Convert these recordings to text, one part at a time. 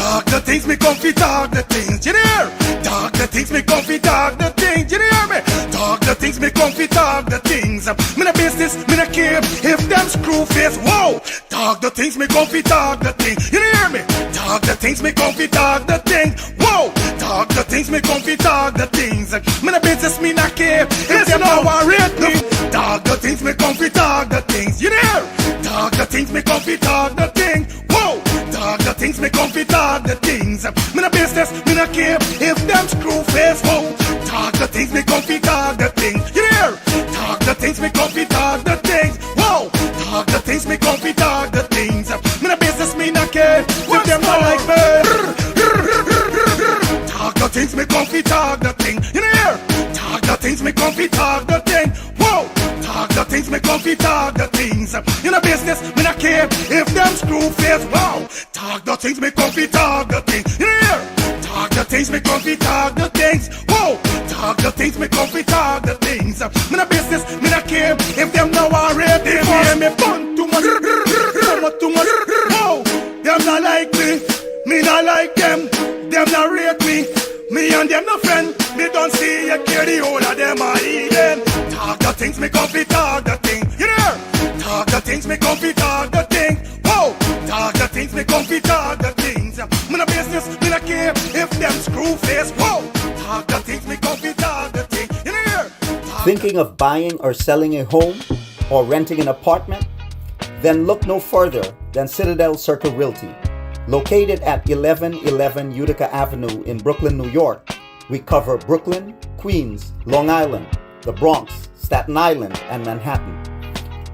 Talk the things me comfy, talk the things, you hear? Talk the things me comfy, talk the things, you hear me? Talk the things me comfy, talk the things. Me no business, me no care if them screw face, whoa. Talk the things me comfy, talk the things, you hear me? Talk the things me comfy, talk the things, whoa. Talk the things me comfy, talk the things. Me no business, me no care if them no worried me. Talk the things me comfy, talk the things, you hear? Talk the things me comfy, talk the things, whoa. Talk the things me comfy, talk the things. Me no business, me no care if them screw face, whoa. Talk the things me comfy, talk the things, you hear? Talk the things me comfy, talk the things, whoa. Talk the things me comfy, talk the things. Me no business, me no care if them not like me. Talk the things me comfy, talk the thing, you hear? Talk the things me comfy, talk the thing, whoa. Talk the things me comfy, talk the things. You know business, me not care if them screw face, wow. Talk the things me comfy, talk the things. You hear? Talk the things me comfy, talk the things, whoa. Talk the things me comfy, talk the things. Me no business, me not care if them now already hear me bun too much, too much, whoa. Them not like me not like them not rate me. Me and them no friend, me don't see you care the whole of them are eating. Talk the things me comfy, talk the thing, you hear? Talk the things me comfy, talk the thing, whoa. Talk the things me comfy, talk the things. Me no business, me no care if them screw face, whoa. Talk the things me comfy, talk the thing, you hear? Thinking of buying or selling a home or renting an apartment? Then look no further than Citadel Circle Realty. Located at 1111 Utica Avenue in Brooklyn, New York, we cover Brooklyn, Queens, Long Island, the Bronx, Staten Island, and Manhattan.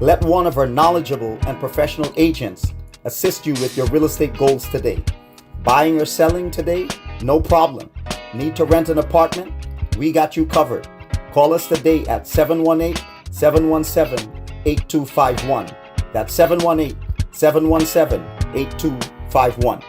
Let one of our knowledgeable and professional agents assist you with your real estate goals today. Buying or selling today? No problem. Need to rent an apartment? We got you covered. Call us today at 718-717-8251. That's 718-717-8251.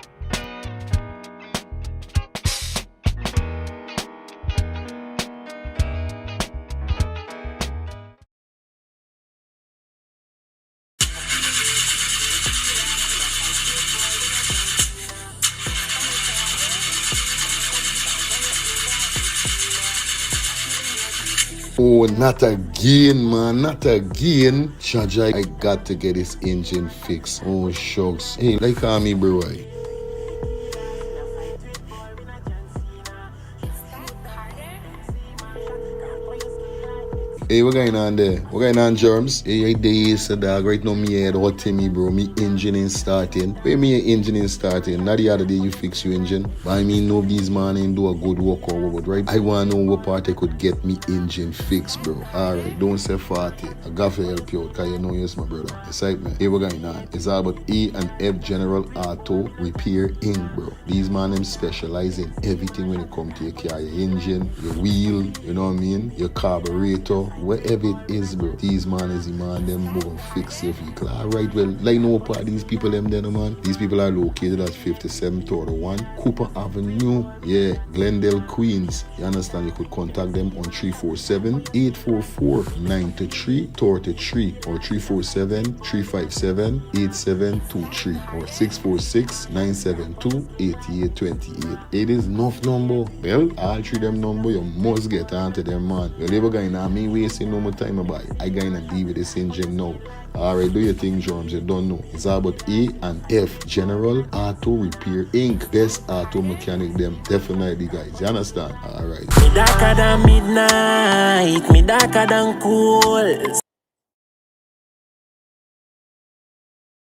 Oh, not again, man, not again. Jaja, I got to get this engine fixed. Oh, shucks. Hey, like me, bro. Hey, what going on there? What going on, Germs? Hey, days, dog. Right now, me head hot to me, bro. Me engine ain't starting. Where me engine ain't starting? Not the other day you fix your engine. But I mean, nobody's man ain't do a good work or what, right? I want to know what part I could get me engine fixed, bro. Alright, don't say 40. I got to help you out, because you know you're my brother. Excitement. Hey, what going on? It's all about E&F General Auto Repair Inc., bro. These man, them specialize in everything when it comes to your car, your engine, your wheel, you know what I mean? Your carburetor. Whatever it is, bro, these man is the man them go fix your vehicle. Alright, well, like no part these people them there, man. These people are located at 5731 Cooper Avenue, yeah, Glendale, Queens. You understand? You could contact them on 347-844-9333 or 347-357-8723 or 646-972-8828. It is enough number. Well, all three them number, you must get onto them, man. Well, never going on me wasting no more time about it. I gonna deal with this engine now. Alright, do your thing, Germs. You don't know. It's all about E&F General Auto Repair Inc. Best auto mechanic them. Definitely, guys. You understand? Alright. Me darker than midnight. Me darker than cool.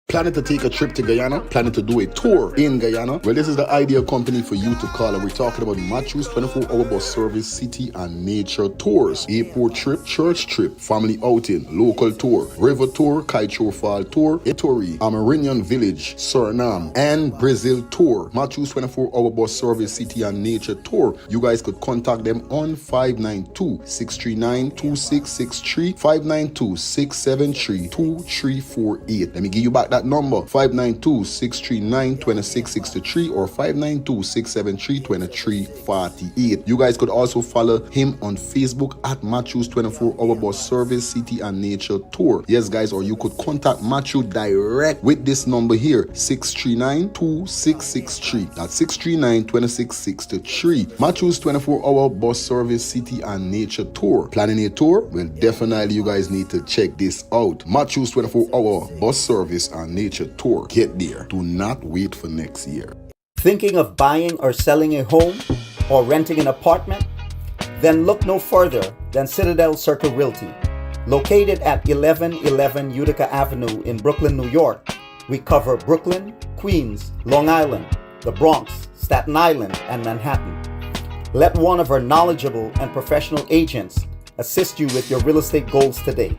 Planning to take a trip to Guyana? Planning to do a tour in Guyana? Well, this is the ideal company for you to call. And we're talking about Matthews 24-hour bus service, city and nature tours, airport trip, church trip, family outing, local tour, river tour, Kaicho Fall tour, Etori, Amerindian Village, Suriname, and Brazil tour. Matthews 24-hour bus service, city and nature tour. You guys could contact them on 592-639-2663, 592-673-2348. Let me give you back that that number 592-639-2663 or 592-673-2348. You guys could also follow him on Facebook at Matthews 24 Hour Bus Service City and Nature Tour. Yes, guys, or you could contact Matthew direct with this number here, 639-2663. That's 639-2663. Matthews 24 Hour Bus Service City and Nature Tour. Planning a tour? Well, definitely you guys need to check this out. Matthews 24 Hour Bus Service and Nature Tour. Get there. Do not wait for next year. Thinking of buying or selling a home or renting an apartment? Then look no further than Citadel Circle Realty. Located at 1111 Utica Avenue in Brooklyn, New York, we cover Brooklyn, Queens, Long Island, the Bronx, Staten Island, and Manhattan. Let one of our knowledgeable and professional agents assist you with your real estate goals today.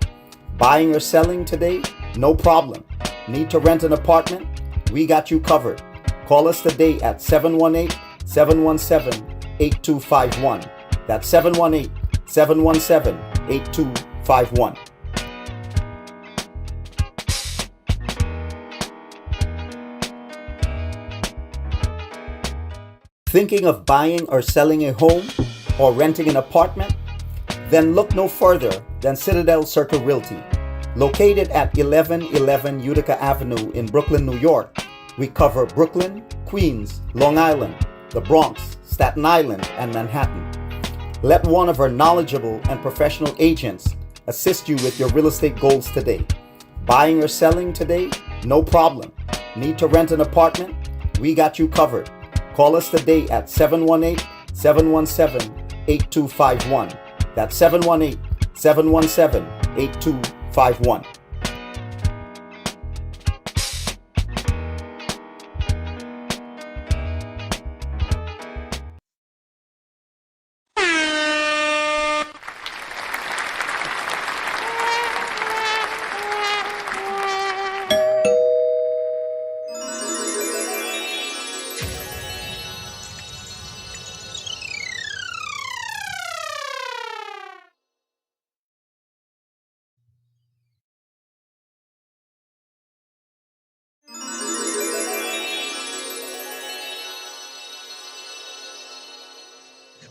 Buying or selling today? No problem. Need to rent an apartment? We got you covered. Call us today at 718-717-8251. That's 718-717-8251. Thinking of buying or selling a home or renting an apartment? Then look no further than Citadel Circle Realty. Located at 1111 Utica Avenue in Brooklyn, New York, we cover Brooklyn, Queens, Long Island, the Bronx, Staten Island, and Manhattan. Let one of our knowledgeable and professional agents assist you with your real estate goals today. Buying or selling today? No problem. Need to rent an apartment? We got you covered. Call us today at 718-717-8251. That's 718-717-8251.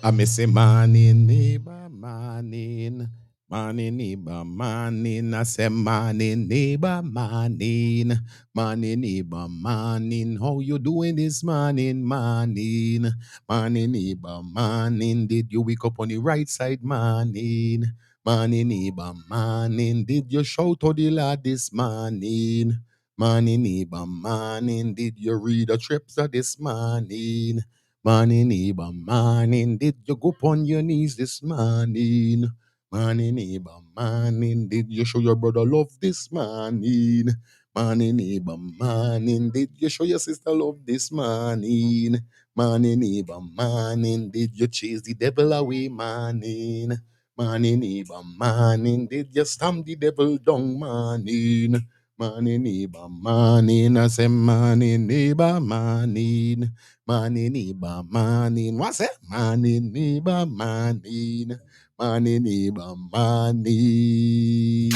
I miss a morning, neighbor, morning, morning, neighbor, morning. I say morning, neighbor, morning, morning, neighbor, morning. How you doing this morning, morning, morning, neighbor, morning? Did you wake up on the right side, morning, morning, neighbor, morning? Did you shout to the Lord this morning, morning, neighbor, morning? Did you read the trips of this morning? Morning, neighbor, morning. Did you go on your knees this morning? Morning, neighbor, morning. Did you show your brother love this morning? Morning, neighbor, morning. Did you show your sister love this morning? Morning, neighbor, morning. Did you chase the devil away, morning? Morning, neighbor, morning. Did you stamp the devil down, morning? Morning, neighbor, morning. I say, morning, neighbor, morning. Morning, neighbor, morning. What's that? Morning, neighbor, morning. Morning, neighbor, morning.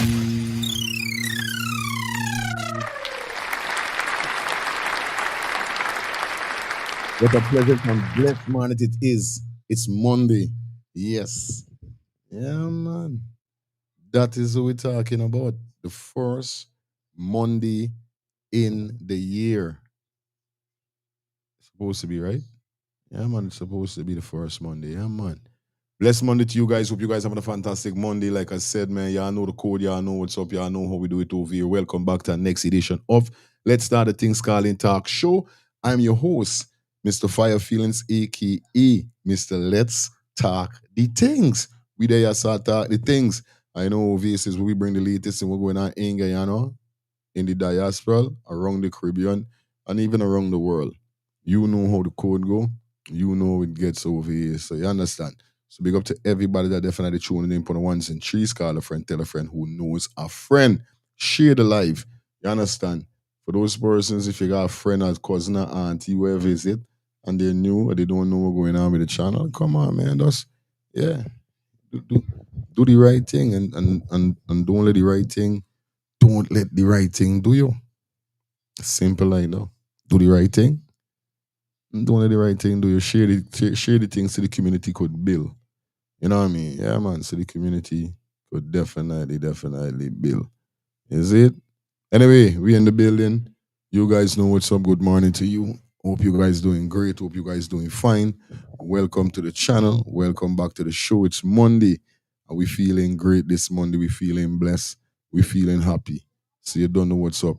What a pleasant and blessed morning it is. It's Monday. Yes. Yeah, man. That is what we're talking about. The first Monday in the year. Supposed to be, right? Yeah, man. It's supposed to be the first Monday. Yeah, man. Blessed Monday to you guys. Hope you guys having a fantastic Monday. Like I said, man, y'all know the code, y'all know what's up, y'all know how we do it over here. Welcome back to the next edition of Let's Start the Things Calling Talk Show. I'm your host, Mr. Fire Feelings, aka Mr. Let's Talk the Things. We there, y'all start talk the things. I know this is where we bring the latest and we're going on anger, you know, in the diaspora, around the Caribbean, and even around the world. You know how the code go. You know it gets over here. So you understand. So big up to everybody that definitely tuning in for the ones and trees. Call a friend, tell a friend who knows a friend. Share the live. You understand? For those persons, if you got a friend or cousin or auntie, whoever is it, and they're new or they don't know what's going on with the channel, come on, man. That's yeah. Do the right thing and don't let the right thing do you. Simple like that. Do the right thing. Do only the right thing. Do you share the things so the community could build. You know what I mean? Yeah, man. So the community could definitely build. Is it? Anyway, we in the building. You guys know what's up. Good morning to you. Hope you guys doing great. Hope you guys doing fine. Welcome to the channel. Welcome back to the show. It's Monday. And we feeling great this Monday. We feeling blessed. We feeling happy. So you don't know what's up.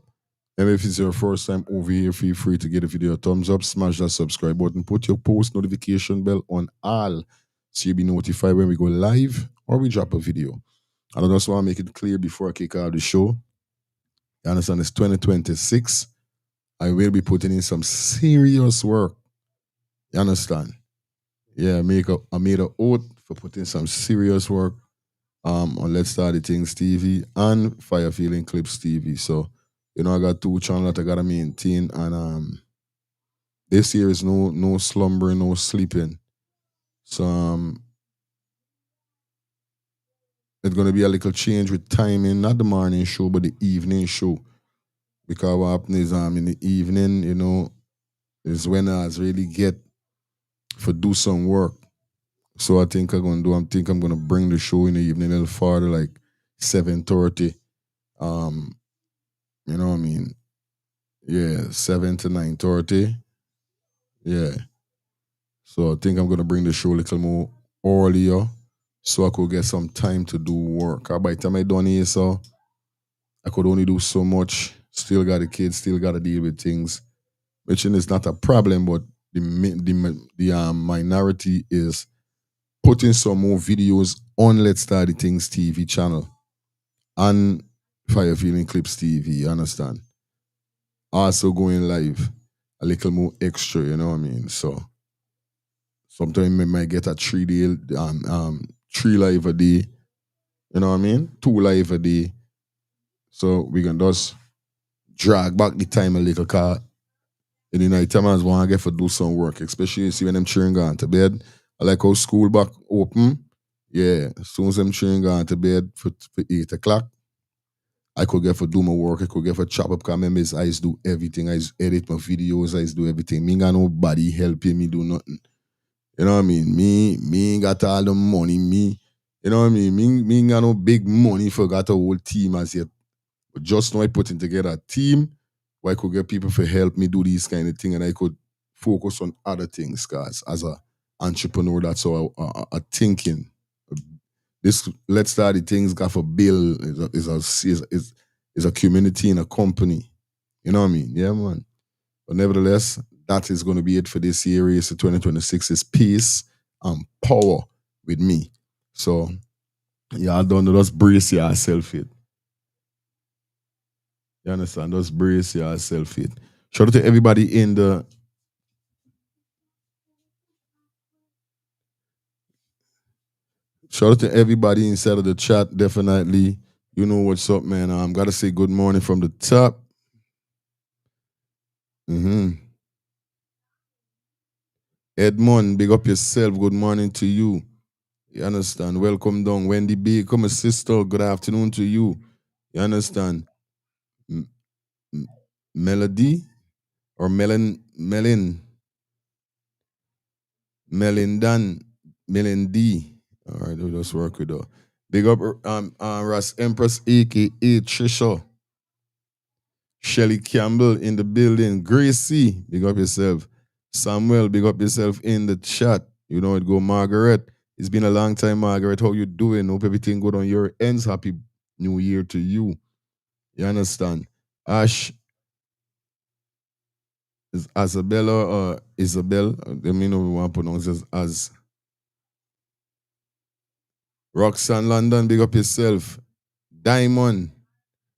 And if it's your first time over here, feel free to give the video a thumbs up, smash that subscribe button, put your post notification bell on all so you'll be notified when we go live or we drop a video. And I just want to make it clear before I kick out the show. You understand? It's 2026. I will be putting in some serious work. You understand? Yeah, I made an oath for putting some serious work on Let's Start the Things TV and Fire Feeling Clips TV. So, I got 2 channels that I gotta maintain, and this year is no slumbering, no sleeping. So it's gonna be a little change with timing, not the morning show, but the evening show. Because what happens is in the evening, is when I really get for do some work. So I think I'm gonna bring the show in the evening a little farther, like 7:30. You know what I mean? Yeah, 7 to 9:30. Yeah. So I think I'm gonna bring the show a little more earlier so I could get some time to do work. By the time I done here, so I could only do so much. Still got the kids, still gotta deal with things. Which is not a problem, but the minority is putting some more videos on Let's Start the Things TV channel and Fire Feeling Clips TV, you understand? Also going live, a little more extra, you know what I mean? So sometimes we might get a 3 day, 3 live a day, you know what I mean? 2 live a day. So we can just drag back the time a little, cause in the night time I just want to get for do some work, especially see when them children gone to bed. I like how school back open. Yeah, as soon as them children gone to bed for 8 o'clock, I could get for do my work. I could get for chop up comments. I just do everything. I just edit my videos. I just do everything. Me ain't got nobody helping me do nothing. You know what I mean? Me ain't got all the money. You know what I mean? Me ain't got no big money for got a whole team as yet. But just now I putting together a team where I could get people to help me do these kind of things and I could focus on other things, guys. As an entrepreneur, that's how I thinking. This Let's Start the Things got for bill is a community and a company. You know what I mean? Yeah, man. But nevertheless, that is going to be it for this year. So 2026 is peace and power with me. So yeah, I don't know. Just brace yourself it. You understand? Just brace yourself it. Shout out to everybody in the Shout out to everybody inside of the chat. Definitely. You know what's up, man. Gotta say good morning from the top. Edmond, big up yourself. Good morning to you. You understand? Welcome down. Wendy B, come a sister. Good afternoon to you. You understand? Melody or Melindan, Melindy. All right, we'll just work with her. Big up Ras Empress, aka Trisha. Shelly Campbell in the building. Gracie, big up yourself. Samuel, big up yourself in the chat. You know it go, Margaret. It's been a long time, Margaret. How you doing? Hope everything good on your ends. Happy New Year to you. You understand? Ash, is Isabella or Isabel? Let me know we want to pronounce it as Roxanne London, big up yourself. Diamond,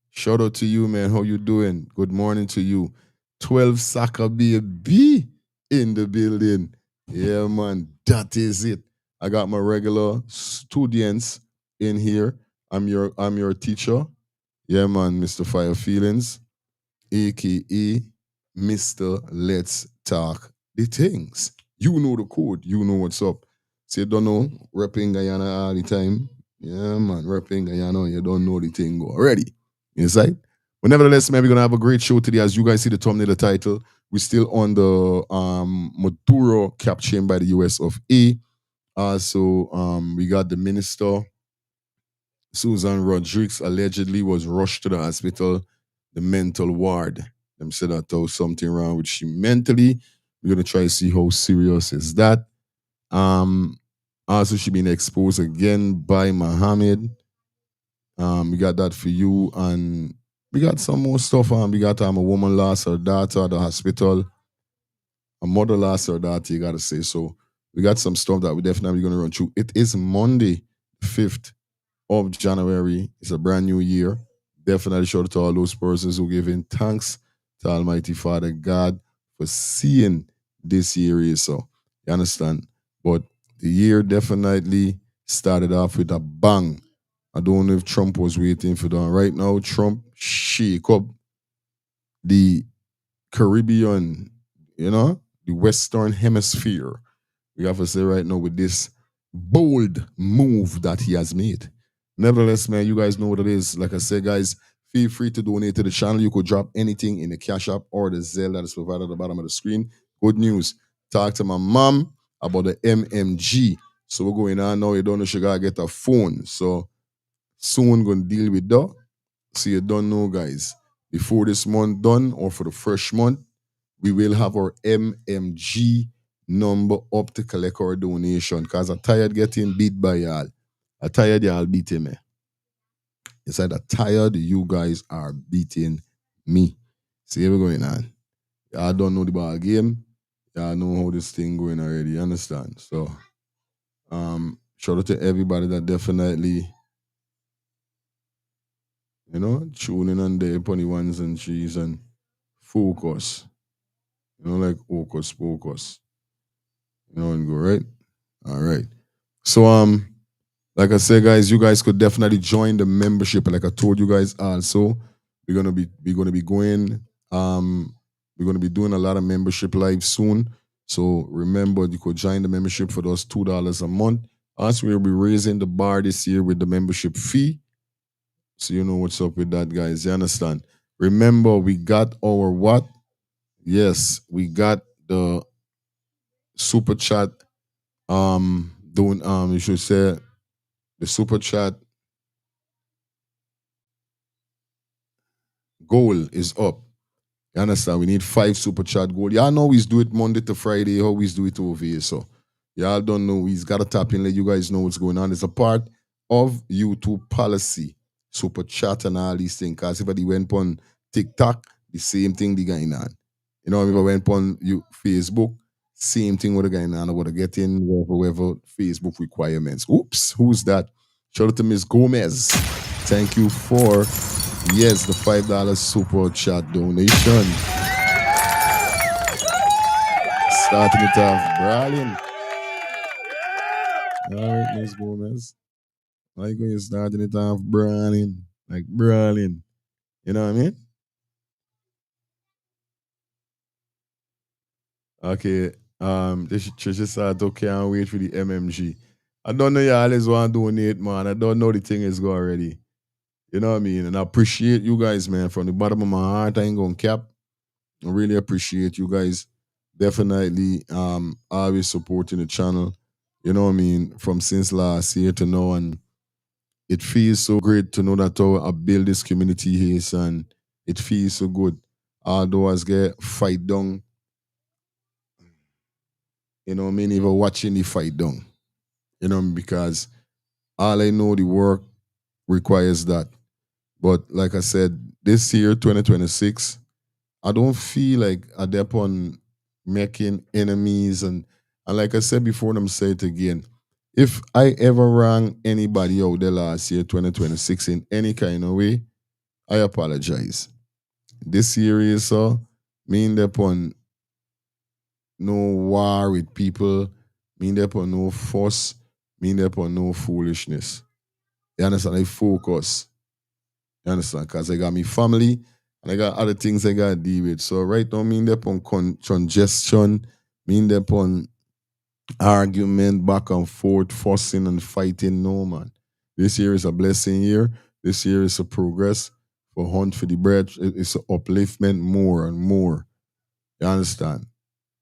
shout out to you, man. How you doing? Good morning to you. 12 Soccer baby in the building. Yeah, man, that is it. I got my regular students in here. I'm your teacher. Yeah, man, Mr. Fire Feelings, aka Mr. Let's Talk the Things. You know the code. You know what's up. So you don't know, repping Guyana all the time. Yeah, man, repping Guyana, you don't know the thing already. Inside? But nevertheless, man, we're gonna have a great show today. As you guys see the thumbnail, the title, we're still on the Maduro capturing by the US of A. So we got the minister, Susan Rodriguez, allegedly was rushed to the hospital, the mental ward. Them said that there was something wrong with she mentally. We're gonna try to see how serious is that. Um, Also, she been exposed again by Muhammad. We got that for you, and we got some more stuff. We got a woman lost her daughter at the hospital. A mother lost her daughter. You gotta say so. We got some stuff that we definitely gonna run through. It is Monday, 5th of January. It's a brand new year. Definitely shout out to all those persons who giving thanks to Almighty Father God for seeing this year is so. You understand? But the year definitely started off with a bang. I don't know if Trump was waiting for that. Right now, Trump shake up the Caribbean, the Western Hemisphere. We have to say right now with this bold move that he has made. Nevertheless, man, you guys know what it is. Like I said, guys, feel free to donate to the channel. You could drop anything in the Cash App or the Zelle that is provided at the bottom of the screen. Good news. Talk to my mom about the MMG. So we're going on now. You don't know she gotta get a phone. So soon gonna deal with that. So you don't know, guys. Before this month done or for the first month, we will have our MMG number up to collect our donation. Because I'm tired getting beat by y'all. I'm tired y'all beating me. It's like I'm tired you guys are beating me. See what's going on. Y'all don't know the ball game. Y'all know how this thing going already. You understand? So shout out to everybody that definitely tuning on there upon the ones and threes and focus. Like focus. And go right. All right. So like I said, guys, you guys could definitely join the membership. Like I told you guys also, we're gonna be going we're gonna be doing a lot of membership live soon. So remember you could join the membership for those $2 a month. Also, we'll be raising the bar this year with the membership fee. So you know what's up with that, guys. You understand? Remember, we got our what? Yes, we got the super chat. Doing you should say the super chat goal is up. You understand? We need 5 super chat goal. Y'all know we do it Monday to Friday. Always do it over here. So y'all don't know. We's got to tap in. Let you guys know what's going on. It's a part of YouTube policy. Super chat and all these things. Because if I went on TikTok, the same thing the going on. If I went on Facebook, same thing with the going on. I would get in whatever Facebook requirements. Oops, who's that? Shout out to Miss Gomez. Thank you for the $5 super chat donation. Starting it off, brawling. All right, Miss Gomez. Like when you're starting it off, brawling. Like brawling. You know what I mean? Okay. This Trisha said, okay, can't wait for the MMG. I don't know y'all always want to donate, man. I don't know the thing is go already. You know what I mean? And I appreciate you guys, man. From the bottom of my heart, I ain't gonna cap. I really appreciate you guys. Definitely always supporting the channel. You know what I mean? From since last year to now. And it feels so great to know that I build this community here, and it feels so good. Although I get fight down, what I mean, even watching the fight down. Because all I know the work requires that. But like I said, this year, 2026, I don't feel like I dep on making enemies and like I said before, and I'm saying it again. If I ever rang anybody out there last year, 2026, in any kind of way, I apologize. This year is so me dep on no war with people, me dep on no fuss, me dep on no foolishness. You understand? I focus. You understand? Because I got me family and I got other things I got to deal with. So right now, me dep on congestion, me dep on argument back and forth, fussing and fighting. No, man. This year is a blessing year. This year is a progress for hunt for the bread. It's an upliftment more and more. You understand?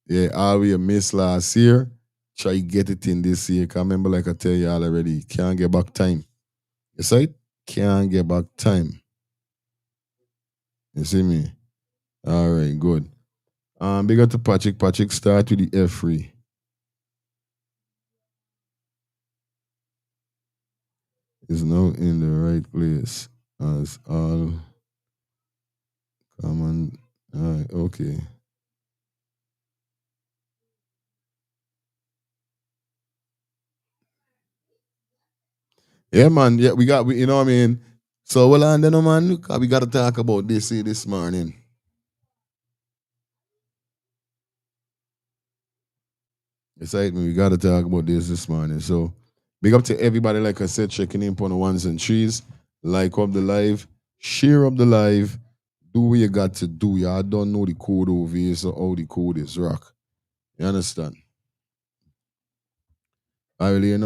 Yeah, all we missed last year, try get it in this year. 'Cause remember, like I tell y'all already, can't get back time. You see it? Can't get back time. You see me? All right, good. Big up to Patrick. Patrick start with the F3. Is now in the right place. As all common. All right, okay. Yeah, man. Yeah, you know what I mean? So, well, and then, man, we got to talk about this morning. Excitement. We got to talk about this morning. So, big up to everybody, like I said, checking in on the ones and threes. Like up the live, share up the live, do what you got to do. Y'all don't know the code over here, so all the code is rock. You understand? I really,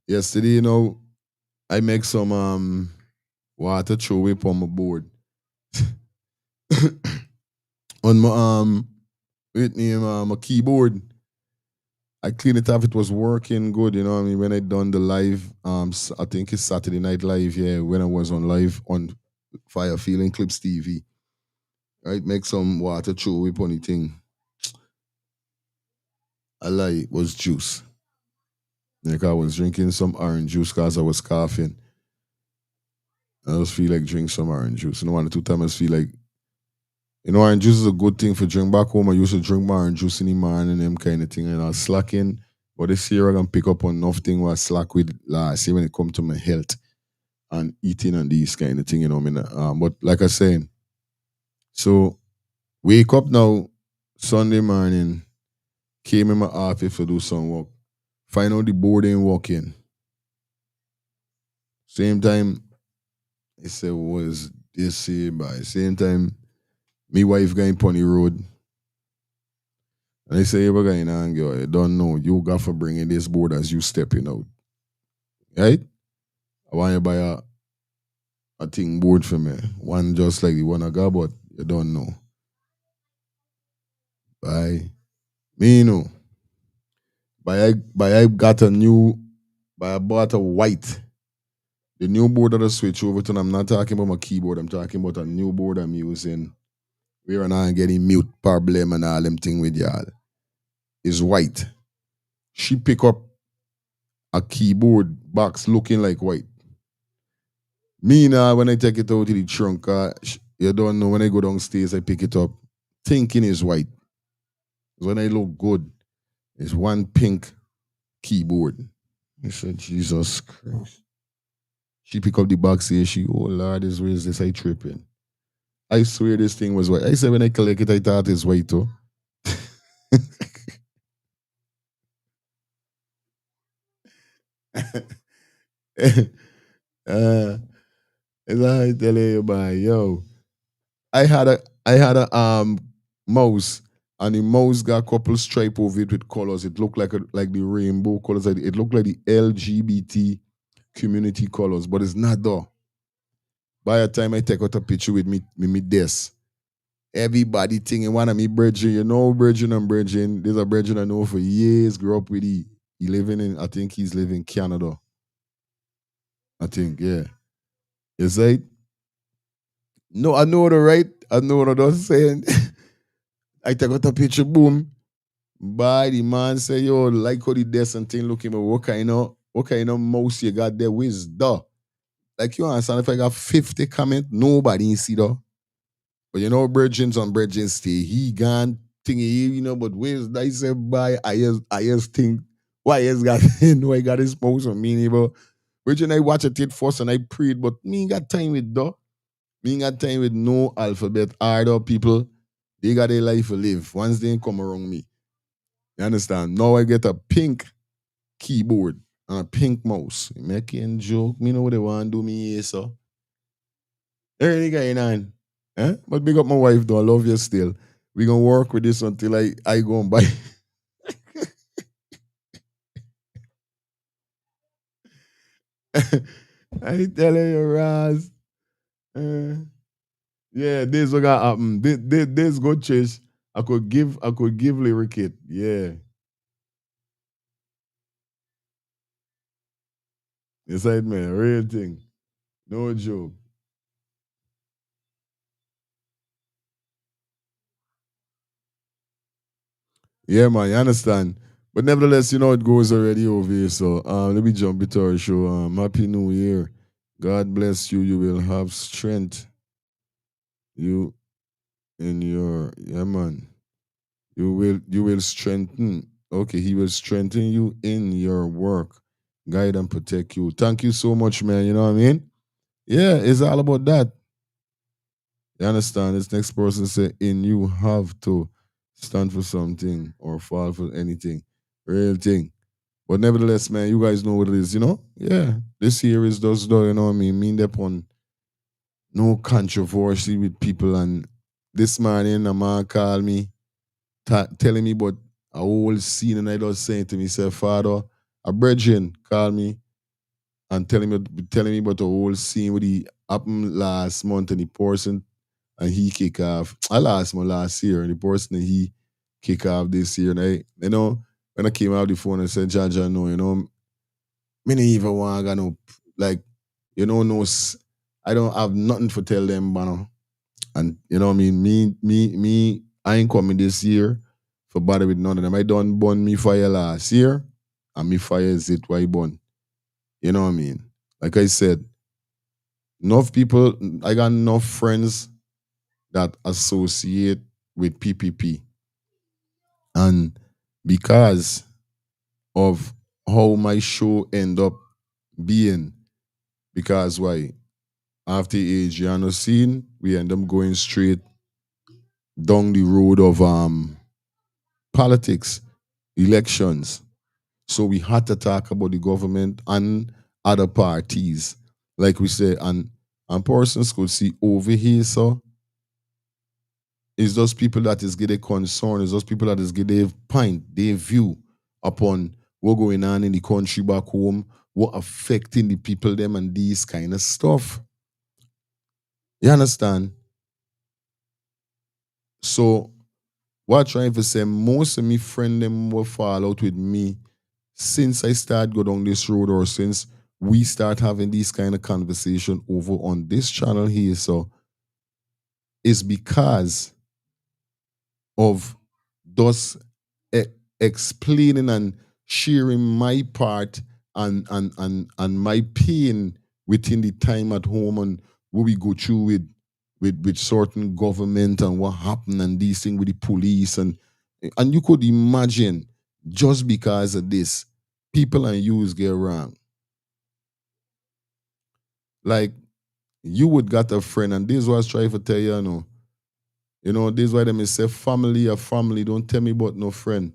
yesterday, I make some water throw away on my board. On my with me my keyboard. I cleaned it off. It was working good, you know what I mean? When I done the live, I think it's Saturday Night Live, yeah, when I was on live on Fire Feeling Clips TV. Right? Make some water throw away on the thing. I like it was juice. Like I was drinking some orange juice because I was coughing. I just feel like drink some orange juice. One or two times I just feel like, orange juice is a good thing for drink. Back home, I used to drink my orange juice in the morning and them kind of thing. And I was slacking. But this year, I'm going to pick up on nothing where I slack with last year when it comes to my health and eating and these kind of thing, I mean, but like I said, so wake up now, Sunday morning, came in my office to do some work. Find out the board ain't working. Same time, I said, was this here by? Same time, me wife going on the road. And I say, we're going on, girl, I don't know. You got for bringing this board as you stepping out. Right? I want you to buy a thing board for me. One just like the one I got, but you don't know. Bye. Me know. But I got a new, but I bought a white. The new board that I switch over to, I'm not talking about my keyboard, I'm talking about a new board I'm using. We're not getting mute problem and all them thing with y'all. Is white. She pick up a keyboard box looking like white. Me now, when I take it out to the trunk, you don't know, when I go downstairs, I pick it up, thinking it's white. When I look good, it's one pink keyboard. I said, Jesus Christ. She pick up the box here, oh Lord, where is this? I tripping. I swear this thing was white. I said when I collect it, I thought it's white too. uh, as I tell you, man, yo, I had a mouse, and the mouse got a couple stripe over it with colors. It looked like the rainbow colors. It looked like the LGBT community colors, but it's not though. By the time I take out a picture with me desk, everybody thinking one of me brethren, brethren and brethren. There's a brethren I know for years, grew up with he living in, I think he's living in Canada. I think, yeah. Is that? No, I know the right. I know what I'm saying. I take out a picture, boom. By the man say, yo, like how the desk and thing looking, but what kind of mouse you got there? Where's the? Like you understand, if I got 50 comment, nobody see though. But Bridgens on Bridgens stay. He gone thingy, but where's that? He said, bye. I just think, why has got, no, I got his mouse on me, but Bridgen, I watch it first and I prayed, but me ain't got time with though. Me ain't got time with no alphabet. Harder people, they got their life to live. Once they come around me. You understand? Now I get a pink keyboard and a pink mouse. Making joke. Me know what they want to do me here, so. Early guy nine. Eh? But big up my wife though. I love you still. We gonna work with this until I go and buy. I telling you, Raz. Uh, yeah, this what got happen. This go chase. I could give lyric it. Yeah. Inside man, real thing. No joke. Yeah, man, you understand. But nevertheless, you know it goes already over here. So let me jump into our show. Happy New Year. God bless you. You will have strength. You in your yeah man. You will strengthen. Okay, he will strengthen you in your work, guide and protect you. Thank you so much, man. You know what I mean? Yeah, it's all about that. You understand? This next person say, in you have to stand for something or fall for anything. Real thing. But nevertheless, man, you guys know what it is, you know? Yeah. This year is just though, you know what I mean? Mean upon no controversy with people. And this morning, a man called me, telling me about a whole scene, and I just saying to me, say, Father, a brethren called me and telling me about the whole scene with the happened last month and the person and he kick off. I last month last year and the person and he kick off this year. And when I came out the phone and said, Jaja, no, me not even want to no like, no, I don't have nothing to tell them, man. And you know what I mean? I ain't coming this year for bother with none of them. I done burn me fire last year, and me fire is it why burn. You know what I mean? Like I said, enough people, I got enough friends that associate with PPP. And because of how my show end up being, because why? After Adriano scene, we end up going straight down the road of politics, elections. So we had to talk about the government and other parties. Like we say, and persons could see over here, so it's those people that is getting concern, it's those people that is getting point, their view upon what going on in the country back home, what affecting the people them and these kind of stuff. You understand? So what I'm trying to say, most of me friend them will fall out with me since I start go down this road or since we start having these kind of conversation over on this channel here. So it's because of thus e- explaining and sharing my part and my pain within the time at home and what we go through with certain government and what happened and these things with the police and you could imagine just because of this, people and youths get wrong. Like you would got a friend, and this is what I was trying to tell you, this is why they may say family or family. Don't tell me about no friend.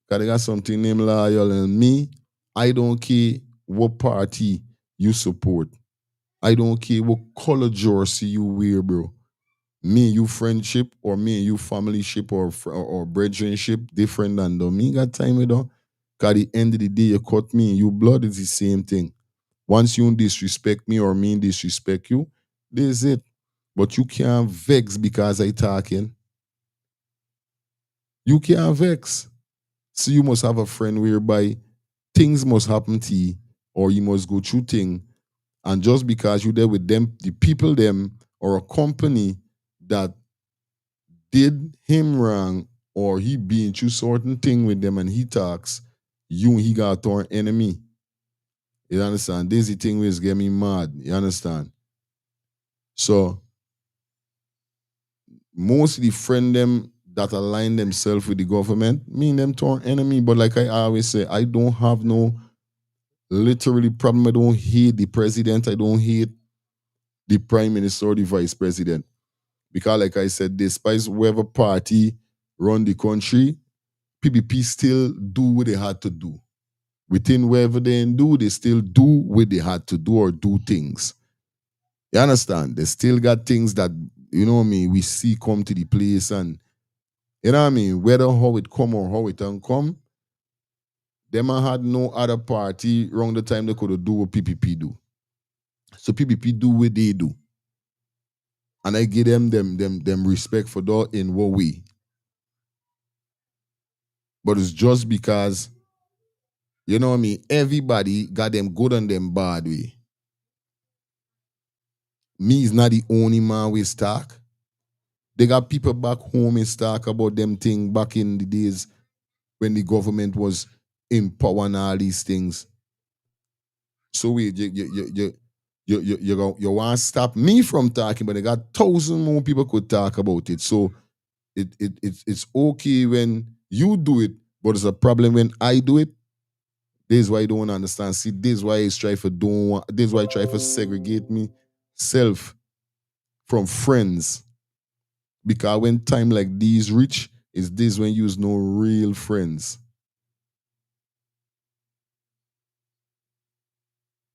Cause they got something named loyal and me, I don't care what party you support. I don't care what color jersey you wear, bro. Me and you friendship or me and you family ship or brethrenship different than though. Me got time with them. Cause at the end of the day, you cut me and you blood is the same thing. Once you disrespect me or me disrespect you, this is it. But you can't vex because I talking. You can't vex. So you must have a friend whereby things must happen to you or you must go through things. And just because you there with them, the people them or a company that did him wrong or he been through certain thing with them and he talks, you and he got our enemy. You understand? This is the thing which get me mad. You understand? So most of the friend them that align themselves with the government, mean them to enemy. But like I always say, I don't have no literally problem. I don't hate the president. I don't hate the prime minister or the vice president. Because like I said, despite whoever party run the country, PPP still do what they had to do. Within wherever they do, they still do what they had to do or do things. You understand? They still got things that, you know what I mean, we see come to the place and, you know what I mean, whether how it come or how it don't come, them had no other party around the time they could do what PPP do. So PPP do what they do. And I give them respect for that in what way. But it's just because, you know what I mean, everybody got them good and them bad way. Me is not the only man with talk. They got people back home in talk about them thing back in the days when the government was in power and all these things. So wait, you want to stop me from talking, but they got 1,000 more people could talk about it. So it's okay when you do it, but it's a problem when I do it. This is why I don't understand. See, this is why I try for don't want, this is why I try for segregate me self from friends. Because when time like these reach, is this when you's no real friends.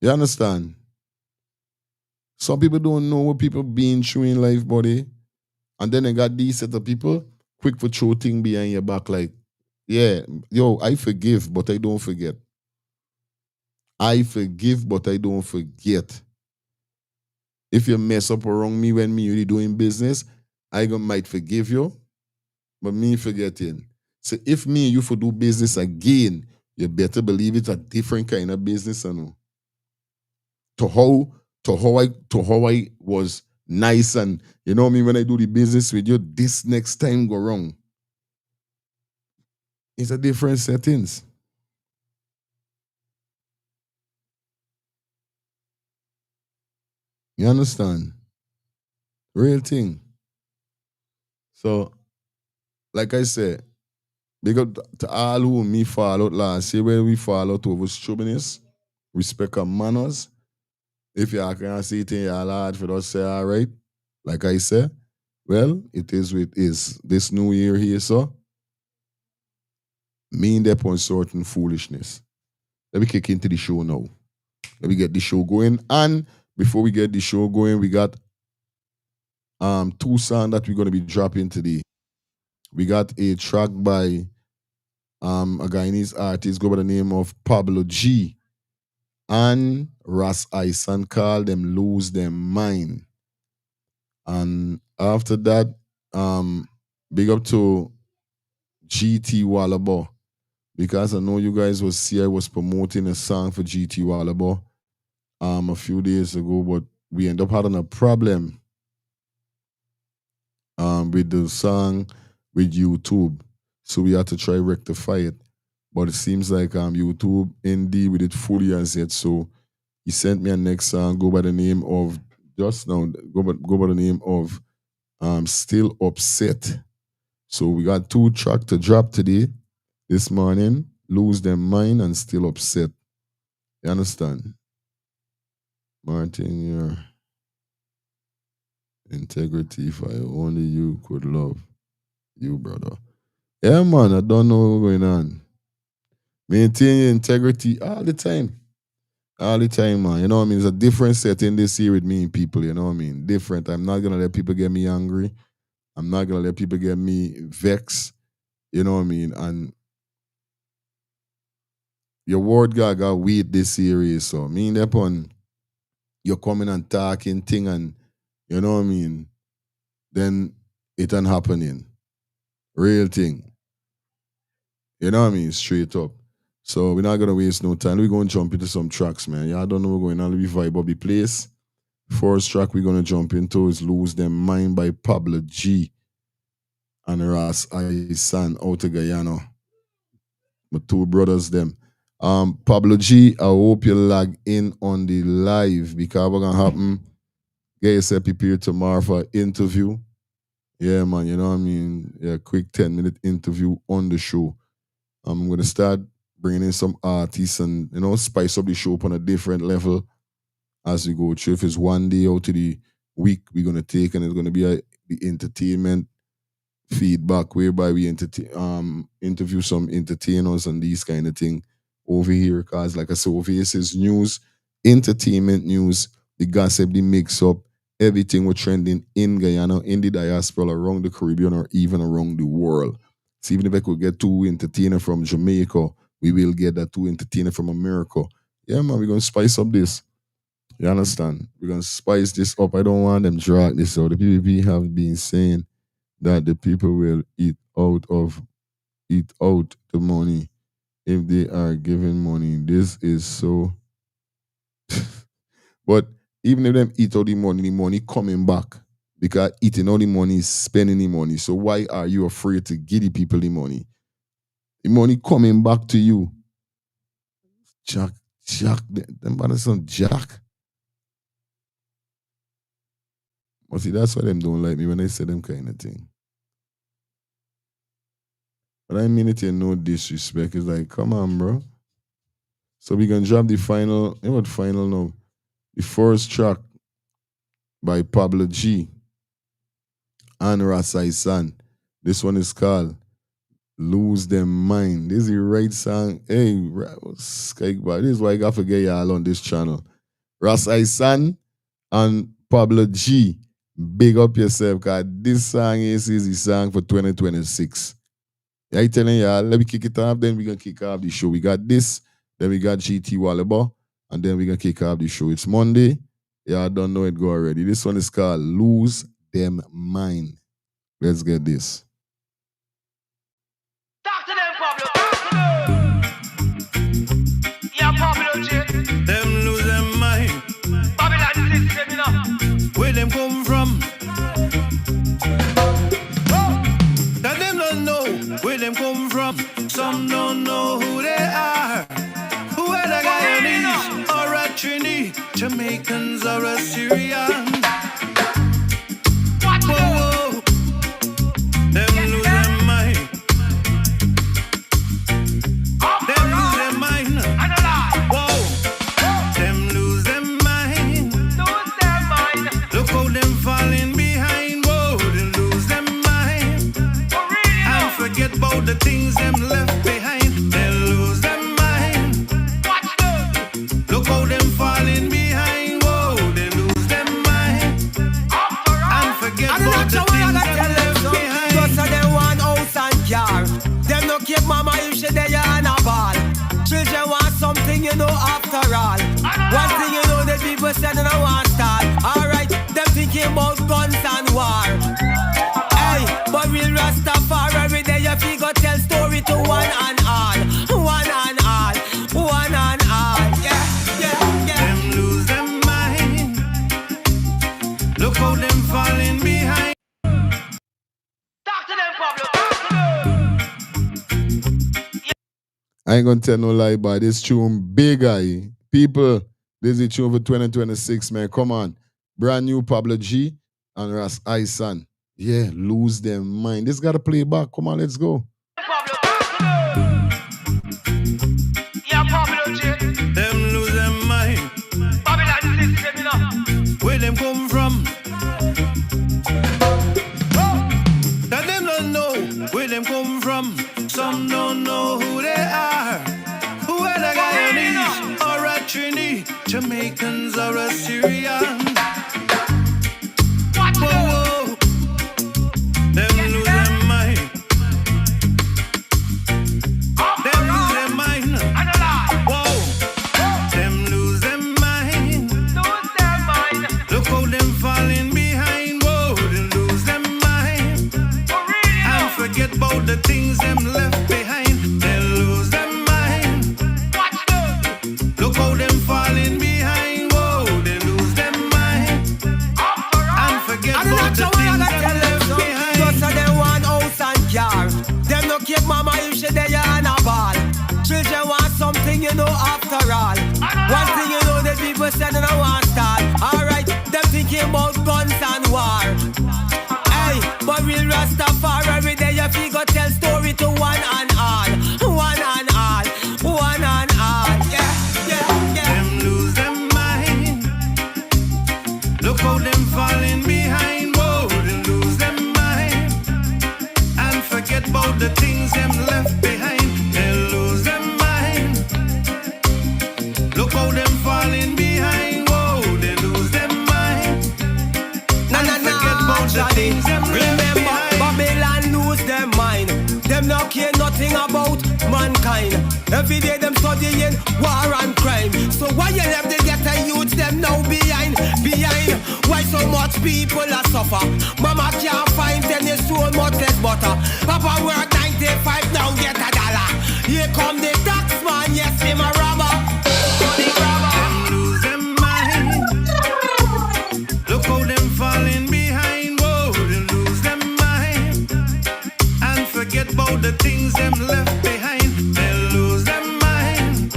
You understand? Some people don't know what people been through in life, buddy. And then they got these set of people quick for throw thing behind your back, like, yeah, yo, I forgive, but I don't forget. I forgive, but I don't forget. If you mess up around me when me really doing business, might forgive you, but me forgetting. So if me and you for do business again, you better believe it's a different kind of business, I know. To how I was nice and you know me when I do the business with you, this next time go wrong. It's a different settings. You understand? Real thing. So, like I said, big up to all who me followed last year where we followed over stubbornness, respect and manners. If you can see it in your lad for us say all right, like I said, well, it is what it is. This new year here, so me in that on certain foolishness. Let me kick into the show now. Let me get the show going. And before we get the show going, we got two songs that we're gonna be dropping today. We got a track by a Guyanese artist go by the name of Pablo G and Ras Isan called them Lose Them Mind. And after that, big up to GT Wallabo because I know you guys was see I was promoting a song for GT Wallabo a few days ago, but we end up having a problem with the song with YouTube. So we had to try rectify it. But it seems like YouTube indeed with it fully as yet. So he sent me a next song, go by the name of just now, go by the name of Still Upset. So we got two tracks to drop today, this morning. Lose Them Mind and Still Upset. You understand? Martin, your integrity, if I only you could love you, brother. Yeah, man, I don't know what's going on. Maintain your integrity all the time. All the time, man. You know what I mean? It's a different setting this year with me and people, you know what I mean? Different. I'm not gonna let people get me angry. I'm not gonna let people get me vexed. You know what I mean? And your word got weight this series. So mean upon you're coming and talking thing and you know what I mean, then it ain't happening. Real thing. You know what I mean? Straight up. So we're not gonna waste no time. We're gonna jump into some tracks, man. Y'all don't know what's going on. We vibe up the place. First track we're gonna jump into is Lose Them Mind by Pablo G and Ras Isan out of Guyana. My two brothers them. Pablo G, I hope you log in on the live because what's gonna happen. Get yourself prepared tomorrow for an interview. Yeah, man, you know what I mean? Yeah, quick 10-minute interview on the show. I'm gonna start bringing in some artists and you know spice up the show up on a different level as we go through. If it's one day out of the week, we're gonna take and it's gonna be the entertainment feedback whereby we interview some entertainers and these kind of thing over here. Cause like I said, over here is news, entertainment news, the gossip, the mix up, everything we're trending in Guyana, in the diaspora, around the Caribbean, or even around the world. So even if I could get two entertainers from Jamaica, we will get that two entertainers from America. Yeah, man, we're gonna spice up this. You understand? We're gonna spice this up. I don't want them drag this out. The PPP have been saying that the people will eat out the money if they are given money. This is so. But even if them eat all the money coming back. Because eating all the money is spending the money. So why are you afraid to give the people the money? The money coming back to you. Jack, them brothers on Jack. But see, that's why them don't like me when I say them kind of thing. But I mean it in no disrespect. It's like, come on, bro. So we can drop the final, what final now? The first track by Pablo G and Rasai San. This one is called Lose Them Mind. This is the right song. Hey, this is why I got to get y'all on this channel. Rasai San and Pablo G. Big up yourself, because this song is the song for 2026. I telling y'all, let me kick it off, then we're going to kick off the show. We got this, then we got GT Wallaba, and then we're going to kick off the show. It's Monday. Y'all don't know it go already. This one is called Lose Them Mind. Let's get this. Talk to them, Pablo. Talk to them. Yeah, Pablo J. Them lose them mind. Babylon system, you know. Where them come from? That them don't know where them come from. Some don't know who they are. Who are the Guyanese or a Trini, Jamaicans or a Syrian. Whoa, them lose them mind. Them lose them mind. Whoa, them lose them mind. Look how them falling behind. Whoa, they lose them mind. And forget about the things them left behind. They lose them mind. Look how them falling behind. Whoa, they lose them mind. And forget about the things them left behind. Just so they want house and car. Them no keep mama if she there on a ball. Children want something, you know, after all. One thing you know, the people say they don't want start. Alright, them thinking about guns and war. Hey, but real Rastafari every day you feel go tell story to one and all. One and all. One and all. Yeah, yeah, yeah. Them lose them mind. Look how them falling behind. Talk to them, Pablo. Talk to them. I ain't gonna tell no lie, but this tune big, eye. People, this is the tune for 2026, man. Come on. Brand new Pablo G and Ras Isan. Yeah, lose them mind. This gotta play back. Come on, let's go. Pablo, talk to them. Yeah, Pablo J. Them lose them mind. Babylon system, you know. Where them come from? That them don't know where them come from. Some don't know who they are. Who are the Guyanese or a Trini, Jamaicans or a Syrian. Whoa, them lose them mind. Them lose them mind. Whoa, them lose them mind. Look how them falling behind. Whoa, they lose them mind. And forget about the things them left behind. They lose them mind. Look how them falling behind. Whoa, they lose them mind. And forget about the things them left behind. Just so they want house and car. Them no keep mama if she there on a ball. Children want something, you know, after all. One thing you know, the people say they don't want start. Alright, them thinking about guns and war. Hey, but real Rastafari every day you feel go tell story to one and all. One and all. One and all. Yeah, yeah, yeah. Them lose them mind. Look how them falling behind. Whoa, they lose them mind. And forget about the things them left behind. They lose them mind. Look how them falling behind. Whoa, they lose them mind. And forget about the things them left Remember, behind. Babylon lose their mind. Them not care nothing about mankind. Every day them studying war and crime. So why you left the ghetto youths them now behind. Why so much people are suffer? Mama can't find 10 years too much less butter. Papa work 95 now get $1. Here come the tax man, yes him a robber. Them lose them mind. Look how them falling behind. Whoa, they lose them mind and forget about the things them left behind. They lose them mind.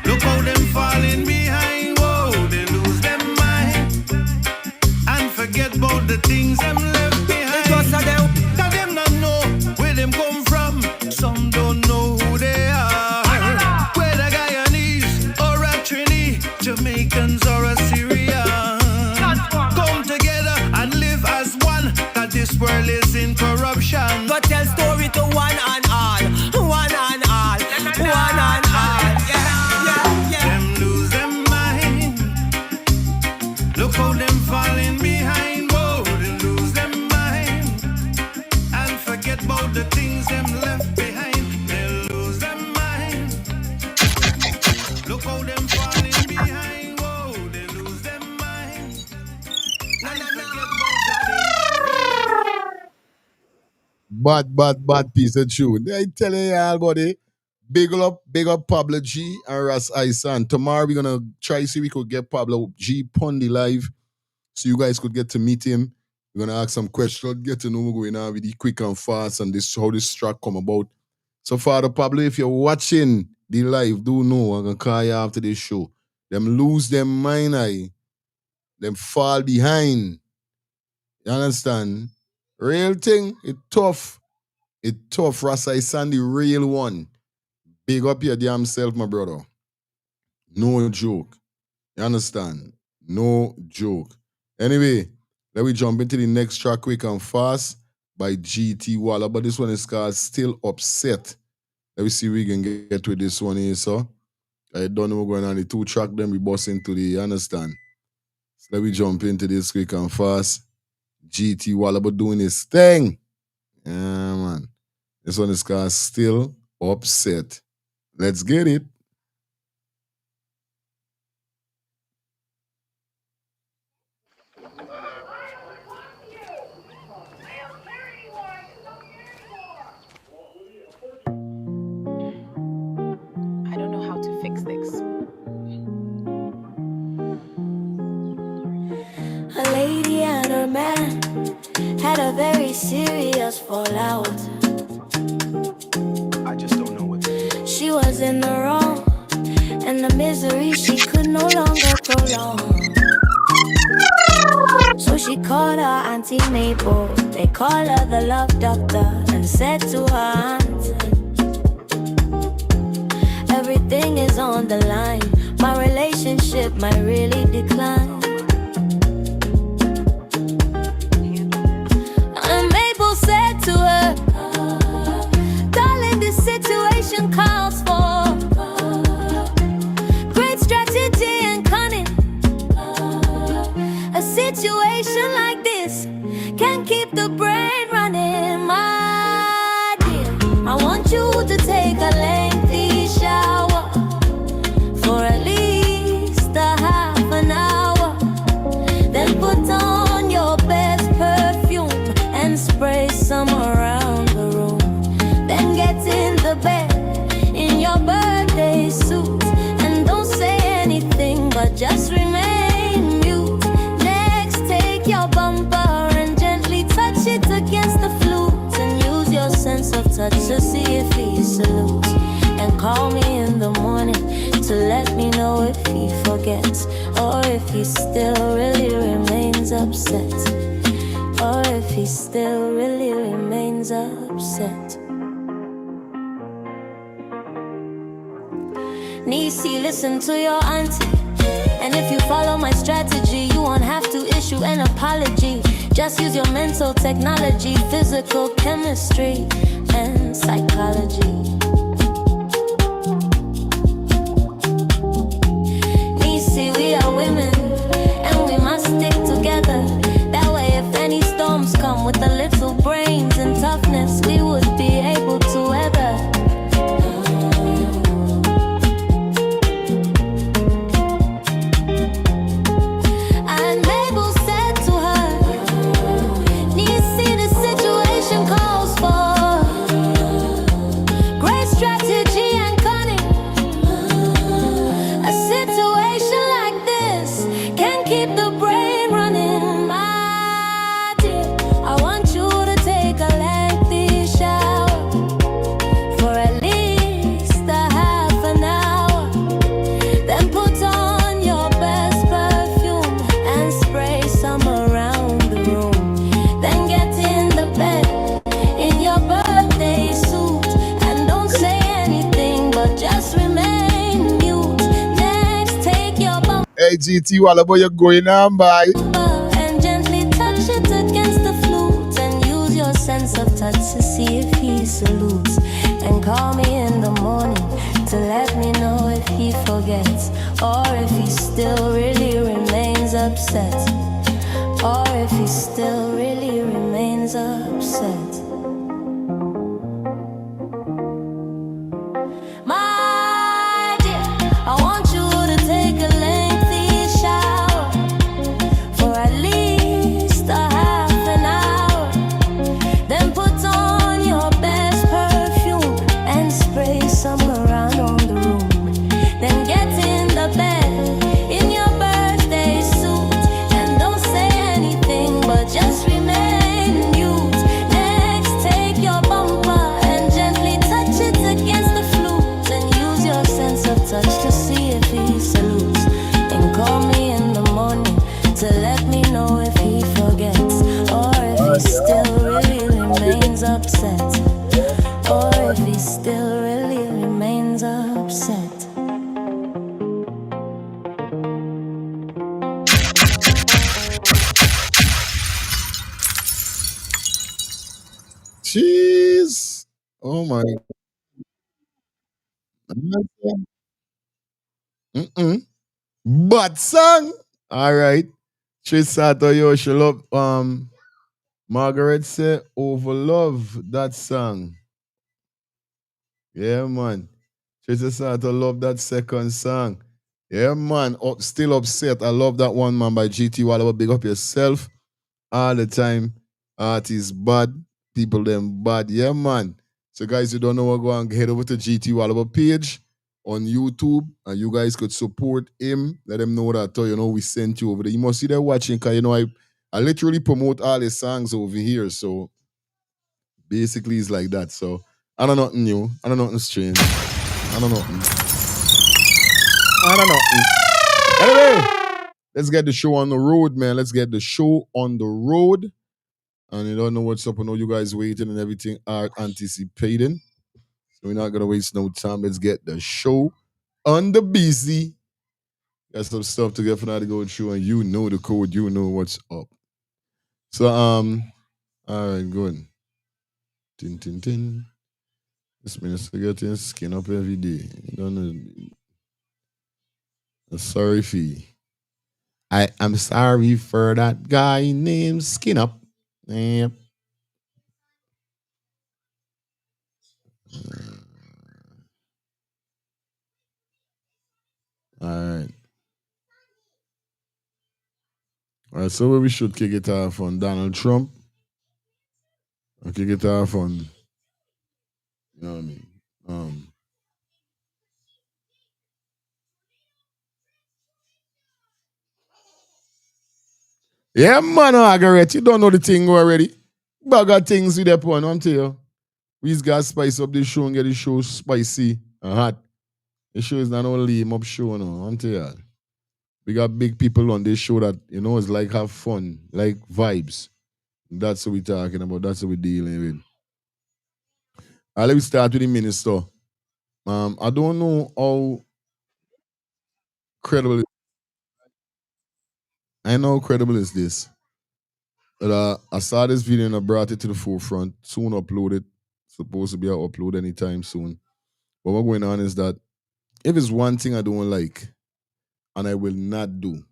Look how them falling behind. Whoa, they lose them mind and forget about the things them left behind. Because of them, Now them not know where them come from. Some don't know who they are. Whether Guyanese or a Trini, Jamaicans or a Syrian, come together and live as one. That this world is in corruption. go tell story to one and all. One and all. One and all. Yeah. Them lose them mind. Look how them falling behind. Whoa, they lose them mind and forget about the things them left behind. They lose them mind. Look how them falling behind. Whoa, they lose them mind and forget about Bad piece of tune. I telling y'all, buddy. Big up Pablo G and Ras Isan. Tomorrow we're gonna try see we could get Pablo G Pondy live, so you guys could get to meet him. We're gonna ask some questions, get to know what's going on with the quick and fast and this how this track come about. So Father Pablo, if you're watching the live, do know I'm gonna call you after this show. Them lose them mind, them fall behind. You understand? Real thing, it tough. It tough. Ras Isan the real one. Big up your damn self, my brother. No joke. You understand? No joke. Anyway, let me jump into the next track quick and fast by GT Walla. But this one is called Still Upset. Let me see if we can get with this one here, so. I don't know what's going on. The two track, then we bust into the, you understand? So let me jump into this quick and fast. GT Walla, but doing his thing. Yeah, man. This one is called Still Upset. Let's get it. I don't know how to fix this. A lady and her man had a very serious fallout. I just don't know what to do. She was in the wrong, and the misery she could no longer prolong. So she called her Auntie Mabel, they call her the love doctor, and said to her aunt, everything is on the line, my relationship might really decline. And Mabel said to her, darling, this situation calls for great strategy and cunning. A situation like this can keep the brain running, my dear. I want you to take a lengthy shower for at least a half an hour. Then put on your best perfume and spray some around the room. Then get in the bed in your birthday suit and don't say anything but just remain mute. Next, take your bumper and gently touch it against the flute and use your sense of touch to see if he salutes. And call me in the morning to let me know if he forgets or if he still really remains upset. Or if he still really remains upset. Nisi, listen to your auntie. And if you follow my strategy, you won't have to issue an apology. Just use your mental technology, physical chemistry, and psychology. Nisi, we are women, and we must stick together. That way, if any storms come with a little brains and toughness, we would be able to weather. GT Wallabo, you're going on by. And gently touch it against the flute and use your sense of touch to see if he salutes. And call me in the morning to let me know if he forgets or if he still really remains upset. Or if he still really remains upset. My dear, I want you to take a lengthy shower for at least a half an hour. Then put on your best perfume and spray some around on the room. Then get in the bed in your birthday suit and don't say anything but just remain mute. Next, take your bumper and gently touch it against the flute and use your sense of touch to see if he salutes. And call me in the morning to let me know if he forgets or if he still really remains upset. Or if he still really remains upset. Jeez. Oh my. Mm-mm. But song. All right. Trisato yo, she love Margaret say over love that song. Yeah, man. Trisato love that second song. Yeah, man. Still upset. I love that one, man, by GT Wallabo. Big up yourself all the time. Art is bad. People them bad. Yeah, man. So guys, you don't know what, go and head over to GT Wallabo page on YouTube and you guys could support him. Let him know that we sent you over there. You must see they're watching because I literally promote all his songs over here. So basically it's like that. So I don't know nothing new. I don't know nothing strange. I don't know nothing. I don't know nothing. Anyway, let's get the show on the road, man. Let's get the show on the road. And you don't know what's up. I know you guys waiting and everything are anticipating. So we're not gonna waste no time. Let's get the show on the busy. Got some stuff to get for now to go through, and you know the code, you know what's up. So all right, good. Tin tin tin. This minister getting skin up every day. You don't know. Sorry fee. I am sorry for that guy named Skin Up. Yep. All right. All right, so we should kick it off on Donald Trump. Or kick it off on, you know what I mean? Yeah, man, Margaret, you don't know the thing already. Bag of things with that one, I'm tell you. We got to spice up the show and get the show spicy and hot. The show is not only lame up show, no, I'm tell you. We got big people on this show that, is like have fun, like vibes. That's what we're talking about. That's what we're dealing with. All right, let me start with the minister. I don't know how credible. I know how credible is this. But I saw this video and I brought it to the forefront. Soon upload it. Supposed to be an upload anytime soon. But what's going on is that if it's one thing I don't like and I will not do,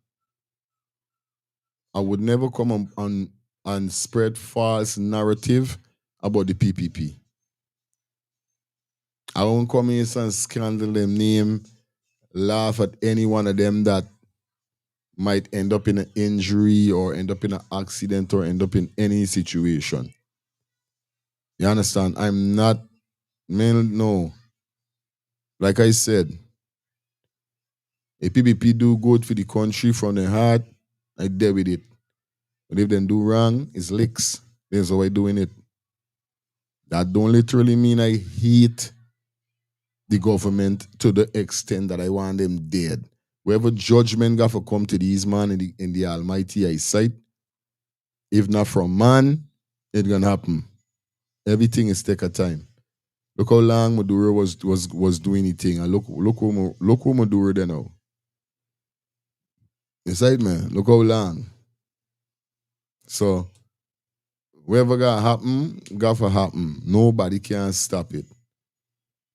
I would never come on and spread false narrative about the PPP. I won't come in and scandal them name, laugh at any one of them that might end up in an injury or end up in an accident or end up in any situation. You understand? I'm not, man, no. Like I said, if PPP do good for the country from the heart, I deal with it. But if they do wrong, it's licks. That's how I doing it. That don't literally mean I hate the government to the extent that I want them dead. Wherever judgment got to come to these man in the Almighty eyesight, if not from man, it gonna happen. Everything is take a time. Look how long Maduro was doing the thing, and look who Maduro there now. Inside man, look how long. So whatever got to happen. Nobody can stop it.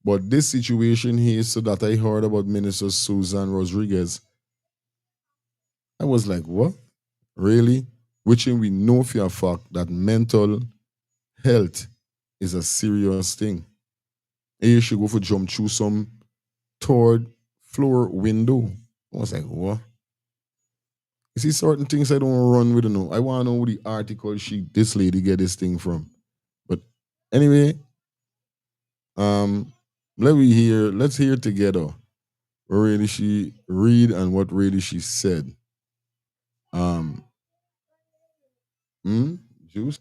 But this situation here, so that I heard about Minister Susan Rodriguez, I was like, what? Really? Which we know for a fact that mental health is a serious thing. And you should go for jump through some third floor window. I was like, what? You see certain things I don't run with, no. I want to know the article this lady get this thing from. But anyway, let's hear together what really she read and what really she said. Um Juice?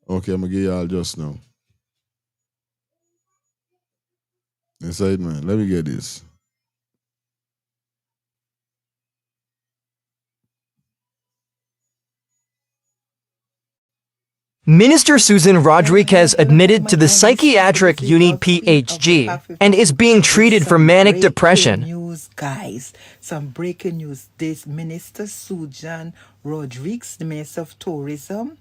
Okay, I'm gonna give y'all just now. Inside man, let me get this. Minister Susan Rodriguez admitted to the psychiatric unit PHG and is being treated for manic depression. News, guys. Some breaking news. This Minister Susan Rodriguez, the Minister of Tourism,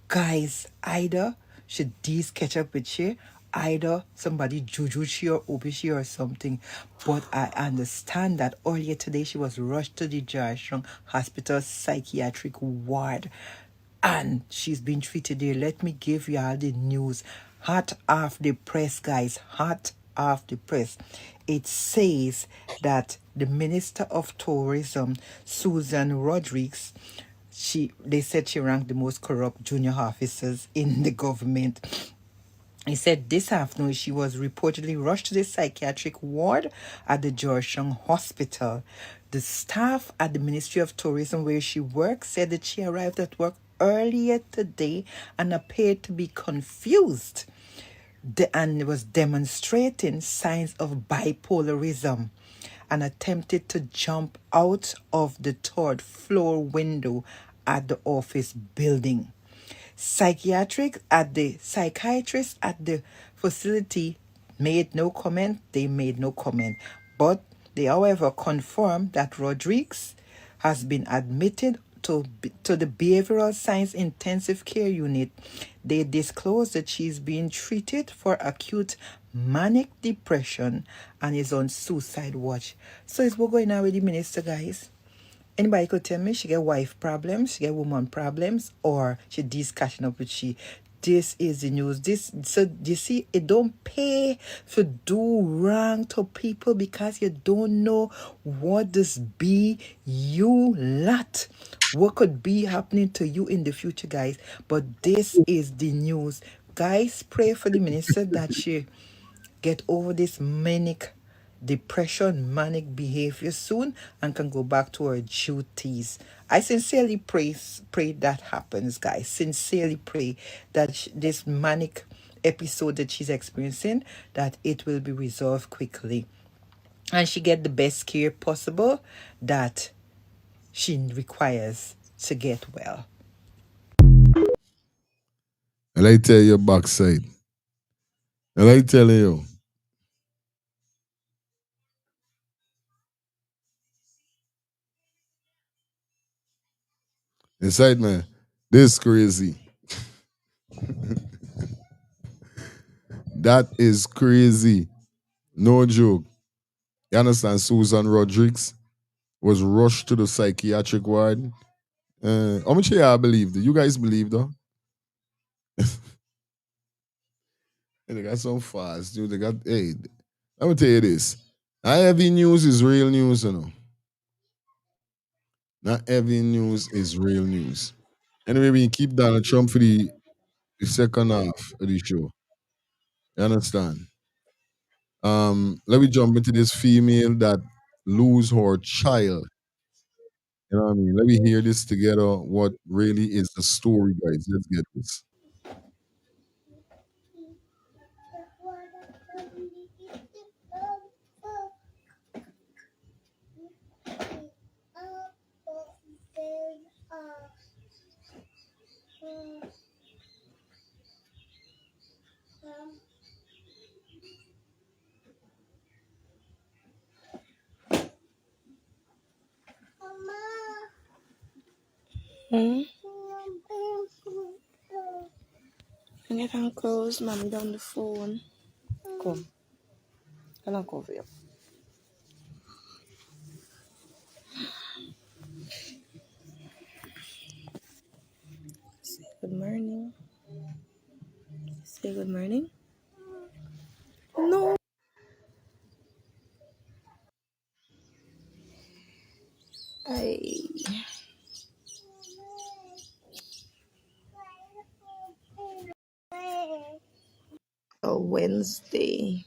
guys, either should these catch up with she, either somebody juju she or obi she or something. But I understand that earlier today she was rushed to the Georgetown Hospital psychiatric ward and she's been treated there. Let me give you all the news. Hot off the press, guys. Hot off the press. It says that the Minister of Tourism, Susan Rodriguez, they said she ranked the most corrupt junior officers in the government. He said this afternoon she was reportedly rushed to the psychiatric ward at the Georgetown Hospital. The staff at the Ministry of Tourism where she works said that she arrived at work earlier today and appeared to be confused and was demonstrating signs of bipolarism and attempted to jump out of the third floor window at the office building. Psychiatrists at the facility made no comment. They made no comment. But they, however, confirmed that Rodriguez has been admitted to the behavioral science intensive care unit. They disclosed that she's being treated for acute manic depression and is on suicide watch. So it's what's going on with the minister, guys. Anybody could tell me she get wife problems, she get woman problems, or she this catching up with she. This is the news. So you see, it don't pay to do wrong to people because you don't know what this be you lot. What could be happening to you in the future, guys. But this is the news. Guys, pray for the minister that she get over this manic manic behavior soon and can go back to her duties. I sincerely pray that happens, guys. Sincerely pray that this manic episode that she's experiencing, that it will be resolved quickly and she get the best care possible that she requires to get well. And I tell you backside. And I tell you. Inside man, this crazy. That is crazy. No joke. You understand? Susan Rodriguez was rushed to the psychiatric ward. How much I believe? You guys believe though? They got some fast, dude. They got let me tell you this. Not every news is real news, you know. Not every news is real news. Anyway, we keep Donald Trump for the second half of the show. You understand? Let me jump into this female that lose her child. You know what I mean? Let me hear this together. What really is the story, guys? Let's get this. Mm? And you can close mommy down the phone. Come. Can I cover you? Say good morning. Say good morning. No. Wednesday.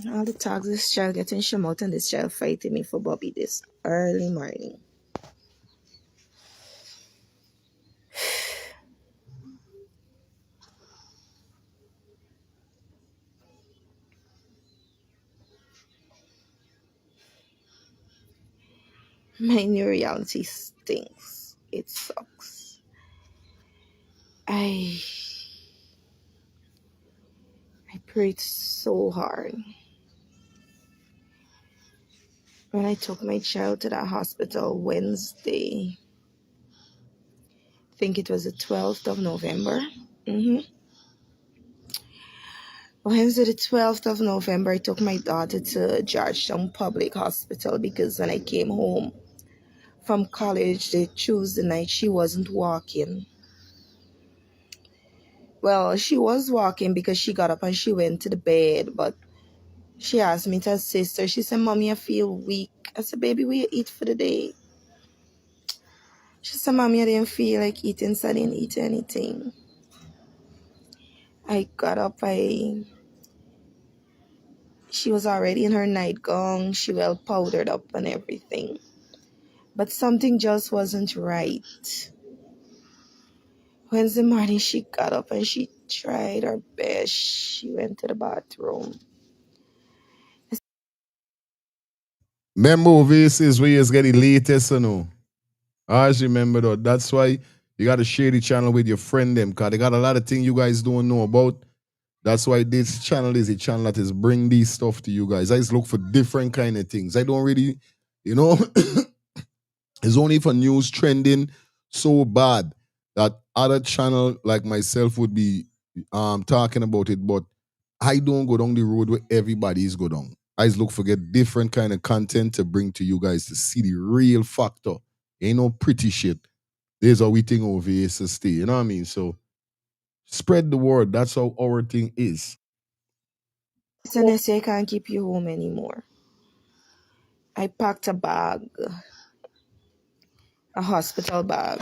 All the talks this child getting shim out and this child fighting me for Bobby this early morning. My new reality stinks. It sucks. I prayed so hard. When I took my child to the hospital Wednesday, I think it was the 12th of November. Wednesday, the 12th of November, I took my daughter to Georgetown Public Hospital because when I came home from college the Tuesday night, she wasn't walking. Well, she was walking because she got up and she went to the bed, but she asked me to assist her. She said, Mommy, I feel weak. I said, Baby, will you eat for the day? She said, Mommy, I didn't feel like eating, so I didn't eat anything. I got up, she was already in her nightgown, she well powdered up and everything. But something just wasn't right. Wednesday morning, she got up and she tried her best. She went to the bathroom. Remember, overseas where you get the latest, you know. Always remember that. That's why you got to share the channel with your friend them, because they got a lot of things you guys don't know about. That's why this channel is a channel that is bring these stuff to you guys. I just look for different kind of things. I don't really, you know, it's only for news trending so bad that other channel like myself would be talking about it, but I don't go down the road where everybody is go down. I just look for get different kind of content to bring to you guys to see the real factor. Ain't no pretty shit. There's how we think over here to stay. You know what I mean? So spread the word. That's how our thing is. SNS, I can't keep you home anymore. I packed a bag, a hospital bag.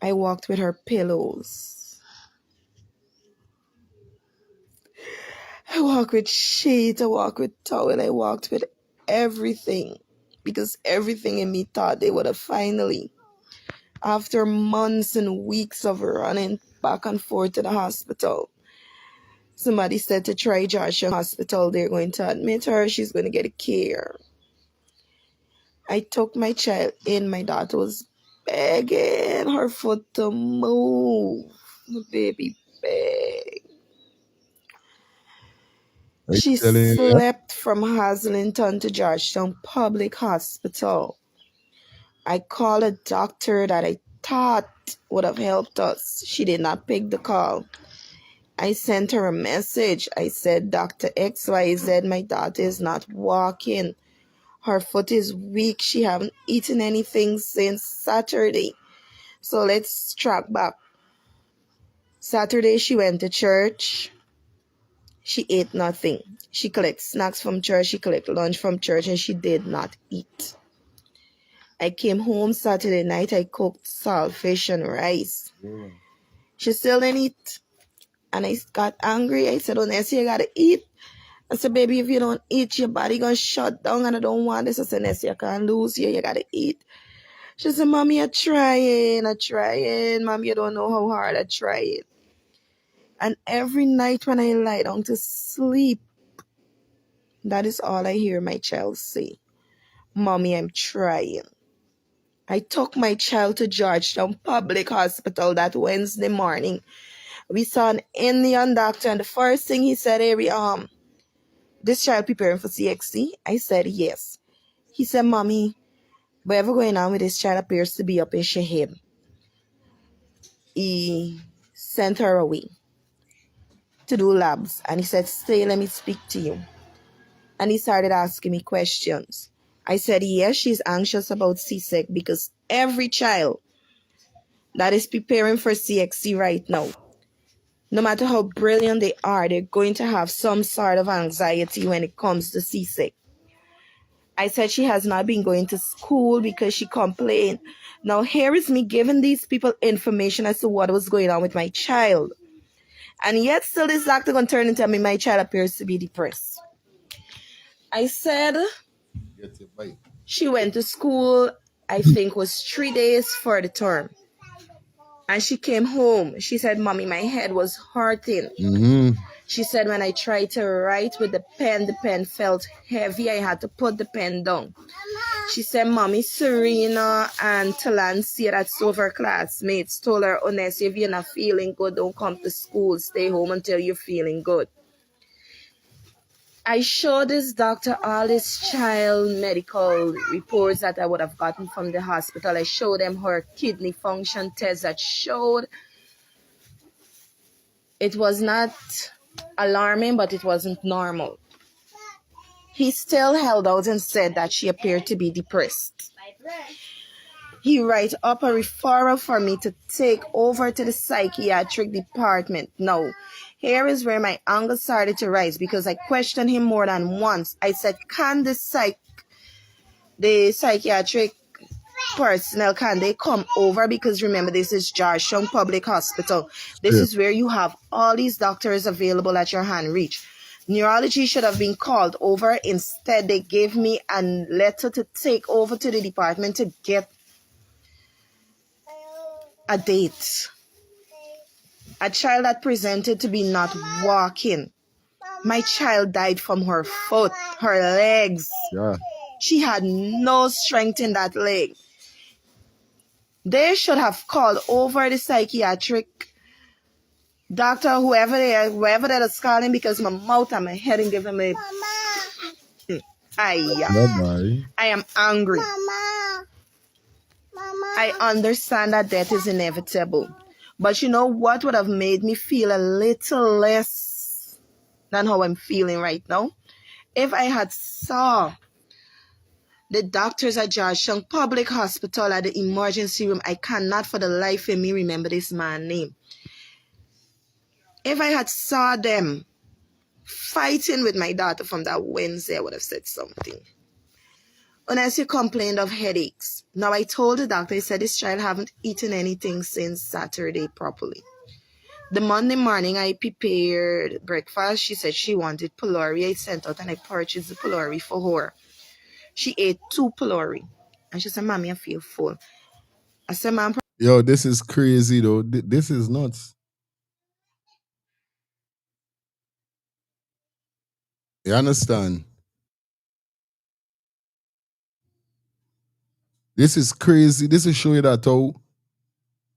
I walked with her pillows. I walked with sheet. I walked with towel. I walked with everything. Because everything in me thought they would have finally, after months and weeks of running back and forth to the hospital, somebody said to try Georgia Hospital. They're going to admit her. She's going to get care. I took my child in. My daughter was begging her foot to move. My baby begged. I She telling you, yeah? slept from Haslington to Georgetown Public Hospital. I called a doctor that I thought would have helped us. She did not pick the call. I sent her a message. I said, Dr. XYZ, my daughter is not walking. Her foot is weak. She haven't eaten anything since Saturday. So let's track back. Saturday, she went to church. She ate nothing. She collected snacks from church. She collected lunch from church, and she did not eat. I came home Saturday night. I cooked saltfish and rice. She still didn't eat. And I got angry. I said, oh, Nessie, you gotta eat. I said, baby, if you don't eat, your body gonna shut down, and I don't want this. I said, Nessie, I can't lose you. You gotta eat. She said, Mommy, I'm trying. Mommy, you don't know how hard I try. And every night when I lie down to sleep, that is all I hear my child say. Mommy, I'm trying. I took my child to Georgetown Public Hospital that Wednesday morning. We saw an Indian doctor, and the first thing he said, Harry, this child preparing for CXC? I said, yes. He said, Mommy, whatever going on with this child appears to be up in Shahib. He sent her away to do labs, and he said, stay, let me speak to you. And he started asking me questions. I said, yes, she's anxious about CSEC because every child that is preparing for CXC right now, no matter how brilliant they are, they're going to have some sort of anxiety when it comes to CSEC. I said she has not been going to school because she complained. Now here is me giving these people information as to what was going on with my child. And yet still this doctor going to turn and tell me my child appears to be depressed. I said she went to school, I think was 3 days for the term. And she came home. She said, Mommy, my head was hurting. She said, when I tried to write with the pen felt heavy. I had to put the pen down. She said, Mommy, Serena and Talancia, that's two of her classmates, told her, honestly, if you're not feeling good, don't come to school. Stay home until you're feeling good. I showed this doctor all this child medical reports that I would have gotten from the hospital. I showed them her kidney function test that showed it was not alarming, but it wasn't normal. He still held out and said that she appeared to be depressed. He wrote up a referral for me to take over to the psychiatric department. Now, here is where my anger started to rise because I questioned him more than once. I said, can the psychiatric personnel, can they come over? Because remember, this is Georgetown Public Hospital. This is where you have all these doctors available at your hand reach. Neurology should have been called over. Instead, they gave me a letter to take over to the department to get a date. A child that presented to be not walking. My child died from her foot, her legs. Yeah. She had no strength in that leg. They should have called over the psychiatric doctor, whoever that is calling, because my mouth and my head and giving me. I am angry. I understand that death is inevitable. But you know what would have made me feel a little less than how I'm feeling right now? If I had saw the doctors at Georgetown Public Hospital at the emergency room. I cannot for the life of me remember this man's name. If I had saw them fighting with my daughter from that Wednesday, I would have said something. Unless you complained of headaches. Now I told the doctor, he said this child haven't eaten anything since Saturday properly. The Monday morning I prepared breakfast. She said she wanted pylori. I sent out and I purchased the pylori for her. She ate 2 pylori. And she said, Mommy, I feel full. I said, Mom. Yo, this is crazy though. This is nuts. You understand? This is crazy. This is showing that how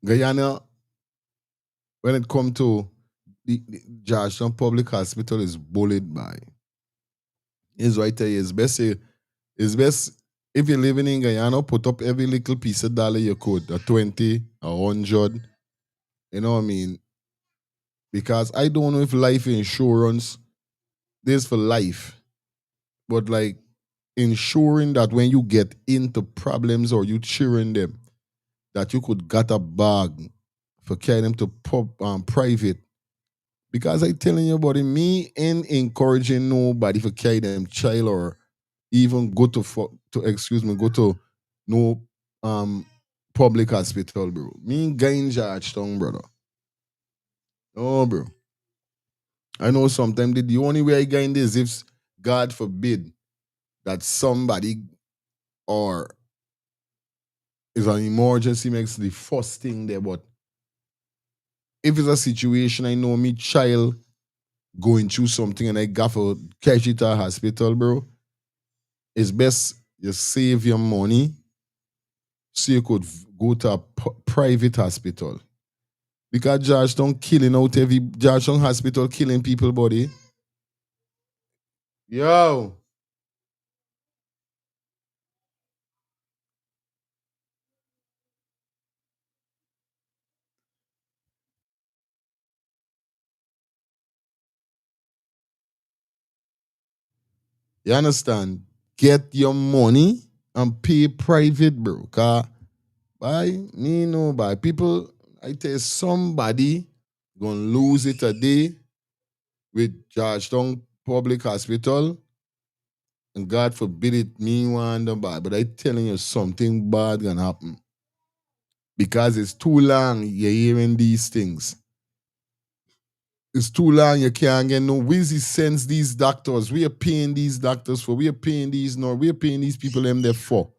Guyana, when it comes to the Georgetown Public Hospital, is bullied by. It's right there. It's best if you're living in Guyana, put up every little piece of dollar you could, a 20, a 100. You know what I mean? Because I don't know if life insurance, this for life, but like ensuring that when you get into problems or you cheering them, that you could get a bag for carrying them to private. Because I telling you about it, me ain't encouraging nobody for carry them child or even go to go to no public hospital, bro. Me ain't going Georgetown, brother. No, bro. I know sometimes the only way I get in this if God forbid that somebody or is an emergency makes the first thing there. But if it's a situation I know me child going through something and I got to catch it at hospital, bro, it's best you save your money so you could go to a private hospital. Because Georgetown killing out every Georgetown hospital killing people body. Yo. You understand? Get your money and pay private, bro. Cause by people, I tell you, somebody gonna lose it a day with Georgetown Public Hospital. And God forbid it, me one the bad. But I telling you something bad gonna happen. Because it's too long you're hearing these things. It's too long, you can't get no Wizzy sends these doctors. We are paying these doctors for. We are paying these we are paying these people them there for.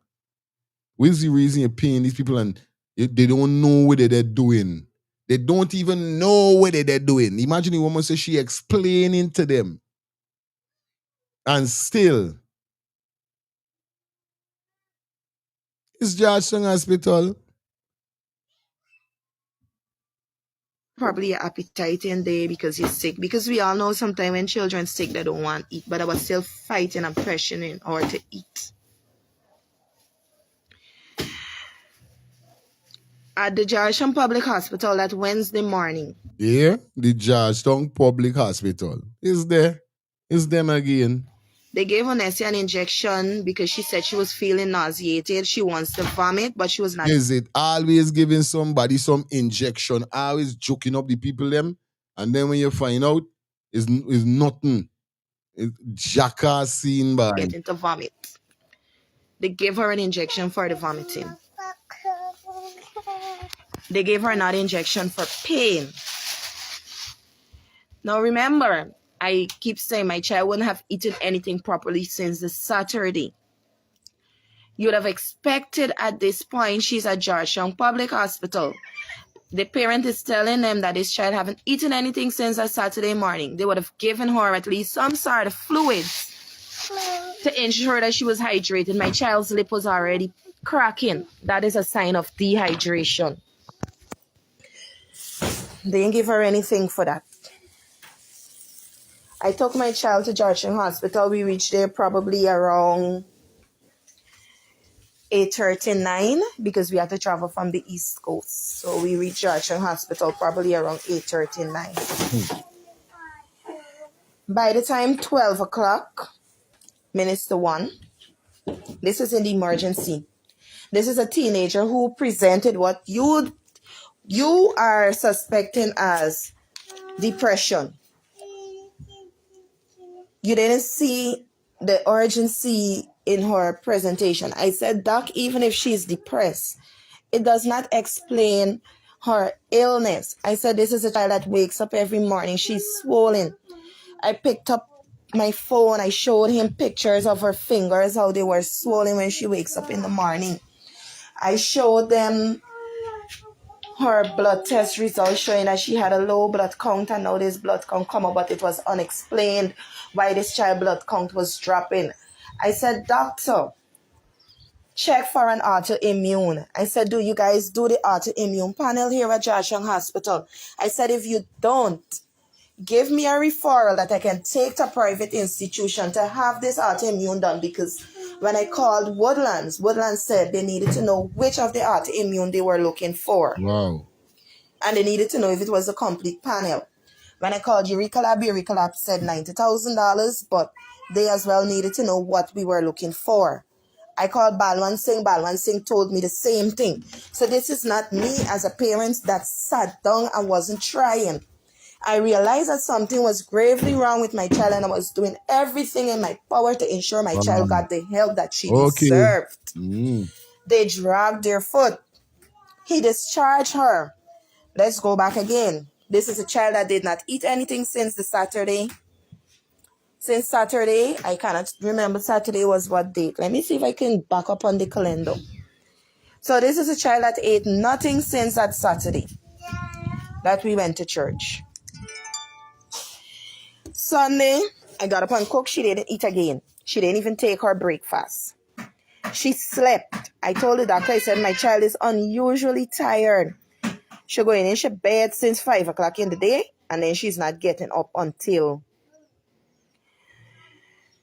What's the reason you're paying these people and they don't know what they're doing? They don't even know what they're doing. Imagine the woman says she explaining to them. And still, it's Georgetown Hospital. Probably your appetite in there because you're sick. Because we all know sometimes when children sick, they don't want to eat. But I was still fighting and pressuring in order to eat. At the Georgetown Public Hospital that Wednesday morning. Yeah, the Georgetown Public Hospital. Is there. It's them again. They gave Vanessa an injection because she said she was feeling nauseated. She wants to vomit, but she was not. Is it always giving somebody some injection, always joking up the people them, and then when you find out, it's nothing. It's jackass seen by. Getting to vomit. They gave her an injection for the vomiting. They gave her another injection for pain. Now remember, I keep saying my child wouldn't have eaten anything properly since the Saturday. You would have expected at this point, she's at Georgetown Public Hospital. The parent is telling them that this child haven't eaten anything since a Saturday morning. They would have given her at least some sort of fluids to ensure that she was hydrated. My child's lip was already cracking. That is a sign of dehydration. They didn't give her anything for that. I took my child to Georgetown Hospital. We reached there probably around 8:39 because we had to travel from the East Coast. So we reached Georgetown Hospital probably around 8:39. By the time 12 o'clock, minutes to 1, this is in the emergency. This is a teenager who presented what you are suspecting as depression. You didn't see the urgency in her presentation. I said, Doc, even if she's depressed, it does not explain her illness. I said, this is a child that wakes up every morning. She's swollen. I picked up my phone. I showed him pictures of her fingers, how they were swollen when she wakes up in the morning. I showed them her blood test results showing that she had a low blood count, and now this blood count come up, but it was unexplained why this child blood count was dropping. I said, doctor, check for an autoimmune. I said, do you guys do the autoimmune panel here at Georgetown Hospital? I said, if you don't, give me a referral that I can take to a private institution to have this autoimmune done, because when I called Woodlands said they needed to know which of the autoimmune they were looking for. Wow. And they needed to know if it was a complete panel. When I called Eureka Lab said $90,000, but they as well needed to know what we were looking for. I called Balwan Singh told me the same thing. So this is not me as a parent that sat down and wasn't trying. I realized that something was gravely wrong with my child, and I was doing everything in my power to ensure my child got the help that she deserved. They dragged their foot. He discharged her. Let's go back again. This is a child that did not eat anything since the Saturday. Since Saturday, I cannot remember Saturday was what date. Let me see if I can back up on the calendar. So this is a child that ate nothing since that Saturday that we went to church. Sunday, I got up and cooked. She didn't eat again. She didn't even take her breakfast. She slept. I told the doctor, I said, my child is unusually tired. She going in she bed since 5 o'clock in the day, and then she's not getting up until...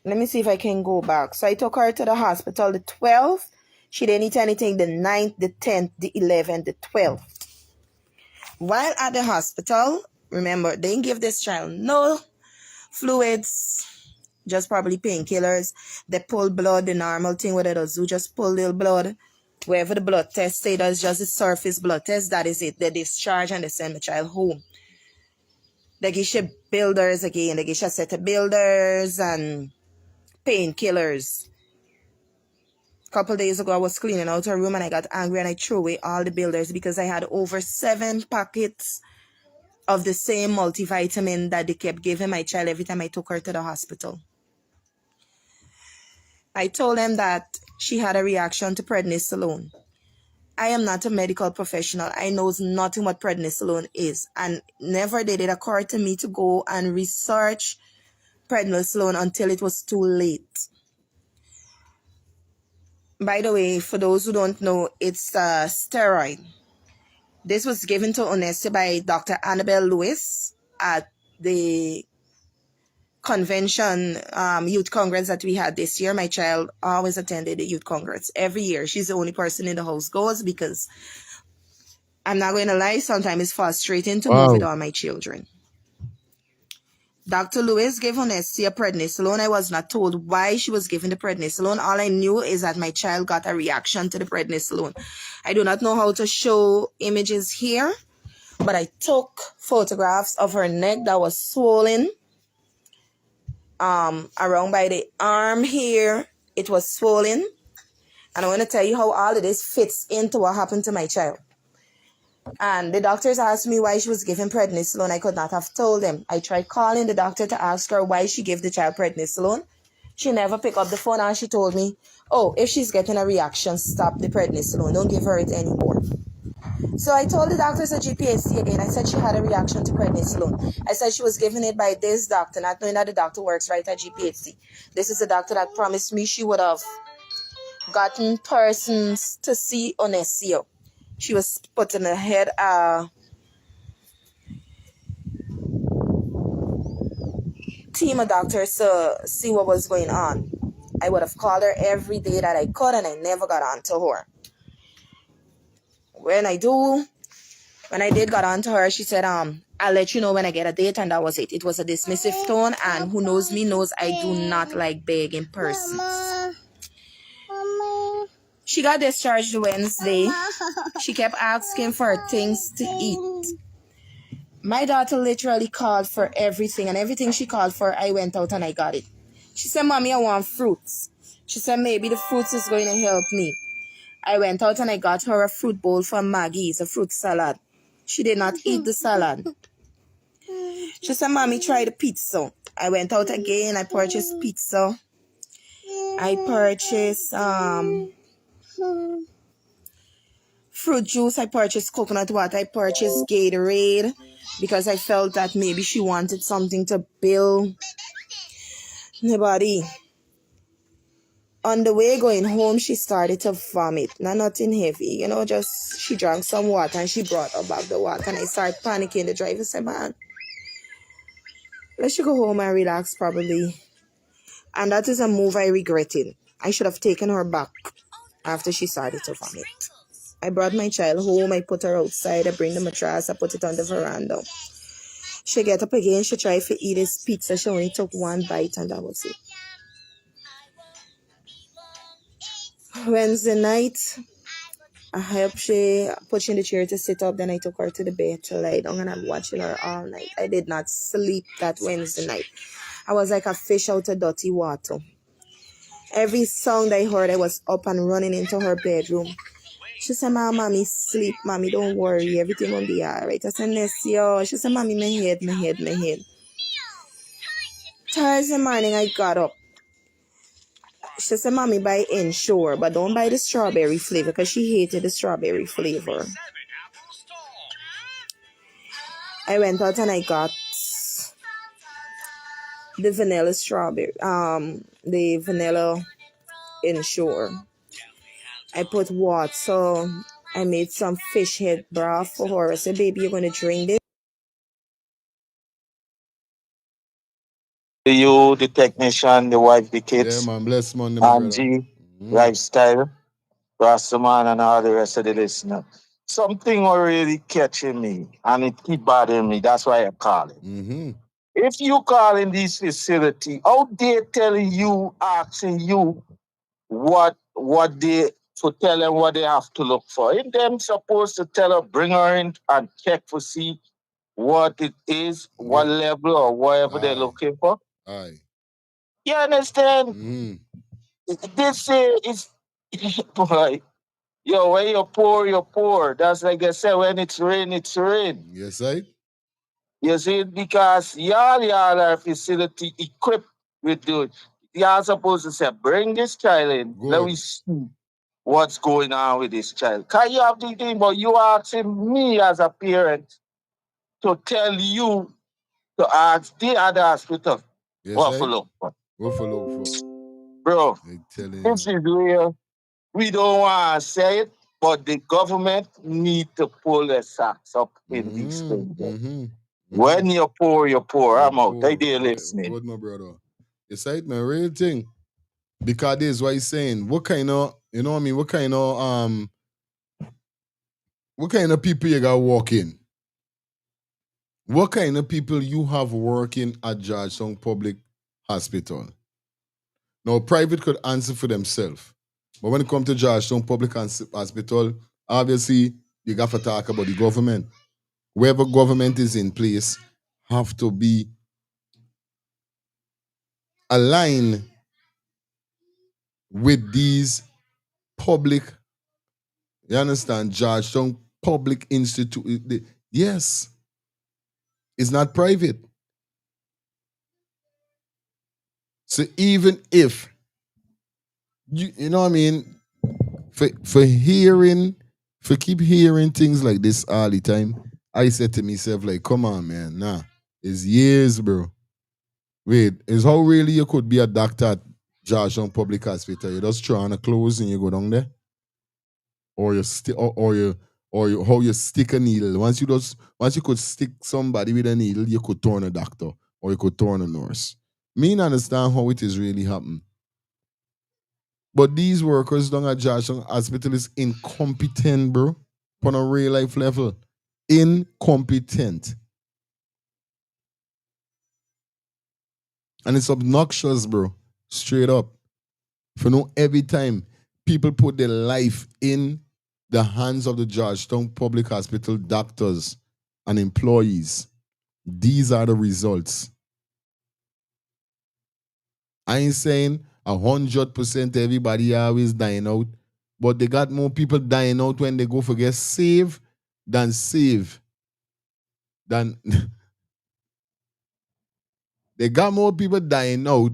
Let me see if I can go back. So I took her to the hospital the 12th. She didn't eat anything the 9th, the 10th, the 11th, the 12th. While at the hospital, remember, they didn't give this child no fluids, just probably painkillers. They pull blood, the normal thing what it does, do just pull little blood. Wherever the blood test say does just the surface blood test, that is it. They discharge and they send the child home. They give you builders again. They give you a set of builders and painkillers. A couple days ago, I was cleaning out her room and I got angry and I threw away all the builders because I had over 7 packets of the same multivitamin that they kept giving my child every time I took her to the hospital. I told them that she had a reaction to prednisolone. I am not a medical professional. I knows nothing what prednisolone is, and never did it occur to me to go and research prednisolone until it was too late. By the way, for those who don't know, it's a steroid. This was given to Onestia by Dr. Annabelle Lewis at the convention, youth congress that we had this year. My child always attended the youth congress every year. She's the only person in the house goes because I'm not going to lie, sometimes it's frustrating to move with all my children. Dr. Lewis gave Onestia prednisolone. I was not told why she was given the prednisolone. All I knew is that my child got a reaction to the prednisolone. I do not know how to show images here, but I took photographs of her neck that was swollen. Around by the arm here, it was swollen. And I want to tell you how all of this fits into what happened to my child. And the doctors asked me why she was given prednisolone. I could not have told them. I tried calling the doctor to ask her why she gave the child prednisolone. She never picked up the phone and she told me, oh, if she's getting a reaction, stop the prednisolone. Don't give her it anymore. So I told the doctors at GPAC again. I said she had a reaction to prednisolone. I said she was given it by this doctor, not knowing that the doctor works right at GPAC. This is the doctor that promised me she would have gotten persons to see Onestia. She was putting ahead team of doctors to see what was going on. I would have called her every day that I could and I never got on to her. When I did got on to her, she said, I'll let you know when I get a date, and that was it. It was a dismissive tone, and who knows me knows I do not like begging persons. She got discharged Wednesday. She kept asking for things to eat. My daughter literally called for everything, and everything she called for, I went out and I got it. She said, Mommy, I want fruits. She said, maybe the fruits is going to help me. I went out and I got her a fruit bowl from Maggie's, a fruit salad. She did not eat the salad. She said, Mommy, try the pizza. I went out again. I purchased pizza. I purchased fruit juice. I purchased coconut water. I purchased Gatorade because I felt that maybe she wanted something to build her body. On the way going home, she started to vomit. Nothing heavy, just she drank some water and she brought her back the water. And I started panicking. The driver said, man, let's go home and relax probably. And that is a move I regretted. I should have taken her back after she started to vomit. I brought my child home. I put her outside. I bring the mattress. I put it on the veranda. She get up again. She tried to eat this pizza. She only took one bite and that was it. Wednesday night, I helped she put in the chair to sit up. Then I took her to the bed to lie down and I'm watching her all night. I did not sleep that Wednesday night. I was like a fish out of dirty water. Every sound I heard, I was up and running into her bedroom. She said, Mommy, sleep. Mommy, don't worry. Everything will be all right. I said, Nessie. She said, Mommy, my head. Thursday morning, I got up. She said, Mommy, buy Ensure, but don't buy the strawberry flavor because she hated the strawberry flavor. I went out and I got the vanilla strawberry, the vanilla Ensure. I put water. So I made some fish head broth for her. I said, baby, you're gonna drink this. You, the technician, the wife, the Yeah, kids, man. Bless Monday, my brother. Angie, lifestyle, Rastaman, and all the rest of the listeners. Something was really catching me, and it keep bothering me. That's why I call it. Mm-hmm. If you call in this facility, how they telling you, asking you what they to tell them what they have to look for? Ain't them supposed to tell her bring her in and check for see what it is, what level or whatever they're looking for? Aye. You understand? Mm-hmm. This is boy. Yo, when you're poor, you're poor. That's like I said, when it's rain, it's rain. Yes, I. You see, because y'all are facility equipped with doing. Y'all supposed to say, bring this child in. Let me see what's going on with this child. Can you have the thing, but you asking me as a parent to tell you to ask the other hospital Yes, what I. to look for. What for look for? Bro, I telling this you. is where we don't want to say it, but the government need to pull their socks up in these things. When you're poor, you're poor. I'm out. They did listening. Good, my brother. It's right, man. Real thing. Because this is what he's saying. What kind of, you know what I mean? What kind of people you got walking? What kind of people you have working at Georgetown Public Hospital? Now, private could answer for themselves. But when it comes to Georgetown Public Hospital, obviously, you got to talk about the government. Wherever government is in place, have to be aligned with these public, you understand, Georgetown Public Institute. Yes, it's not private. So even if, you know what I mean, for keep hearing things like this all the time, I said to myself, like, come on, man, nah, it's years, bro. Wait, is how really you could be a doctor at Georgetown Public Hospital? You just try on a clothes and you go down there? Or you how you stick a needle. Once you could stick somebody with a needle, you could turn a doctor or you could turn a nurse. Me not understand how it is really happen. But these workers down at Georgetown Hospital is incompetent, bro. On a real life level. Incompetent. And it's obnoxious, bro. Straight up. For no every time people put their life in the hands of the Georgetown Public Hospital doctors and employees, these are the results. I ain't saying 100% everybody always dying out, but they got more people dying out when they go for get saved than save. Than they got more people dying out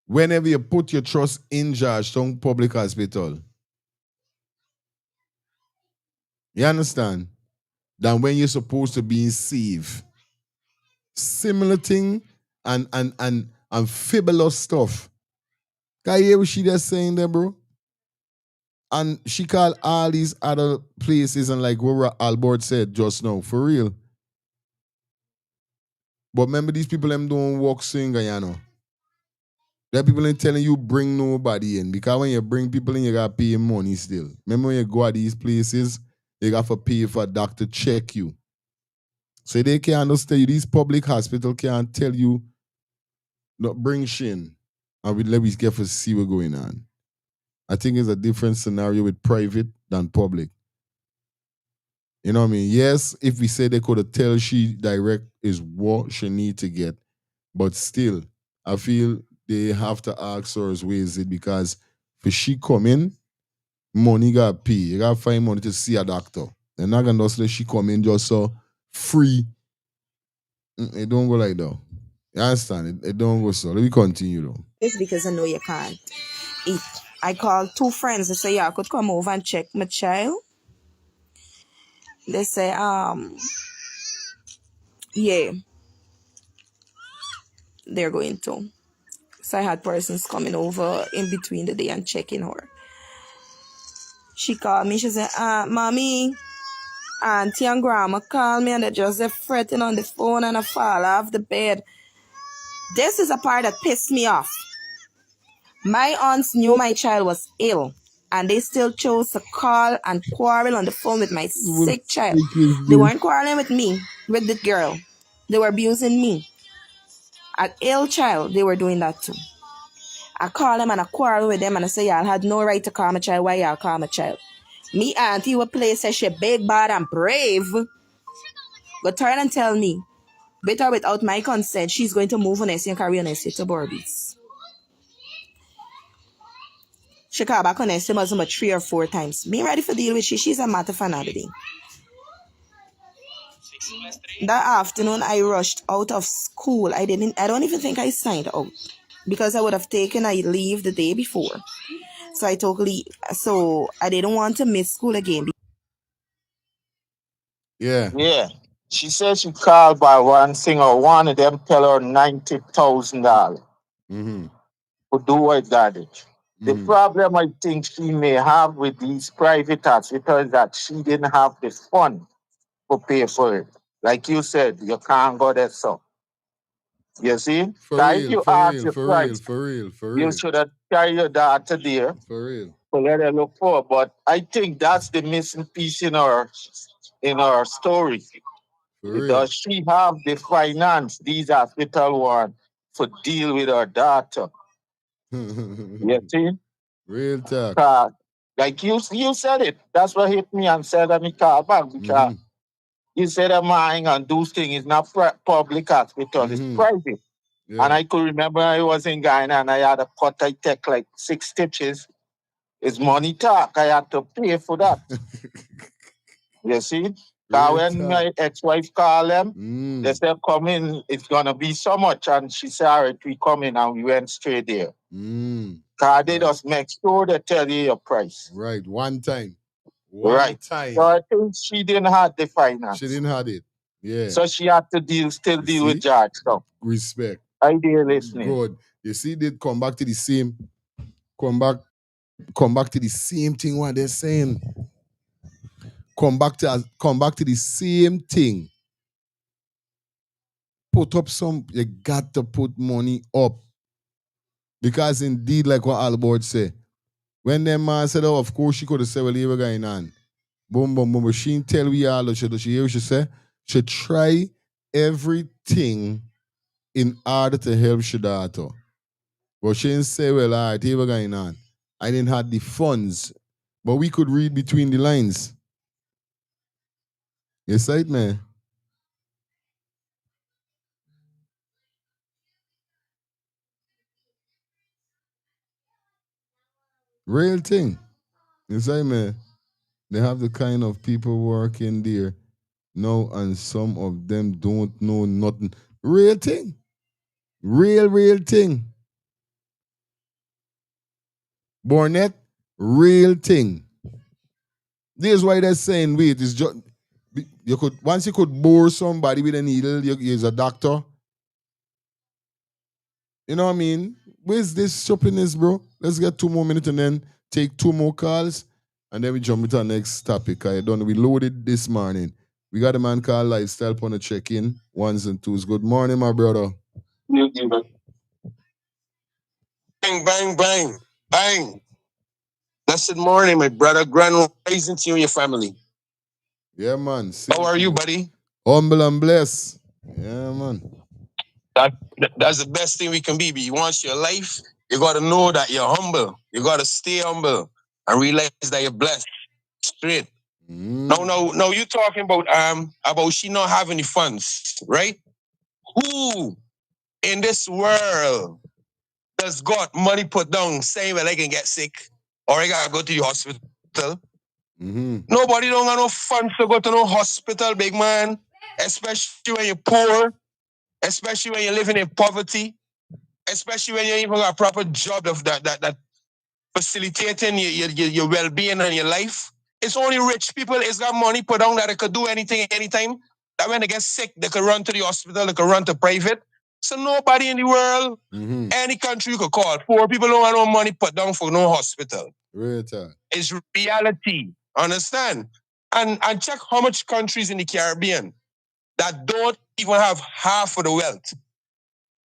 whenever you put your trust in Georgetown Public Hospital. You understand? Than when you're supposed to be saved. Similar thing and fabulous stuff. Can you hear what she just saying there, bro? And she called all these other places and like what Albert said just now, for real. But remember these people them don't walk singer, you know. There people ain't telling you bring nobody in. Because when you bring people in, you gotta pay money still. Remember when you go at these places, you got to pay for a doctor check you. So they can't understand you. These public hospital can't tell you not bring Shin. And we let me get to see what's going on. I think it's a different scenario with private than public. You know what I mean? Yes, if we say they could have tell she direct is what she need to get, but still, I feel they have to ask her where is it because for she come in, money got pay. You gotta find money to see a doctor. They're not gonna just let she come in just so free. It don't go like that. You understand? It don't go so. Let me continue though. It's because I know you can't eat. I called two friends and say, yeah, I could come over and check my child. They say, yeah, they're going to. So I had persons coming over in between the day and checking her. She called me. She said, Mommy, Auntie and Grandma called me and they just fretting on the phone and I fall off the bed. This is a part that pissed me off. My aunts knew my child was ill and they still chose to call and quarrel on the phone with my sick child. They weren't quarreling with me, with the girl. They were abusing me. An ill child, they were doing that too. I call them and I quarrel with them and I say, y'all had no right to call my child. Why y'all call my child? Me auntie would play, say she big, bad, and brave. But turn and tell me, with or without my consent, she's going to move on and carry on to Barbies. She called back on about 3 or 4 times. Me ready for deal with she. She's a matter for another day. That afternoon, I rushed out of school. I don't even think I signed out because I would have taken a leave the day before. So I took leave. So I didn't want to miss school again. Yeah. Yeah. She said she called by one singer. One of them tell her $90,000 to do her garbage. The problem I think she may have with these private hospitals is that she didn't have the fund to pay for it. Like you said, you can't go there, so. You see? For Like real, you for ask real, your for price, real, for real, for you real. should have carried your daughter there For real. to let her look for. But I think that's the missing piece in our story. For real. Does she have the finance, these hospital want, to deal with her daughter? You see? Real talk. Like you said it. That's what hit me and said me call back because you said a mine and those things is not public hospital, it's private. Yeah. And I could remember I was in Ghana and I had a cut, I take like 6 stitches. It's money talk. I had to pay for that. You see? Because when my ex-wife called them, they said, come in, it's going to be so much. And she said, all right, we come in and we went straight there. Because they just make sure they tell you your price. Right. One time. Time. So I think she didn't have the finance. She didn't have it. Yeah. So she had to deal with George. So respect. I did listening. Good. You see, they come back to the same thing what they're saying. Come back to the same thing. Put up you got to put money up. Because indeed, like what Albert said, when them man said, oh, of course she could have said, well, here going on. Boom, boom, boom. But she didn't tell we all, she hear what she said. She try everything in order to help she daughter. But she didn't say, well, all right, here we going on. I didn't have the funds. But we could read between the lines. You say it, man? Real thing. You say, man? They have the kind of people working there now, and some of them don't know nothing. Real thing. Real thing. Bornet, real thing. This is why they're saying, wait, it's just once you could bore somebody with a needle, you're a doctor. You know what I mean? Where's this shoppiness, bro? Let's get 2 more minutes and then take 2 more calls, and then we jump into our next topic. We loaded this morning. We got a man called Lifestyle on a check-in, 1s and 2s. Good morning, my brother. Bang, bang, bang, bang. Blessed morning, my brother. Grand rising to you and your family. Yeah, man. How are you, buddy? Humble and blessed. Yeah, man. That's the best thing we can be. But you want your life, you got to know that you're humble. You got to stay humble and realize that you're blessed. Straight. No, you talking about she not having the funds, right? Who in this world does got money put down saying, well, I can get sick or I got to go to the hospital? Nobody don't got no funds to go to no hospital, big man. Especially when you're poor. Especially when you're living in poverty. Especially when you even got a proper job that facilitating your well-being and your life. It's only rich people that's got money put down that they could do anything anytime. That when they get sick, they could run to the hospital, they could run to private. So nobody in the world, any country you could call, poor people don't have no money put down for no hospital. Real talk. It's reality. Understand? And check how much countries in the Caribbean that don't even have half of the wealth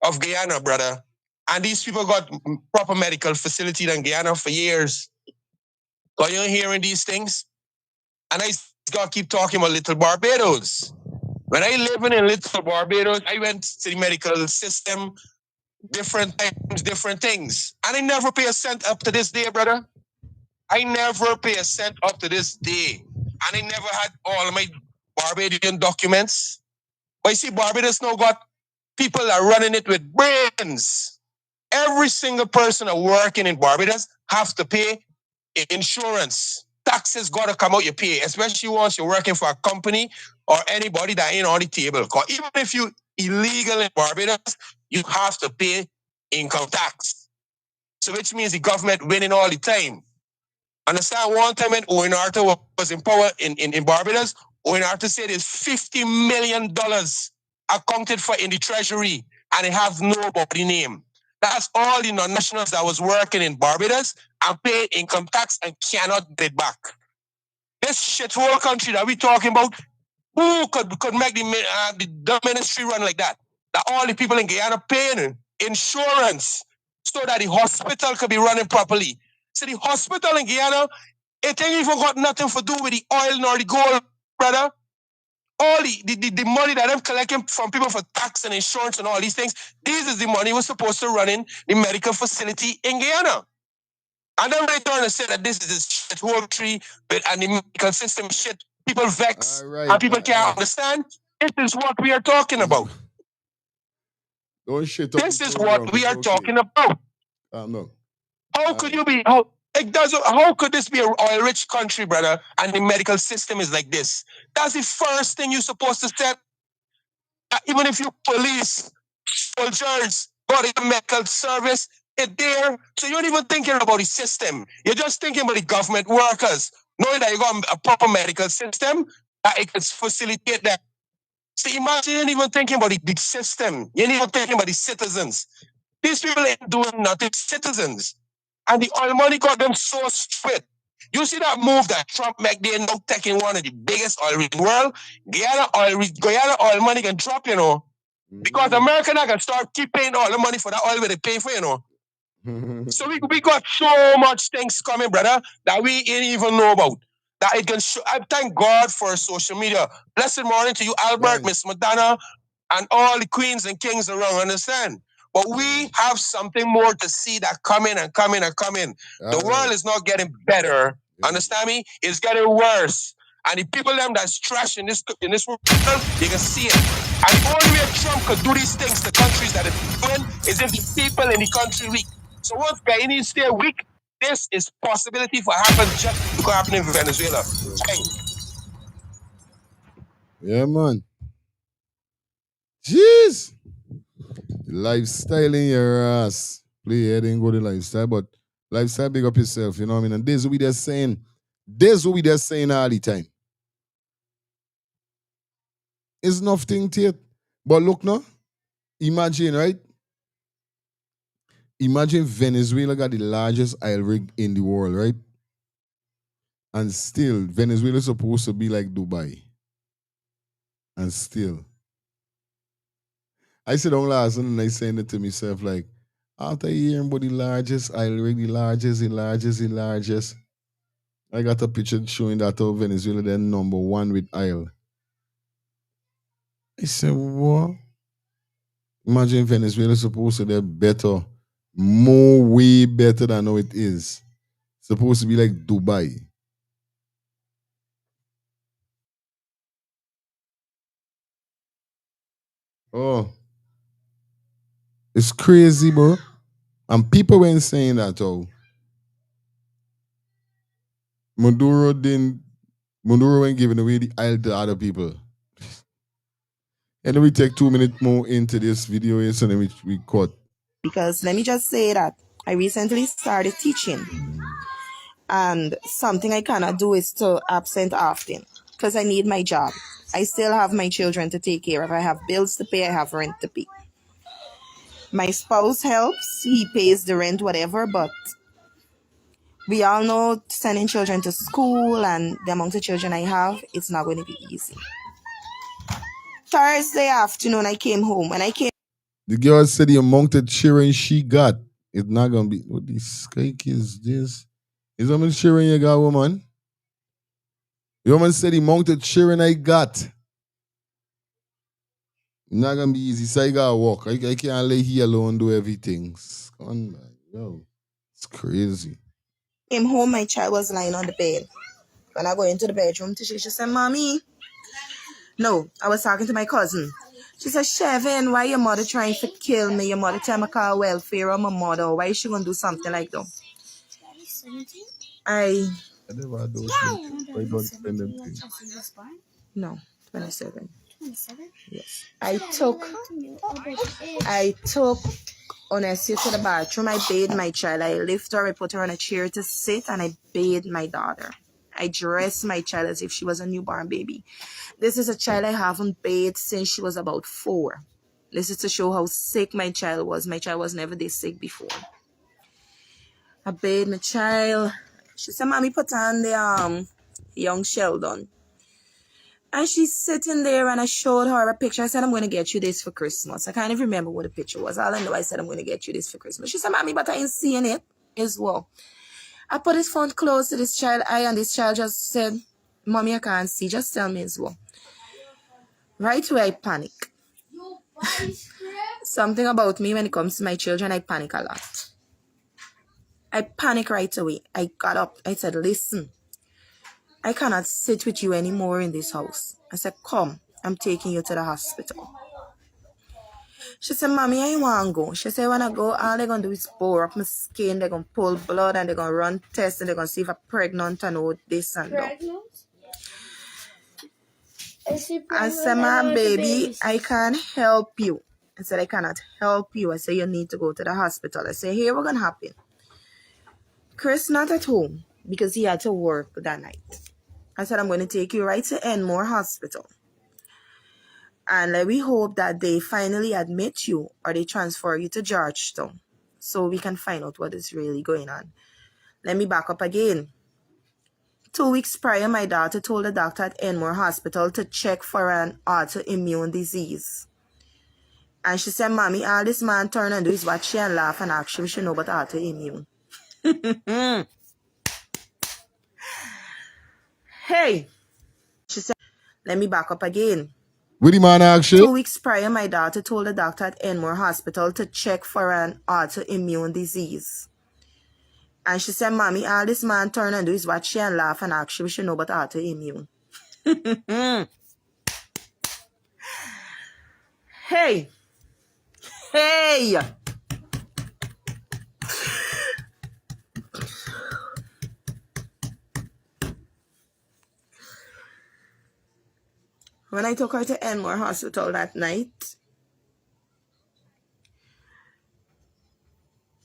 of Guyana, brother. And these people got proper medical facility in Guyana for years. So you're hearing these things? And I gotta keep talking about Little Barbados. When I living in Little Barbados, I went to the medical system, different times, different things. And I never pay a cent up to this day, brother. I never pay a cent up to this day. And I never had all of my Barbadian documents. But you see, Barbados now got people that are running it with brains. Every single person that working in Barbados have to pay insurance. Taxes gotta come out your pay, especially once you're working for a company or anybody that ain't on the table. Because even if you illegal in Barbados, you have to pay income tax. So which means the government winning all the time. Understand, one time when Owen Arthur was in power in Barbados, Owen Arthur said there's $50 million accounted for in the treasury and it has nobody name. That's all the non-nationals that was working in Barbados and paid income tax and cannot get back. This shithole country that we talking about, who could make the ministry run like that? That all the people in Guyana paying insurance so that the hospital could be running properly. So the hospital in Guyana, it ain't even got nothing to do with the oil nor the gold, brother. All the money that I'm collecting from people for tax and insurance and all these things, this is the money we're supposed to run in the medical facility in Guyana. And then they turn and say that this is this shit whole tree and the medical system shit. People vex and people can't understand. This is what we are talking about. Don't shit this is what we are talking about. No. How could you be? How could this be an oil-rich country, brother? And the medical system is like this. That's the first thing you're supposed to say. Even if you police, soldiers, body medical service, it's there. So you're not even thinking about the system. You're just thinking about the government workers, knowing that you got a proper medical system that it can facilitate that. So imagine you ain't even thinking about the big system. You ain't even thinking about the citizens. These people ain't doing nothing, citizens. And the oil money got them so straight. You see that move that Trump made there now taking one of the biggest oil in the world? Guyana oil money can drop, you know. Because America not gonna start keep paying all the money for that oil where they pay for, you know. So we got so much things coming, brother, that we ain't even know about. That it can show. I thank God for social media. Blessed morning to you, Albert, Miss Madonna, and all the queens and kings around, understand? But we have something more to see that coming and coming and coming. The world is not getting better. Understand me? It's getting worse. And the people them that's trash in this world, you can see it. And the only way Trump could do these things to countries that are doing is if the people in the country weak. So once Guyanese stay weak, this is possibility for happen just to happen in Venezuela. Yeah, man. Jeez. Lifestyle in your ass. Play head ain't go the lifestyle, but lifestyle big up yourself, you know what I mean? And this is what we just saying. This is what we just saying all the time. It's nothing to it. But look now, imagine, right? Imagine Venezuela got the largest oil rig in the world, right? And still, Venezuela is supposed to be like Dubai. And still. I sit down last night and I saying it to myself, like, after hearing about the largest oil rig, the largest, I got a picture showing that of Venezuela then number one with oil. I said, what? Imagine Venezuela supposed to be better, more way better than how it is. Supposed to be like Dubai. Oh. It's crazy, bro. And people weren't saying that, oh. Maduro ain't giving away the oil to other people. And then we take 2 minutes more into this video and so then we cut. Because let me just say that I recently started teaching. And something I cannot do is to absent often. Because I need my job. I still have my children to take care of. I have bills to pay. I have rent to pay. My spouse helps. He pays the rent, whatever. But We all know sending children to school and the amount of children I have, it's not going to be easy. Thursday afternoon, I came home. When I came, The girl said the amount of cheering she got, it's not gonna be. What the skate is this? Is how much cheering you got, woman? The woman said the amount of cheering I got. Not gonna be easy. So I gotta walk. I can't lay here alone do everything. Come on, man. Yo, it's crazy. came home, my child was lying on the bed. When I go into the bedroom, she said, Mommy. No, I was talking to my cousin. She said, Chevin, why your mother trying to kill me? Your mother tell me call welfare or my mother. Why is she gonna do something like that? I never do I don't spend them things. No, 27. 27? Yes. I took Onesio to the bathroom. I bathed my child. I lifted her, I put her on a chair to sit, and I bathed my daughter. I dressed my child as if she was a newborn baby. This is a child I haven't bathed since she was about 4. This is to show how sick my child was. My child was never this sick before. I bathed my child. She said, Mommy, put on the young Sheldon. And she's sitting there and I showed her a picture. I said, I'm going to get you this for Christmas. I can't even remember what the picture was. All I know, I said, I'm going to get you this for Christmas. She said, Mommy, but I ain't seeing it as well. I put his phone close to this child eye and this child just said, Mommy, I can't see. Just tell me as well. Right away, I panic. Something about me when it comes to my children, I panic a lot. I panic right away. I got up. I said, listen, I cannot sit with you anymore in this house. I said, come, I'm taking you to the hospital. She said, Mommy, I want to go. She said, when I go, all they're going to do is bore up my skin. They're going to pull blood and they're going to run tests and they're going to see if I'm pregnant and all this and that. I said, my baby, I can't help you. I said, I cannot help you. I said, you need to go to the hospital. I said, here, what's going to happen? Chris not at home because he had to work that night. I said, I'm going to take you right to Enmore Hospital. And we hope that they finally admit you or they transfer you to Georgetown so we can find out what is really going on. Let me back up again. 2 weeks prior, my daughter told the doctor at Enmore Hospital to check for an autoimmune disease. And she said, Mommy, all this man turn and do is watch she and laugh and ask him she know about autoimmune. Hey, she said, let me back up again. With the man action? 2 weeks prior, my daughter told the doctor at Enmore Hospital to check for an autoimmune disease. And she said, Mommy, all this man turn and do is watch she and laugh and ask him she know about autoimmune. Hey. Hey. When I took her to Enmore Hospital that night,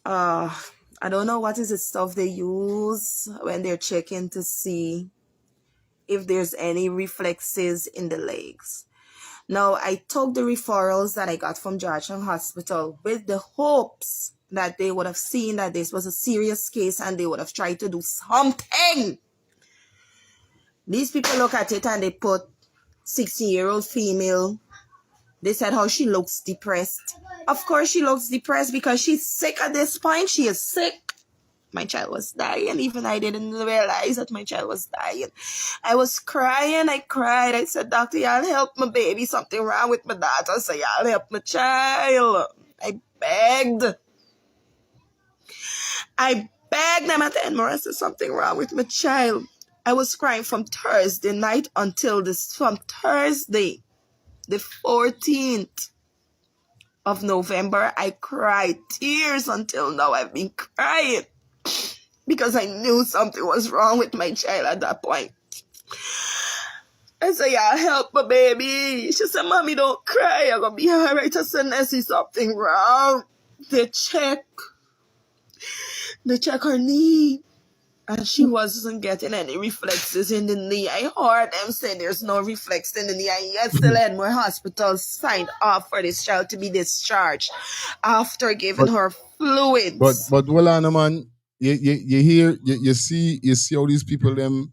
I don't know what is the stuff they use when they're checking to see if there's any reflexes in the legs. Now, I took the referrals that I got from Georgetown Hospital with the hopes that they would have seen that this was a serious case and they would have tried to do something. These people look at it and they put 60-year-old female. They said how she looks depressed. Of course she looks depressed because she's sick at this point. She is sick. My child was dying. Even I didn't realize that my child was dying. I was crying. I cried. I said, Doctor, y'all help my baby. Something wrong with my daughter. So y'all help my child. I begged. them at the end. I said, something wrong with my child. I was crying from Thursday night until from Thursday, the 14th of November. I cried tears until now. I've been crying because I knew something was wrong with my child at that point. I said, y'all help my baby. She said, Mommy, don't cry. I'm going to be all right. I said, Nessie, something wrong. They check her knee. And she wasn't getting any reflexes in the knee. I heard them say there's no reflex in the knee. And yet still Enmore Hospital signed off for this child to be discharged after giving her fluids. But hold on, man. you hear, you see all these people them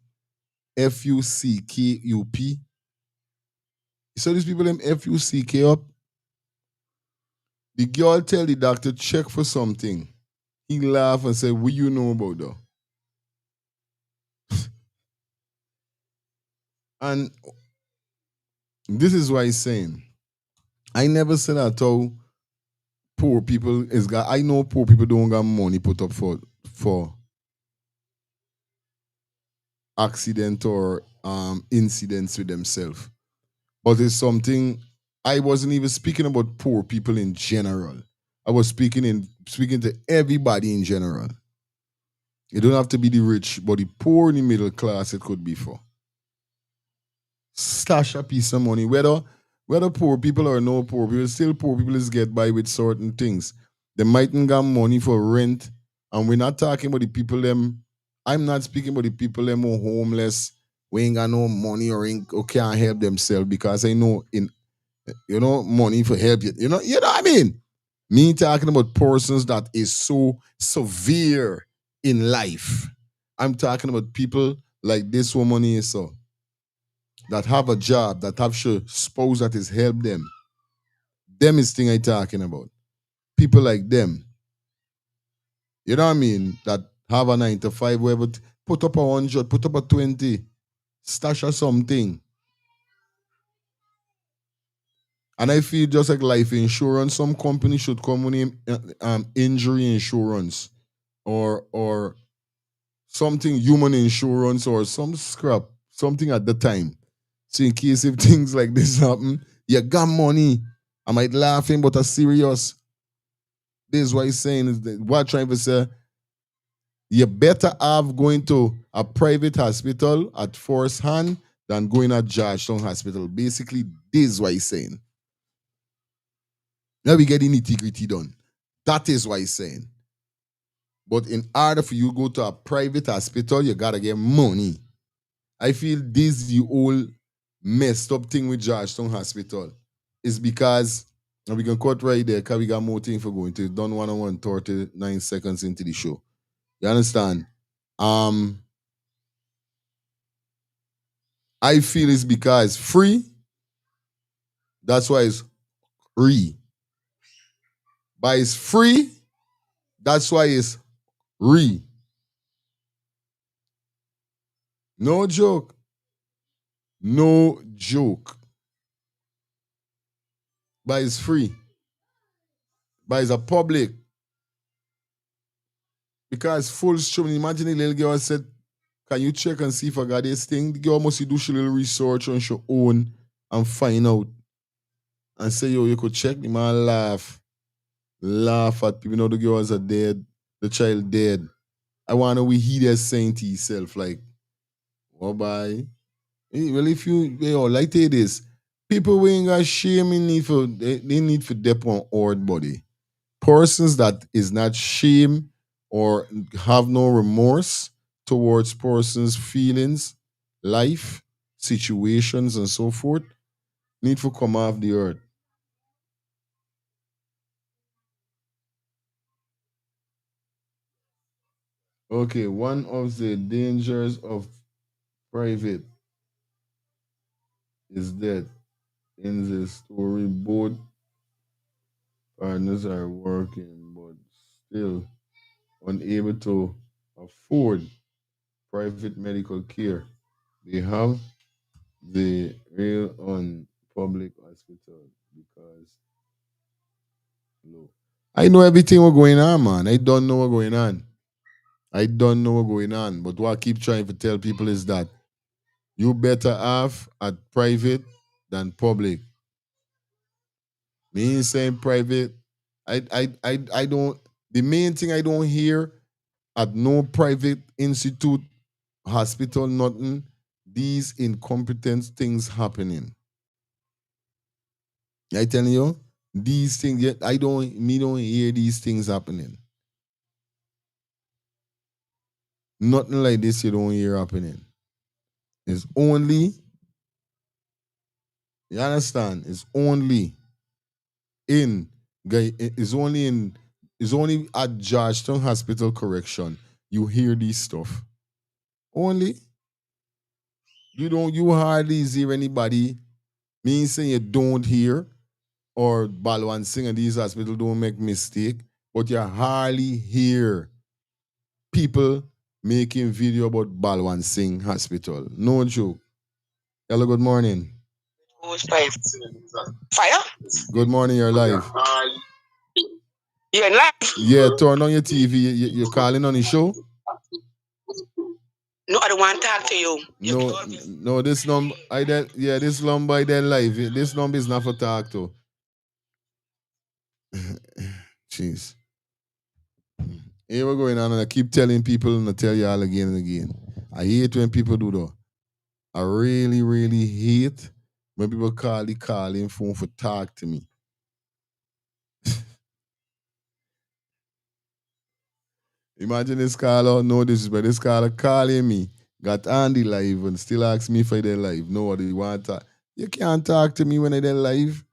FUCKUP. You see all these people them FUCK up. The girl tell the doctor check for something. He laugh and say, "What you know about that?" And this is why he's saying, I never said at all poor people is got. I know poor people don't got money put up for accident or incidents with themselves. But it's something I wasn't even speaking about poor people in general. I was speaking to everybody in general. It don't have to be the rich, but the poor in the middle class it could be for. Stash a piece of money. Whether poor people or no poor people, still poor people is get by with certain things. They mightn't got money for rent. And we're not talking about the people them. I'm not speaking about the people them who homeless, we ain't got no money or can't help themselves because I know in money for help you. You know what I mean? Me talking about persons that is so severe in life. I'm talking about people like this woman here, so that have a job, that have a spouse that is help them. Them is thing I talking about. People like them. You know what I mean? That have a 9 to 5, whatever. Put up a 100, put up a 20, stash or something. And I feel just like life insurance, some company should come with injury insurance or something human insurance or some scrap, something at the time. So in case if things like this happen, you got money. I might laughing, but a serious. This is what he's saying is that what I'm trying to say. You better have going to a private hospital at first hand than going at Georgetown Hospital. Basically, this is what he's saying. Now we get the nitty-gritty done. That is what he's saying. But in order for you to go to a private hospital, you gotta get money. I feel this is the whole messed up thing with Georgetown Hospital. Is because, and we can cut right there because we got more thing for going to. Done 1 39 seconds into the show. You understand? I feel it's because free. That's why it's free. But it's free. That's why it's free. No joke. No joke. But it's free. But it's a public. Because full stream. Imagine a little girl said, can you check and see if I got this thing? The girl must do she little research on her own and find out. And say, yo, you could check. The man laugh. Laugh at people. You know the girls are dead. The child dead. I want to we hear that saying to yourself, like, oh, bye. Well, if you like this, people we ain't got shame in need for they need for dep on hard body. Persons that is not shame or have no remorse towards persons' feelings, life, situations, and so forth, need to come off the earth. Okay, one of the dangers of private is that in the story both partners are working but still unable to afford private medical care. They have the rail on public hospital because low. I know everything what's going on, man. I don't know what's going on. I don't know what's going on. But what I keep trying to tell people is that you better have at private than public. Me saying private, I don't the main thing I don't hear at no private institute, hospital, nothing, these incompetent things happening. I telling you, these things yet don't hear these things happening. Nothing like this you don't hear happening. It's only, you understand? It's only in it's only at Georgetown Hospital correction. you hear these stuff. Only you hardly hear anybody. Mean saying you don't hear or Balwan Singh and these hospitals don't make mistake, but you hardly hear people making video about Balwan Singh Hospital. No joke. Hello, good morning. Fire? Good morning, you're live. Yeah, live. Yeah, turn on your TV. You're calling on the show? No, I don't want to talk to you. No, this number this number I then live. This number is not for talk to. Jeez. Here we're going on, and I keep telling people and I tell you all again and again. I hate when people do that. I really, really hate when people call the calling phone for talk to me. Imagine this caller, no disrespect, this caller calling me, got Andy live and still ask me if I did live. No, what do you want to talk? You can't talk to me when I did live.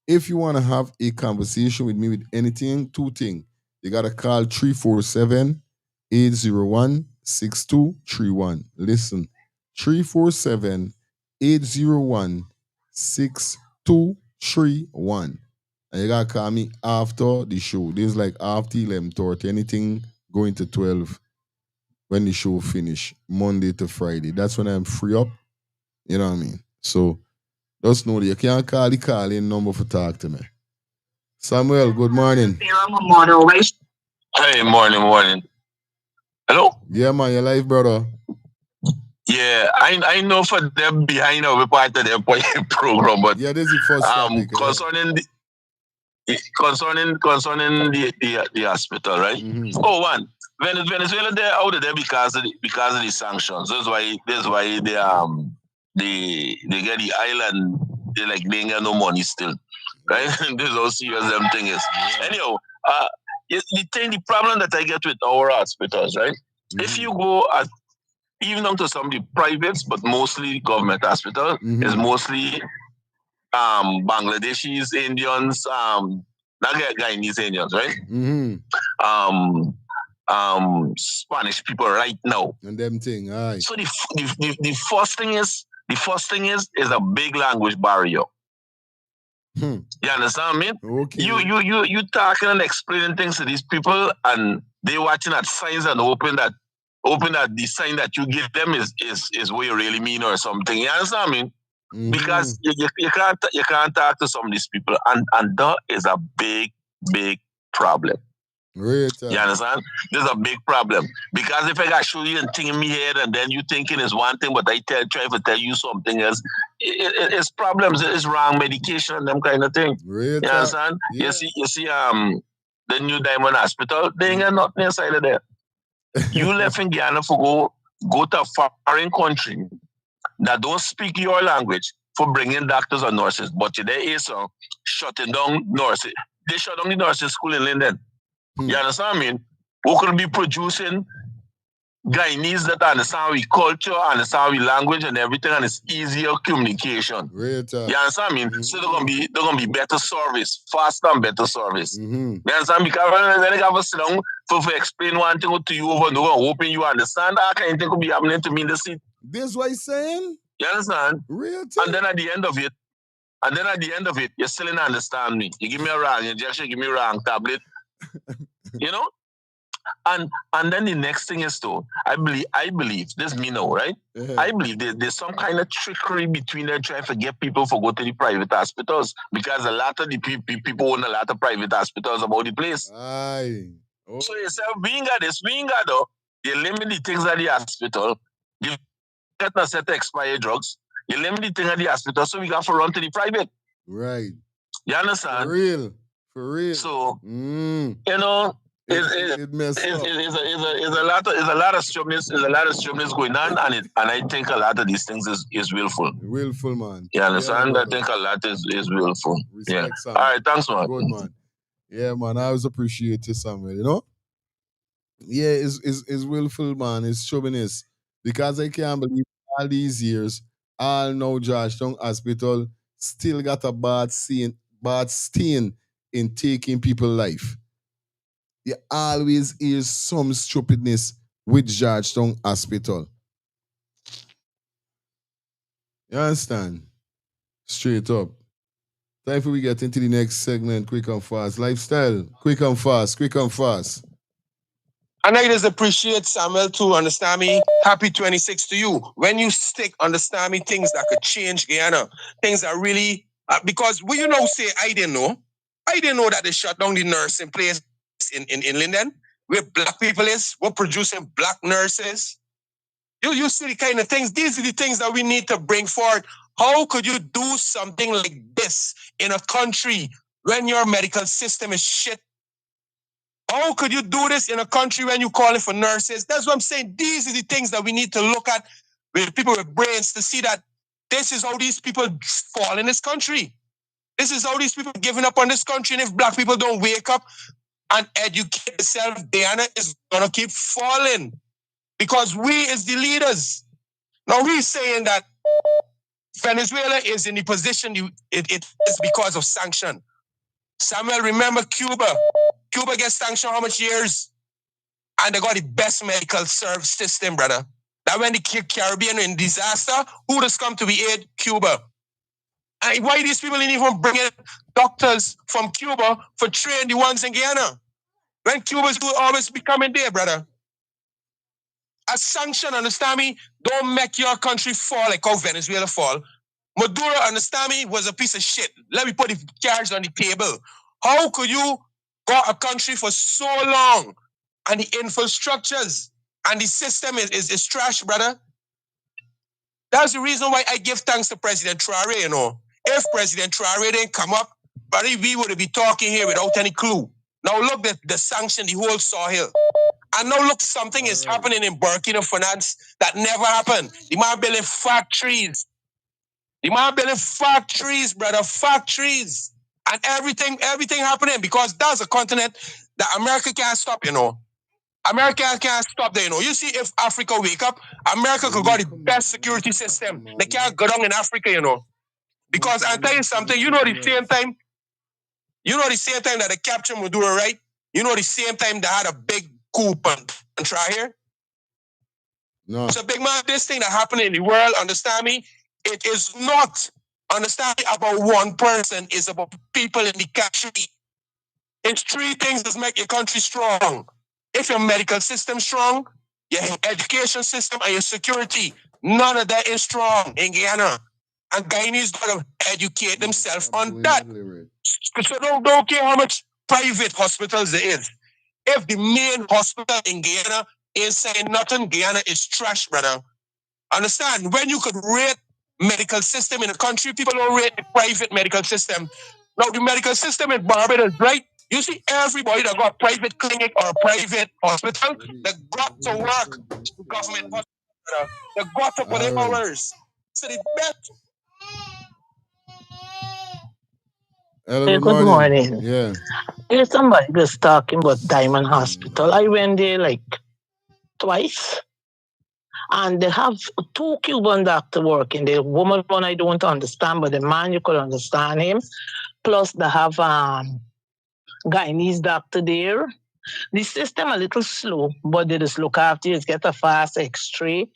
If you want to have a conversation with me with anything, two things. You got to call 347-801-6231. Listen, 347-801-6231. And you got to call me after the show. This is like after 11:30, anything going to 12 when the show finish, Monday to Friday. That's when I'm free up. You know what I mean? So just know that you can't call the calling number for talk to me. Samuel, good morning. Hey, morning. Hello? Yeah, man, you're live, brother. Yeah, I know for them behind our part of their program, but yeah, this is the first topic. Concerning the hospital, right? Mm-hmm. Oh, one. Venezuela, they're out of there because of the sanctions. That's why they get the island. They like they ain't got no money still, right? This is how serious them thing is. Yeah. Anyhow, the problem that I get with our hospitals, right? Mm-hmm. If you go even down to some of the privates, but mostly government hospital, is mostly Bangladeshis, Indians, not Guyanese Indians, right? Mm-hmm. Spanish people right now. And them thing, aye. So the first thing is a big language barrier. You understand me? Okay. You talking and explaining things to these people, and they watching at signs and hoping that the sign that you give them is what you really mean or something. You understand me? Mm-hmm. Because you can't talk to some of these people, and that is a big problem. Right. You understand? There's a big problem. Because if I got show you and thing in my head and then you thinking is one thing, but I try to tell you something else, it's problems, it's wrong medication and them kind of thing. Right. You understand? Yeah. You see the New Diamond Hospital, they ain't got nothing inside of there. You left in Ghana for go to a foreign country that don't speak your language for bringing doctors or nurses. But today is shutting down nurses. They shut down the nursing school in Linden. You understand me? Who could be producing Guyanese that understand we culture, understand we language and everything, and it's easier communication. Right. You understand me? So they're gonna be better service, faster and better service. You understand? Because when they have a sit down for explain one thing to you over and over, hoping you understand that kind of thing could be happening to me in the seat. This what he's saying? You understand? Real. And then at the end of it, you still didn't understand me. You give me a wrong injection, give me a wrong tablet. You know? And then the next thing is though, I believe this me know, right? I believe there's some kind of trickery between them trying to get people to go to the private hospitals because a lot of the people own a lot of private hospitals about the place. Aye. Oh. So you say, we got though, you limit the things at the hospital, you get a set of expired drugs, you limit the thing at the hospital, so we got to run to the private. Right. You understand? For real. So, you know, it's a lot of stubbornness going on, and I think a lot of these things is willful. Willful, man. You understand? I think a lot is willful. Respect, yeah. All right, thanks, man. Good, man. Yeah, man. I always appreciate it, Samuel. You know? Yeah, it's willful, man. It's stubbornness. Because I can't believe all these years, all now Georgetown Hospital still got a bad stain in taking people's life. you always hear some stupidness with Georgetown Hospital. You understand? Straight up. Time for we get into the next segment, quick and fast. Lifestyle, quick and fast, quick and fast. And I just appreciate Samuel too, understand me? Happy 26 to you. When you stick, understand me, things that could change Guyana. Things that really, because what you know say, I didn't know that they shut down the nursing place in Linden, where black people is, we're producing black nurses. You see the kind of things, these are the things that we need to bring forward. How could you do something like this in a country when your medical system is shit? How could you do this in a country when you call it for nurses? That's what I'm saying. These are the things that we need to look at with people with brains to see that this is how these people fall in this country. This is how these people are giving up on this country. And if black people don't wake up and educate themselves, Diana is going to keep falling. Because we is the leaders. Now we're saying that Venezuela is in the position it is because of sanction. Samuel, remember Cuba. Cuba gets sanctioned how much years? And they got the best medical service system, brother. That when the Caribbean in disaster, who does come to be aid? Cuba. And why these people didn't even bring in doctors from Cuba for train the ones in Guyana? When Cubans will always be coming there, brother. A sanction, understand me? Don't make your country fall like how Venezuela fall. Maduro, understand me, was a piece of shit. Let me put the cards on the table. How could you go a country for so long and the infrastructures and the system is trash, brother? That's the reason why I give thanks to President Traore, you know. If President Traore didn't come up, buddy, we would be talking here without any clue. Now look at the sanction, the whole Sahel. And now look, something is happening in Burkina Faso that never happened. The man building factories. The man building factories, brother, factories. And everything happening because that's a continent that America can't stop, you know. America can't stop there, you know. You see, if Africa wake up, America could got the best security system. They can't go down in Africa, you know. Because I'll tell you something, you know the same time that they captured Maduro, right? You know the same time they had a big coup and try here? No. It's a big man, this thing that happened in the world, understand me? It is not, understand me, about one person, it's about people in the country. It's three things that make your country strong. If your medical system strong, your education system and your security, none of that is strong in Guyana. And Guyanese got to educate themselves on that. So don't care how much private hospitals there is. If the main hospital in Guyana ain't saying nothing, Guyana is trash, brother. Understand? When you could rate medical system in a country, people don't rate the private medical system. Now, the medical system in Barbados, right? You see everybody that got private clinic or private hospital, they got to work to government hospital. They got to put in hours. So the best. Hello, Hey, good morning. Yeah. There's somebody was talking about Diamond Hospital. I went there like twice. And they have two Cuban doctors working. The woman one I don't understand, but the man you could understand him. Plus they have Guyanese doctor there. The system a little slow, but they just look after you. It's get a fast X-ray.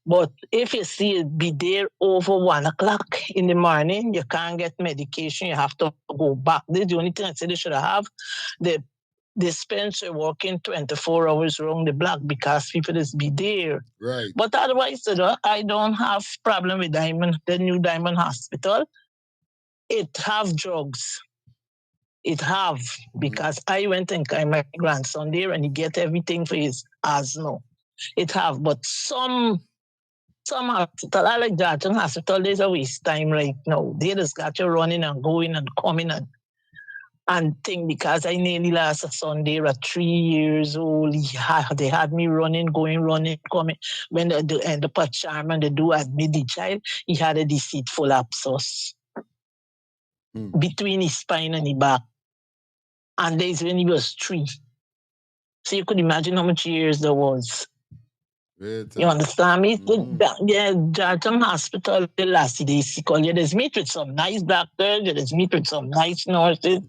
But if you see it be there over 1 o'clock in the morning, you can't get medication. You have to go back. This is the only thing I say they should have. The dispenser working 24 hours around the block because people just be there. Right. But otherwise, I don't have problem with the new Diamond Hospital. It have drugs. It have, because I went and got my grandson there and he get everything for his asthma. It have, but some hospital, I like Georgetown Hospital, there's a waste time right now. They just got you running and going and coming and thing, because I nearly last Sunday at 3 years old. They had me running, coming. When the pot chairman, they do admit the child, he had a deceitful abscess between his spine and his back. And days when he was 3. So you could imagine how much years there was. You understand me? Yeah, Georgetown Hospital, the last days, you just meet with some nice doctors, you just meet with some nice nurses,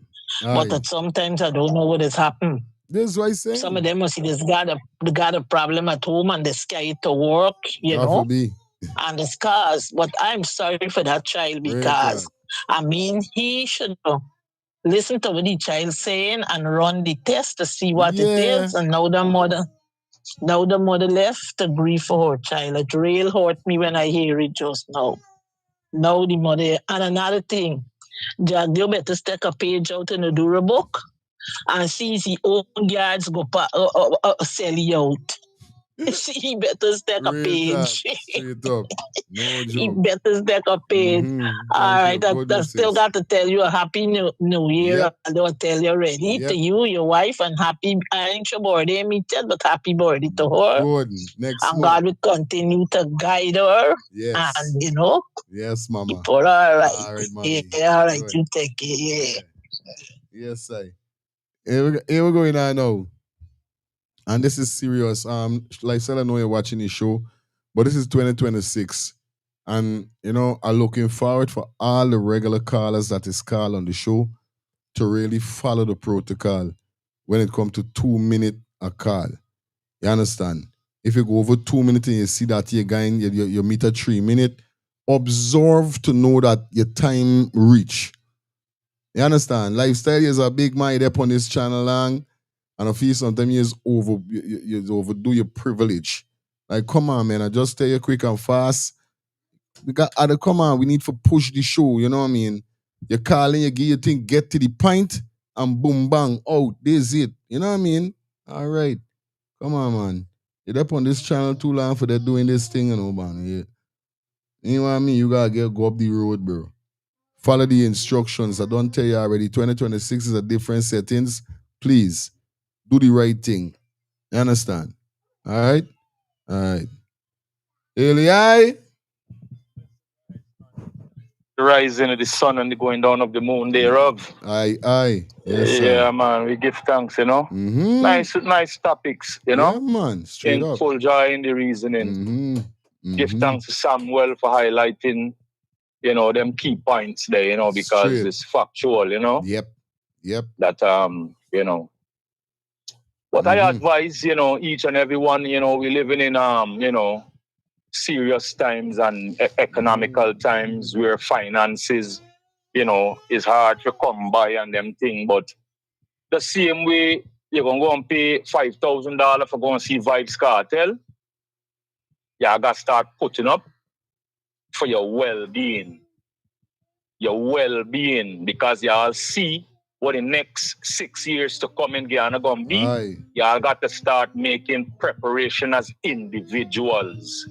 but sometimes I don't know what has happened. That's what I say. Some of them must see this got a problem at home and they scared to work, you God know. forbid. And the scars. But I'm sorry for that child because I mean he should listen to what the child saying and run the test to see what it is. And now the mother left to grieve for her child. It really hurt me when I hear it just now. Now the mother. And another thing, Jack, you better stick a page out in the Dura book and see his own guards go sell you out. He better stack a page. Straight up. No joke. He better stack a page. All right, I still got to tell you a happy new year. Yep. I don't tell you already to you, your wife, and happy. I ain't your birthday, me yet, but happy birthday to her. Good. Next and month. God will continue to guide her. Yes. And you know. Yes, mama. Keep her all right. All right, mommy. Yeah, all right. You take it. Yeah. Yes, I. Here we go now. And this is serious. Like I said, I know you're watching the show, but this is 2026. And you know, I'm looking forward for all the regular callers that is called on the show to really follow the protocol when it comes to 2 minutes a call. You understand? If you go over 2 minutes and you see that you're going, you meet at 3 minutes, observe to know that your time reach. You understand? Lifestyle is a big mind up on this channel long. And I feel sometimes you overdo your privilege. Like, come on, man, I just tell you quick and fast. Come on, we need to push the show, you know what I mean? You call in, you give your thing, get to the point, and boom, bang, out, this it. You know what I mean? All right. Come on, man. You're up on this channel too long for that doing this thing, you know, man. You know what I mean? You gotta go up the road, bro. Follow the instructions. I don't tell you already. 2026 is a different settings. Please. Do the right thing. You understand? All right? All right. Eli? The rising of the sun and the going down of the moon thereof. Aye. Yes, yeah, man. We give thanks, you know. Mm-hmm. Nice topics, you know. Yeah, man. Straight up. Full joy in the reasoning. Mm-hmm. Give thanks to Samuel for highlighting, you know, them key points there, you know, because it's factual, you know. Yep. That, you know. But I advise, you know, each and everyone, you know, we're living in, you know, serious times and economical times where finances, you know, is hard to come by and them thing. But the same way you're going to go and pay $5,000 for going to see Vibes Cartel, you got to start putting up for your well-being. Your well-being, because y'all see what the next 6 years to come in Guyana going to be. Y'all got to start making preparation as individuals,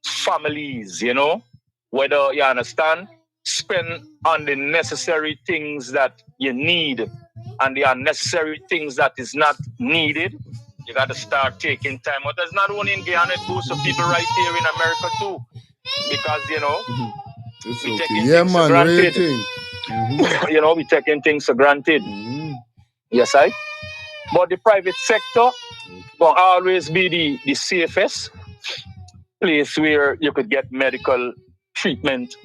families, you know, whether you understand, spend on the necessary things that you need and the unnecessary things that is not needed. You got to start taking time out. That's not only in Guyana, it goes to people right here in America too, because, you know, we taking things for granted. You know, we taking things for granted. Yes, I. But the private sector will always be the safest place where you could get medical treatment.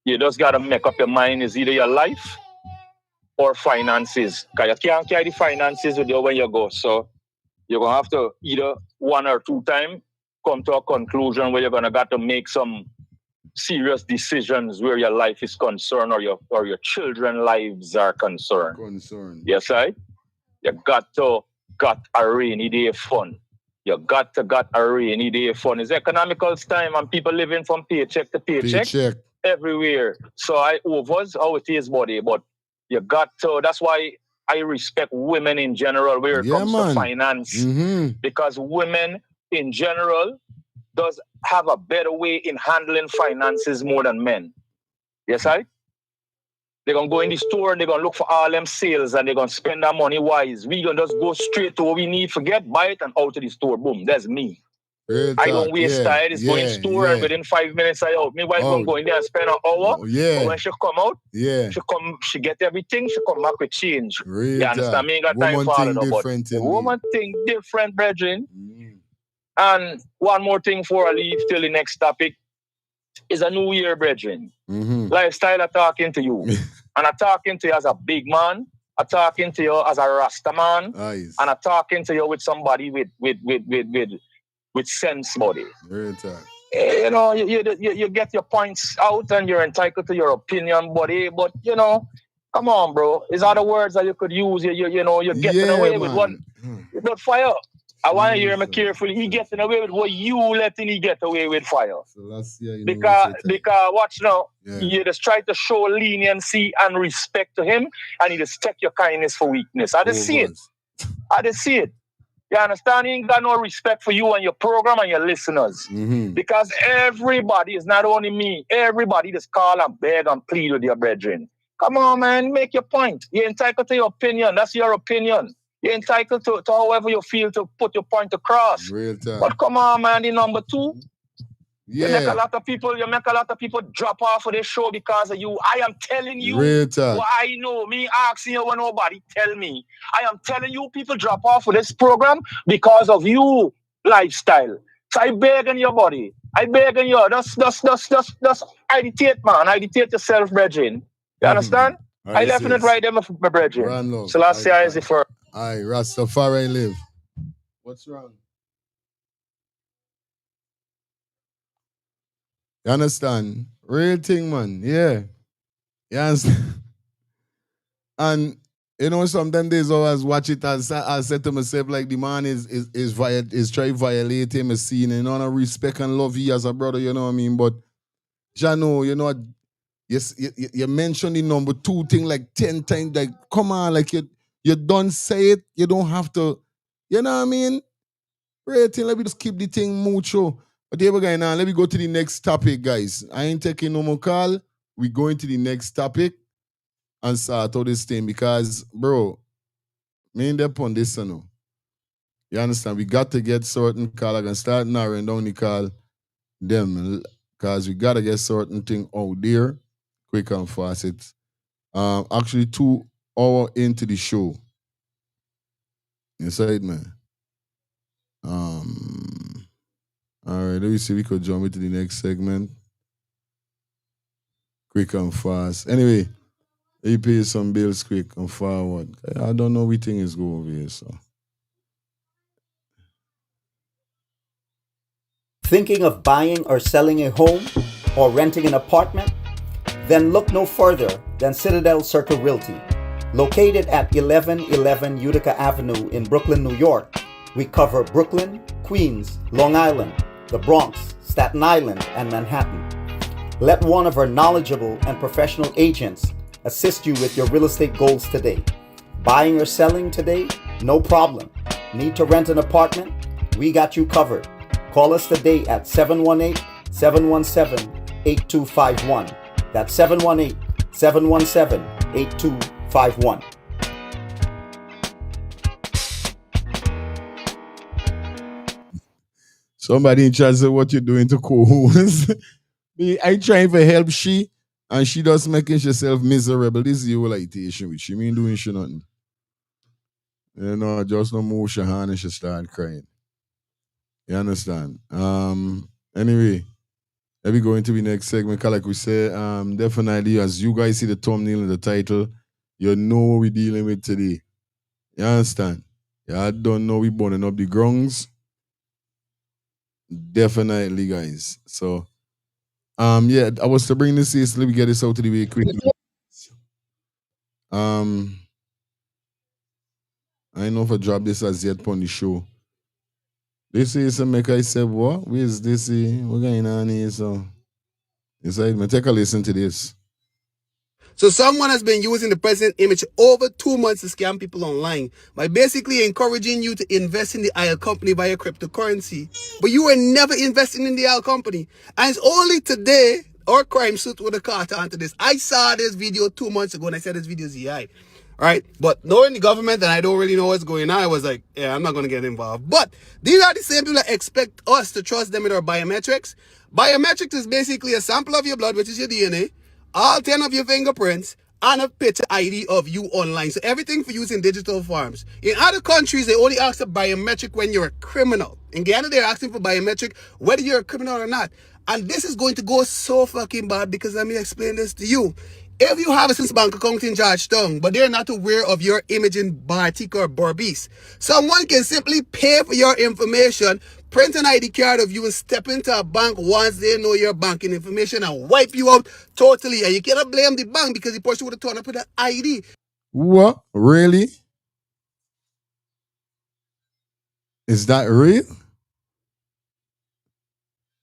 You just got to make up your mind, is either your life or finances. Because you can't carry the finances with you when you go. So you're going to have to either 1 or 2 times come to a conclusion where you're going to got to make some serious decisions where your life is concerned or your children's lives are concerned. Yes, I. You got a rainy day fund. You got a rainy day fund. It's economical time and people living from paycheck to paycheck. Everywhere. So I overs how it is, buddy. But you got to. That's why I respect women in general where it comes to finance, because women in general does have a better way in handling finances more than men. Yes, I? They're going to go in the store and they're going to look for all them sales and they're going to spend that money wise. We're going to just go straight to what we need, forget, buy it and out of the store. Boom, that's me. I don't waste time. It's going to the store and within 5 minutes I out. My wife going to go in there and spend an hour. But when she come out, she get everything, she come back with change. You understand? Me ain't got time for all of that. But woman thing different, brethren. And one more thing before I leave till the next topic is a new year, brethren. Lifestyle I'm talking to you. And I'm talking to you as a big man I'm talking to you as a Rasta man, Nice. and I'm talking to you with somebody with sense, buddy. Real talk. You know, you get your points out and you're entitled to your opinion, buddy. But you know, come on, bro. Is other words that you could use. You know, you're getting away with what. But fire. I want to hear him carefully. He getting away with what you letting he get away with, fire. So last year, because watch now, you just try to show leniency and respect to him, and he just take your kindness for weakness. I just see it. I just see it. You understand? He ain't got no respect for you and your program and your listeners. Because everybody is not only me. Everybody just call and beg and plead with your brethren. Come on, man. Make your point. You're entitled to your opinion. That's your opinion. You're entitled to however you feel to put your point across. Real time. But come on, man. The number two. You make a lot of people drop off of this show because of you. I am telling you what I know. Me asking you what nobody tell me. I am telling you people drop off of this program because of you lifestyle. So I begging your body. I begging you. Just agitate, man. Agitate yourself, brethren. You understand? I left it right there, my brethren. So last year is the first. Aye, Rastafari live. What's wrong? You understand? Real thing, man. Yeah. You understand? And you know, sometimes days I always watch it as I said to myself, like the man is trying to violate him a scene, and you know, respect and love you as a brother, you know what I mean? But Jano, you know, yes, you mentioned the number two thing like 10 times, like come on, like you don't say it, you don't have to, you know what I mean? Real thing, let me just keep the thing mucho. But here we're going on. Let me go to the next topic, guys. I ain't taking no more call. We're going to the next topic and start all this thing because, bro, me and them on this, you know. You understand? We got to get certain call. I can start narrowing down the call them because we got to get certain thing out there quick and fast. It's actually 2 hours into the show. Inside, man. All right, let me see if we could jump into the next segment. Quick and fast. Anyway, he pays some bills quick and forward. I don't know which thing is going over here, so. Thinking of buying or selling a home or renting an apartment? Then look no further than Citadel Circle Realty. Located at 1111 Utica Avenue in Brooklyn, New York, we cover Brooklyn, Queens, Long Island, the Bronx, Staten Island, and Manhattan. Let one of our knowledgeable and professional agents assist you with your real estate goals today. Buying or selling today? No problem. Need to rent an apartment? We got you covered. Call us today at 718-717-8251. That's 718-717-8251. Somebody in charge said, what you doing to co-host? I trying to help she, and she just making herself miserable. This is your issue with she mean doing she nothing. You know, just no move her hand and she start crying. You understand? Anyway, let me go into the next segment. Like we say, definitely as you guys see the thumbnail and the title, you know what we're dealing with today. You understand? Yeah, I don't know we burning up the grounds. Definitely, guys. So, yeah, I was to bring this here, so let me get this out to the way quickly. I don't know if I drop this as yet on the show. This is a make I said, what? Where's this? What's going on here? So, inside, take a listen to this. So someone has been using the president image over 2 months to scam people online by basically encouraging you to invest in the oil company via cryptocurrency. But you were never investing in the oil company. And it's only today our crime suit would have caught onto this. I saw this video 2 months ago and I said this video is AI. Right? But knowing the government and I don't really know what's going on, I was like, yeah, I'm not going to get involved. But these are the same people that expect us to trust them with our biometrics. Biometrics is basically a sample of your blood, which is your DNA, all 10 of your fingerprints, and a picture ID of you online. So everything for use in digital forms. In other countries, they only ask for biometric when you're a criminal. In Ghana, they're asking for biometric whether you're a criminal or not. And this is going to go so fucking bad because let me explain this to you. If you have a Citizens Bank account in Georgetown, but they're not aware of your image in Bartik or Berbice, someone can simply pay for your information, print an ID card of you, and step into a bank once they know your banking information and wipe you out totally. And you cannot blame the bank because the person would have turned up with an ID. What? Really? Is that real?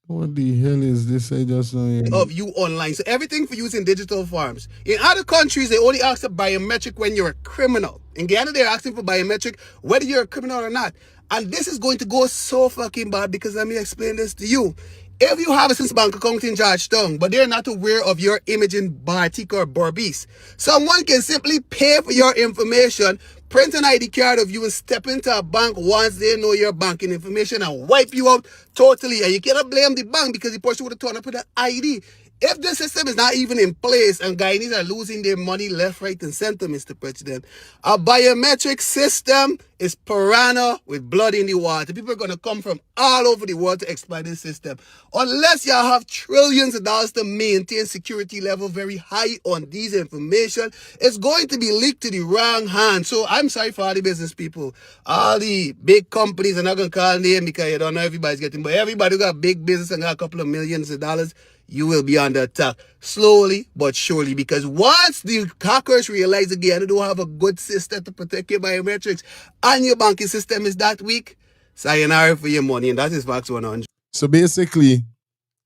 What the hell is this? I just Of you online. So everything for use in digital forms. In other countries, they only ask for biometric when you're a criminal. In Ghana, they're asking for biometric whether you're a criminal or not. And this is going to go so fucking bad because let me explain this to you. If you have a Citizens Bank account in Georgetown, but they're not aware of your image in Bartik or Berbice, someone can simply pay for your information, print an ID card of you, and step into a bank once they know your banking information and wipe you out totally. And you cannot blame the bank because the person would have turned up with an ID. If the system is not even in place and Guyanese are losing their money left, right, and center, Mr. President, a biometric system is piranha with blood in the water. People are going to come from all over the world to exploit this system. Unless y'all have trillions of dollars to maintain security level very high on these information, it's going to be leaked to the wrong hand. So I'm sorry for all the business people. All the big companies, I'm not going to call name because you don't know everybody's getting, but everybody who got big business and got a couple of millions of dollars, you will be under attack slowly but surely, because once the hackers realize again they don't have a good system to protect your biometrics and your banking system is that weak, sayonara for your money. And that is facts 100. So basically,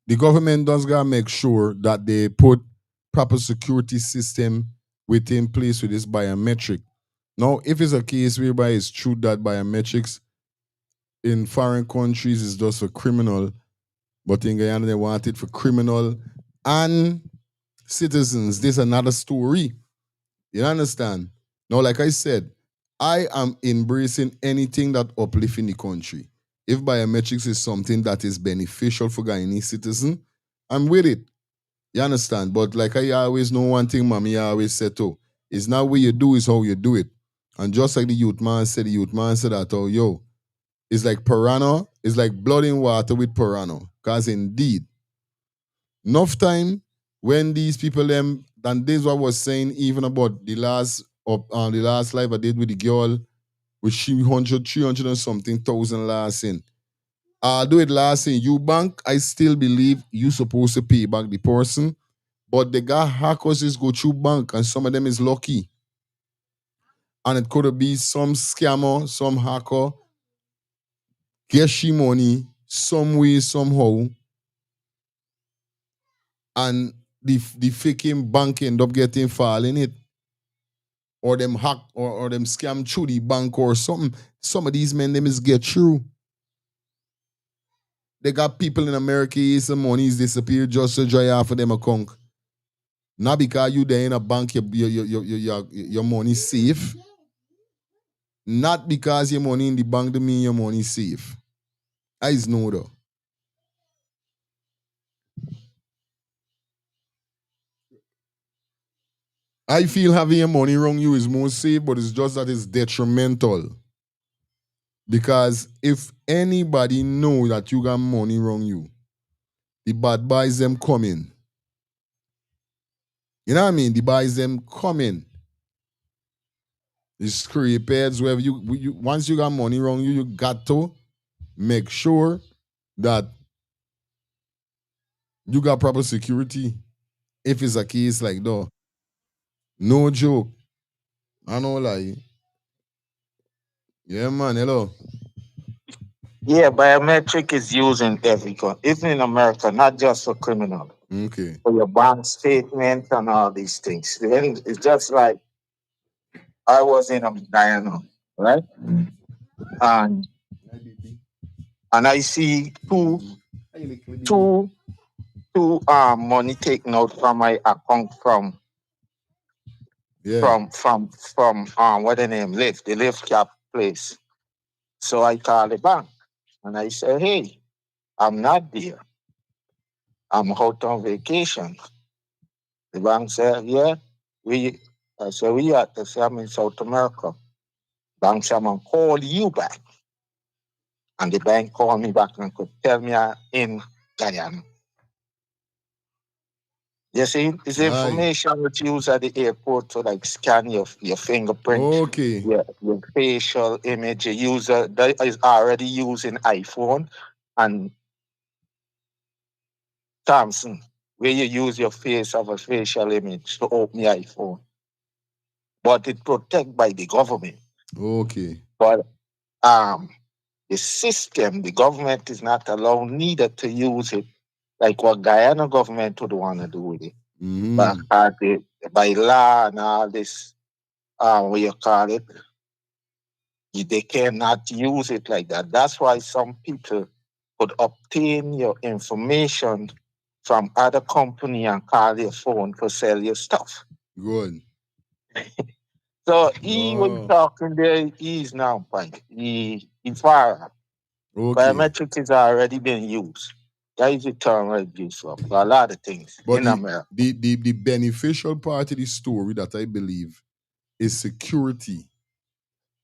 the government does gotta make sure that they put proper security system within place with this biometric. Now, if it's a case whereby it's true that biometrics in foreign countries is just for criminal, but in Guyana they want it for criminal and citizens, this is another story. You understand? Now, like I said, I am embracing anything that uplifts in the country. If biometrics is something that is beneficial for Guyanese citizen, I'm with it. You understand? But like I always know one thing, mommy always said too, it's not what you do, it's how you do it. And just like the youth man said that, oh, yo, it's like piranha, it's like blood in water with piranha. Because indeed, enough time when these people them, and this is what I was saying even about the last live I did with the girl with 300 and something thousand last in. I'll do it last in you bank. I still believe you supposed to pay back the person, but the guy hackers just go through bank and some of them is lucky. And it could be some scammer, some hacker, get she money some way, somehow, and the faking bank end up getting fall in it. Or them hack or them scam through the bank or something. Some of these men, them is get through. They got people in America, some money is disappeared just to dry off of them account. Not because you there in a bank, your money safe. Not because your money in the bank, to mean your money safe. I know though. I feel having your money wrong you is more safe, but it's just that it's detrimental. Because if anybody know that you got money wrong you, the bad boys them coming. You know what I mean? The boys them coming. The scrape heads, wherever you once you got money wrong you got to make sure that you got proper security. If it's a case like that. No joke. I know lie. Yeah, man, hello. Yeah, biometric is used in every country, even in America, not just for criminal. Okay. For your bank statement and all these things. Then it's just like I was in Guyana, right? And I see two money taken out from my account from what the name live, the live cap place. So I call the bank and I say, hey, I'm not there. I'm out on vacation. The bank said, yeah, I said, we at the say I'm in South America. Bank said, I'm gonna call you back. And the bank called me back and could tell me I'm in Guyana. You see, it's information which used at the airport to like scan your fingerprint, Okay. your facial image. A user that is already using iPhone and Samsung, where you use your face of a facial image to open your iPhone. But it protected by the government. Okay. But the system, the government is not allowed neither to use it like what Guyana government would want to do with it. But by law and all this, what you call it, they cannot use it like that. That's why some people could obtain your information from other company and call your phone to sell your stuff. Good. So he was talking there, he's now like he far. Biometric is already being used. That is the term I use for a lot of things But in America. the beneficial part of the story that I believe is security.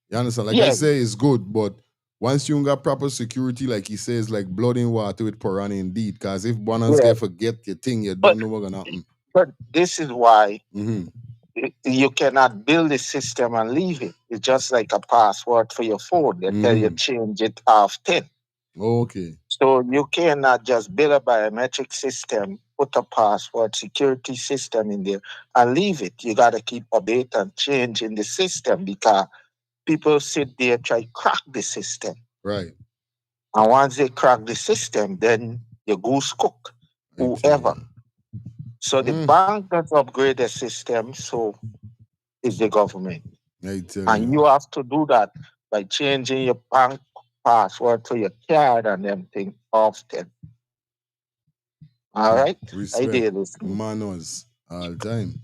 You understand? Like I say, it's good, but once you got proper security, like he says, like blood in water with piranha indeed. Because if one else get forget your thing, you don't know what's gonna happen. But this is why you cannot build a system and leave it. It's just like a password for your phone. They tell you change it often. Okay. So you cannot just build a biometric system, put a password security system in there and leave it. You got to keep update and changing the system because people sit there try crack the system. Right. And once they crack the system, then your goose cook, whoever. So the bank does upgrade the system, so is the government. And you have to do that by changing your bank password to your card and them things often. All right? Respect. Manners all time.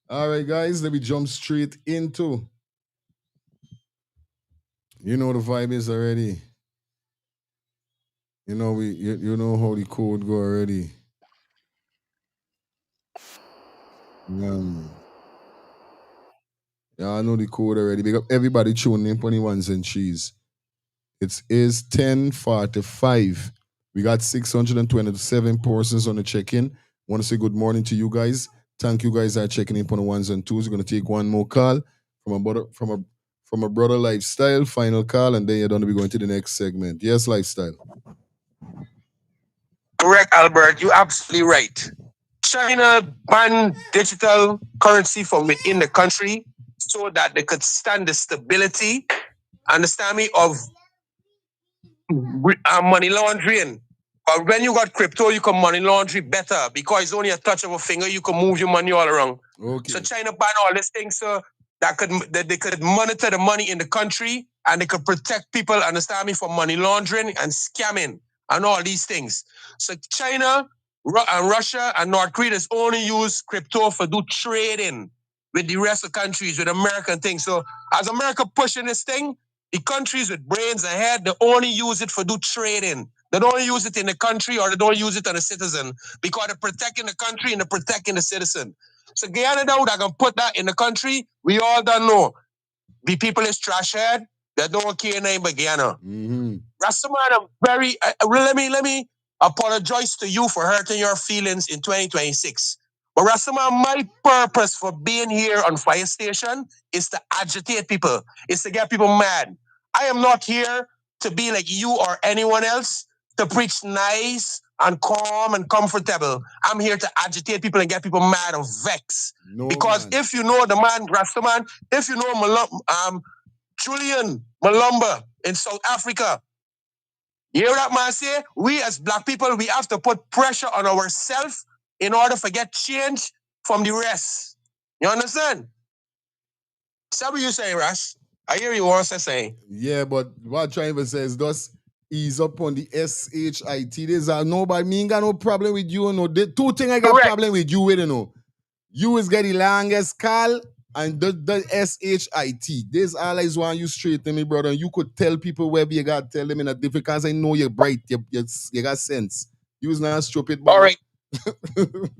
All right, guys, let me jump straight into. You know the vibe is already. You know you know how the code go already. Yeah, I know the code already. Big up everybody tuning in 21 and cheese. It is 10:45. We got 627 persons on the check-in. Want to say good morning to you guys. Thank you guys that are checking in on the ones and twos. We're gonna take one more call from a brother lifestyle. Final call, and then you're gonna be going to the next segment. Yes, lifestyle. Correct, Albert. You're absolutely right. China banned digital currency from within the country so that they could stand the stability, understand me, of money laundering. But when you got crypto, you can money laundry better because it's only a touch of a finger. You can move your money all around. Okay. So China banned all these things so that they could monitor the money in the country and they could protect people, understand me, from money laundering and scamming and all these things. So China and Russia and North Korea just only use crypto for do trading with the rest of the countries, with American things. So as America pushing this thing, the countries with brains ahead, they only use it for do trading. They don't use it in the country or they don't use it on a citizen because they're protecting the country and they're protecting the citizen. So Guyana now that can put that in the country, we all don't know. The people is trash head, they don't care name but Guyana. Rastaman, I'm very let me apologize to you for hurting your feelings in 2026. But Rastaman, my purpose for being here on Fire Station is to agitate people, is to get people mad. I am not here to be like you or anyone else to preach nice and calm and comfortable. I'm here to agitate people and get people mad and vex. Because if you know the man, Rastaman, if you know Julian Malumba in South Africa, you hear that man say? We as black people, we have to put pressure on ourselves in order to get change from the rest. You understand? So what you saying, Ras? I hear you want to say. Yeah, but what I'm trying to say is just ease up on the SHIT. There's nobody, me ain't got no problem with you, no. The two things I got problem with you with, you know. You is get the longest call and the SHIT. This all I want you straight to me, brother. You could tell people wherever you got to tell them in a different, because I know you're bright, you got sense. You was not stupid, man. All right.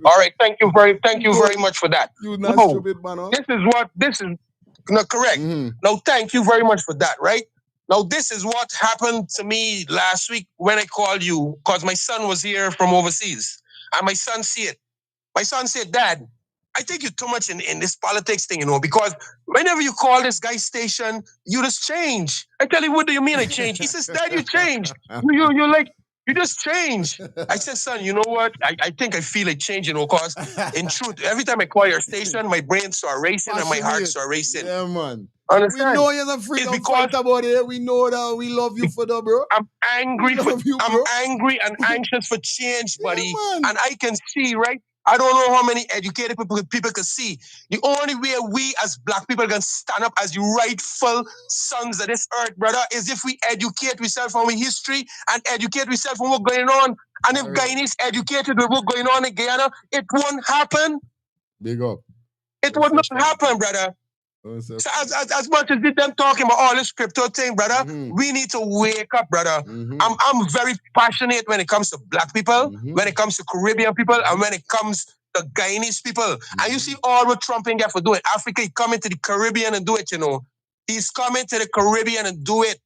All right, thank you very much for that. You not stupid, man. This is no correct. No, thank you very much for that, right? Now, this is what happened to me last week when I called you, because my son was here from overseas. And my son see it. My son said, Dad, I think you're too much in this politics thing, because whenever you call this guy station, you just change. I tell him, what do you mean I change? He says, Dad, you change. You just change. I said, son, you know what? I think I feel like changing, because in truth, every time I call your station, my brain starts racing and my heart starts racing. Yeah, man. Understand? We know you're a freedom fighter about it. We know that. We love you for that, bro. I'm angry. I'm angry and anxious for change, buddy. man. And I can see, right? I don't know how many educated people can see. The only way we as black people can stand up as the rightful sons of this earth, brother, is if we educate ourselves from our history and educate ourselves from what's going on. And if Guyanese educated with what's going on in Guyana, it won't happen. Big up. It would not happen, brother. So as much as them talking about all this crypto thing, brother, we need to wake up, brother. I'm very passionate when it comes to black people, when it comes to Caribbean people, and when it comes to Guyanese people. And you see all what Trump ain't got for doing. Africa, he coming to the Caribbean and do it, He's coming to the Caribbean and do it.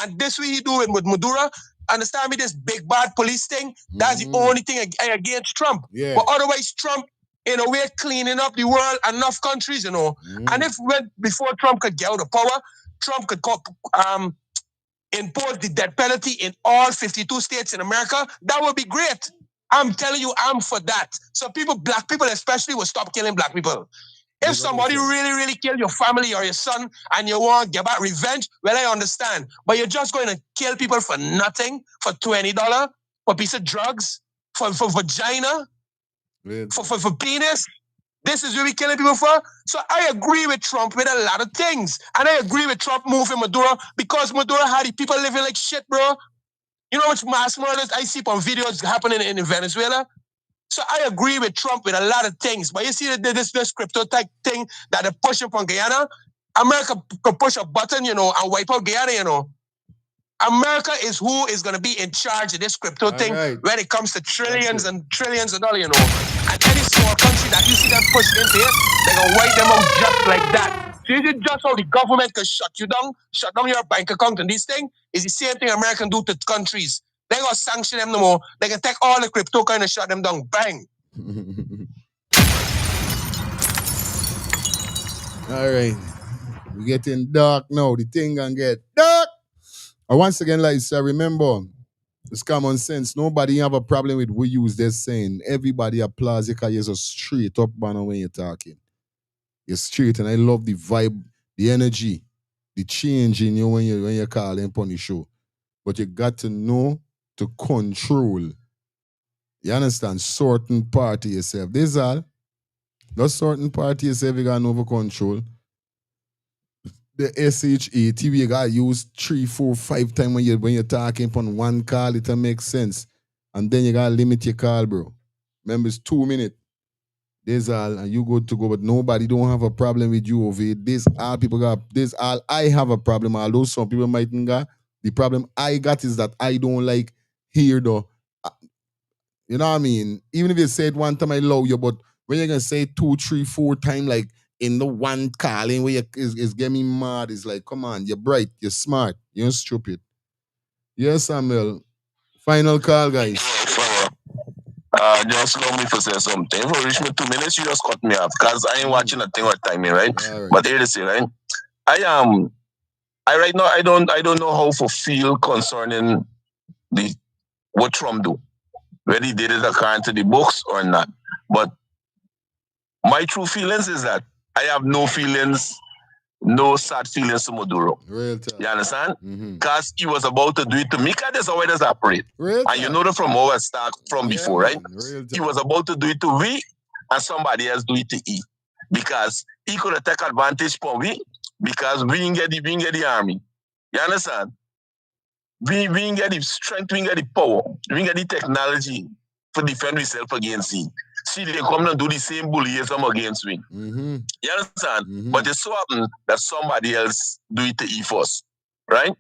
And this way he do it with Maduro. Understand me, this big bad police thing, that's the only thing against Trump. Yeah. But otherwise, Trump, we're cleaning up the world, enough countries, And if before Trump could get out of power, Trump could impose the death penalty in all 52 states in America, that would be great. I'm telling you, I'm for that. So black people especially, will stop killing black people. If somebody really, really kill your family or your son and you want to get back revenge, well, I understand. But you're just going to kill people for nothing, for $20, for a piece of drugs, for vagina, for penis. This is what we're killing people for. So I agree with Trump with a lot of things. And I agree with Trump moving Maduro because Maduro had the people living like shit, bro. You know which mass murders I see on videos happening in Venezuela? So I agree with Trump with a lot of things. But you see this crypto tech thing that they're pushing from Guyana? America could push a button, and wipe out Guyana, America is who is going to be in charge of this crypto thing when it comes to trillions and trillions of dollars, And any small country that you see them push into it, they're going to wipe them out just like that. So is it just how the government can shut down your bank account and these things? Is the same thing America do to countries. They're going to sanction them no more. They can take all the crypto and shut them down. Bang. All right. We're getting dark now. The thing can get dark. And once again, like I said, remember, it's common sense. Nobody have a problem with we use this saying. Everybody applause you because you're so straight up banner when you're talking. You're straight, and I love the vibe, the energy, the change in you when you're calling upon the show. But you got to know to control. You understand? Certain part of yourself. This is all. Not certain part of yourself you got to over control. The SHA TV you got to use 3, 4, 5 times when you're talking upon one call, it makes sense. And then you got to limit your call, bro. Remember, it's 2 minutes. This all, and you good to go, but nobody don't have a problem with you over it. This all people got, this all I have a problem, although some people mightn't got. The problem I got is that I don't like hear though. You know what I mean? Even if you say it one time, I love you, but when you're gonna say 2, 3, 4 times, like in the one calling where it's getting me mad, it's like, come on, you're bright, you're smart, you're stupid. Yes, Samuel. Final call, guys. Just allow me to say something. If you reach me 2 minutes, you just cut me off because I ain't watching a thing or timing, right? But here it is, right? I right now I don't know how to feel concerning what Trump do. Whether he did it according to the books or not. But my true feelings is that I have no feelings, no sad feelings to Maduro. You understand? Because he was about to do it to me, because that's how it does operate. And you know that from how I start from before, right? He was about to do it to we, and somebody else do it to he. Because he could have taken advantage for we, because we didn't get the army. You understand? We didn't get the strength, we didn't get the power, we didn't get the technology to defend ourselves against him. See, they come and do the same bullyism against me. You understand? But it so happens that somebody else do it to E first, right?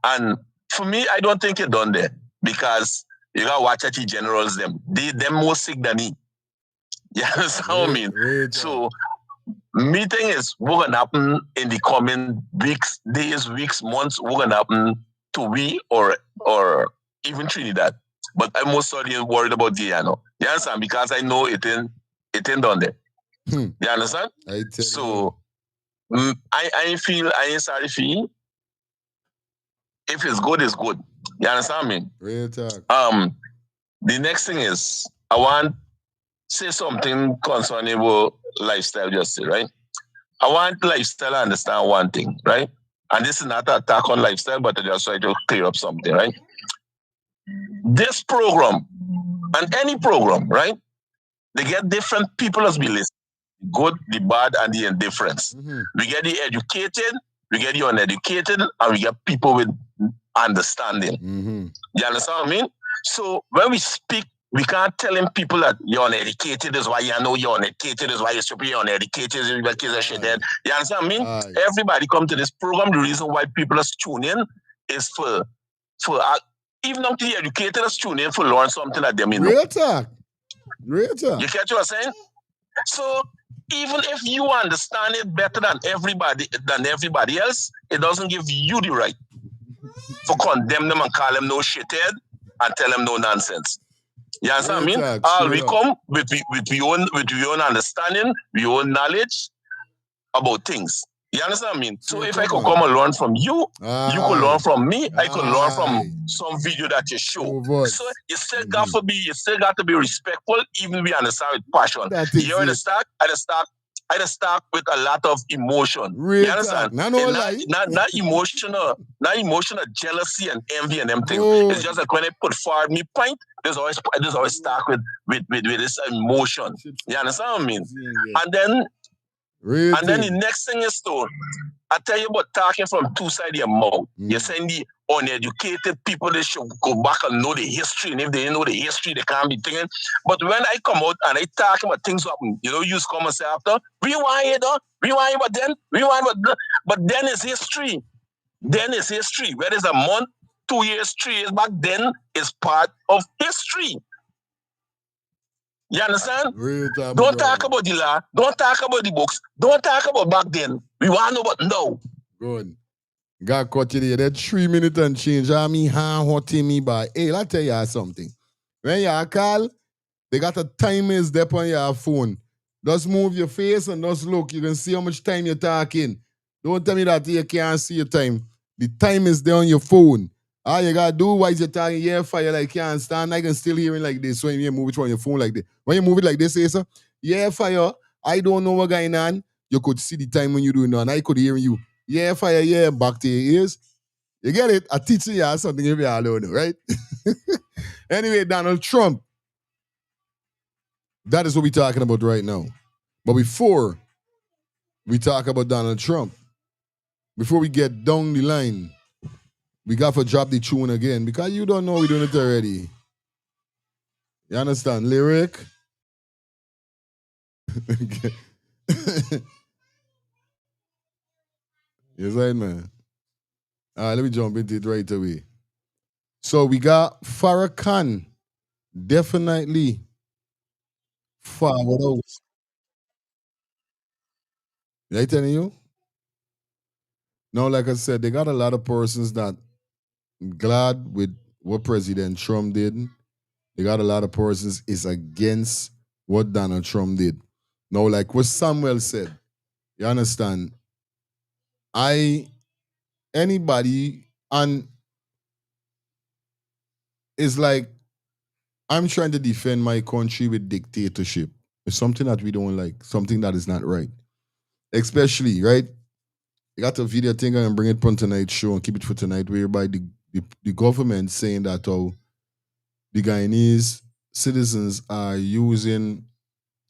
And for me, I don't think it's done there because you gotta watch at the generals them more sick than he. You understand what I mean? So, me thing is what gonna happen in the coming weeks, days, weeks, months. What gonna happen to we or even Trinidad? But I'm most sorry worried about Guyana. You understand? Because I know it's it ain't done there. You understand? So I feel I ain't sorry for you. If it's good, it's good. You understand me? Real talk. The next thing is I want say something concerning about lifestyle justice, right? I want lifestyle to understand one thing, right? And this is not an attack on lifestyle, but I just try to clear up something, right? This program and any program, right? They get different people as be listening. Good, the bad, and the indifference. We get the educated, we get the uneducated, and we get people with understanding. You understand what I mean? So when we speak, we can't telling people that you're uneducated is why you know you're uneducated is why you're stupid, you're uneducated is because of shit dead. You understand what I mean? Everybody come to this program. The reason why people are tuning in is for even up to the educated is tuning in for learn something that they mean. Real talk. Real talk. You catch what I'm saying? So even if you understand it better than everybody else, it doesn't give you the right to condemn them and call them no shithead and tell them no nonsense. You understand what I mean? All we come with your own understanding, with your own knowledge about things. You understand what I mean? So if I could come and learn from you, you could learn from me, I could learn from some video that you show. So you still got to be respectful, even we understand with passion. You hear the start? I just start with a lot of emotion. Real you understand? Not emotional jealousy and envy and them things. It's just like when I put forward me point, there's always start with this emotion. You understand what I mean? And then the next thing is to I tell you about talking from two sides of your mouth. You're saying the uneducated people, they should go back and know the history. And if they didn't know the history, they can't be thinking. But when I come out and I talk about things happen, you come and say after, rewind, but then it's history. Then it's history. Whether it's a month, 2 years, 3 years back, then it's part of history. You understand? Don't talk about the law. Don't talk about the books. Don't talk about back then. We want to know about now. Good. Got caught you there. That 3 minutes and change. I mean, hotting me by. Hey, I'll tell you something. When you call, they got a timer there on your phone. Just move your face and just look. You can see how much time you're talking. Don't tell me that you can't see your time. The time is there on your phone. All you gotta do while you're talking, yeah, fire, like can't stand. I can still hear it like this. So you move it on your phone like this. When you move it like this, say, yeah, fire, I don't know what going on. You could see the time when you do it now, and I could hear you. Yeah, fire, yeah, back to your ears. You get it? I teach you something if you all don't know, right? Anyway, Donald Trump. That is what we're talking about right now. But before we talk about Donald Trump, before we get down the line, we got to drop the tune again because you don't know we're doing it already. You understand? Lyric? Yes, right, man. All right, let me jump into it right away. So we got Farrakhan. Definitely forward out. I telling you? Now, like I said, they got a lot of persons that glad with what President Trump did. They got a lot of persons is against what Donald Trump did. Now, like what Samuel said, you understand? Anybody, and it's like, I'm trying to defend my country with dictatorship. It's something that we don't like, something that is not right. Especially, right? You got a video thing and bring it on tonight's show and keep it for tonight, whereby the government saying that the Guyanese citizens are using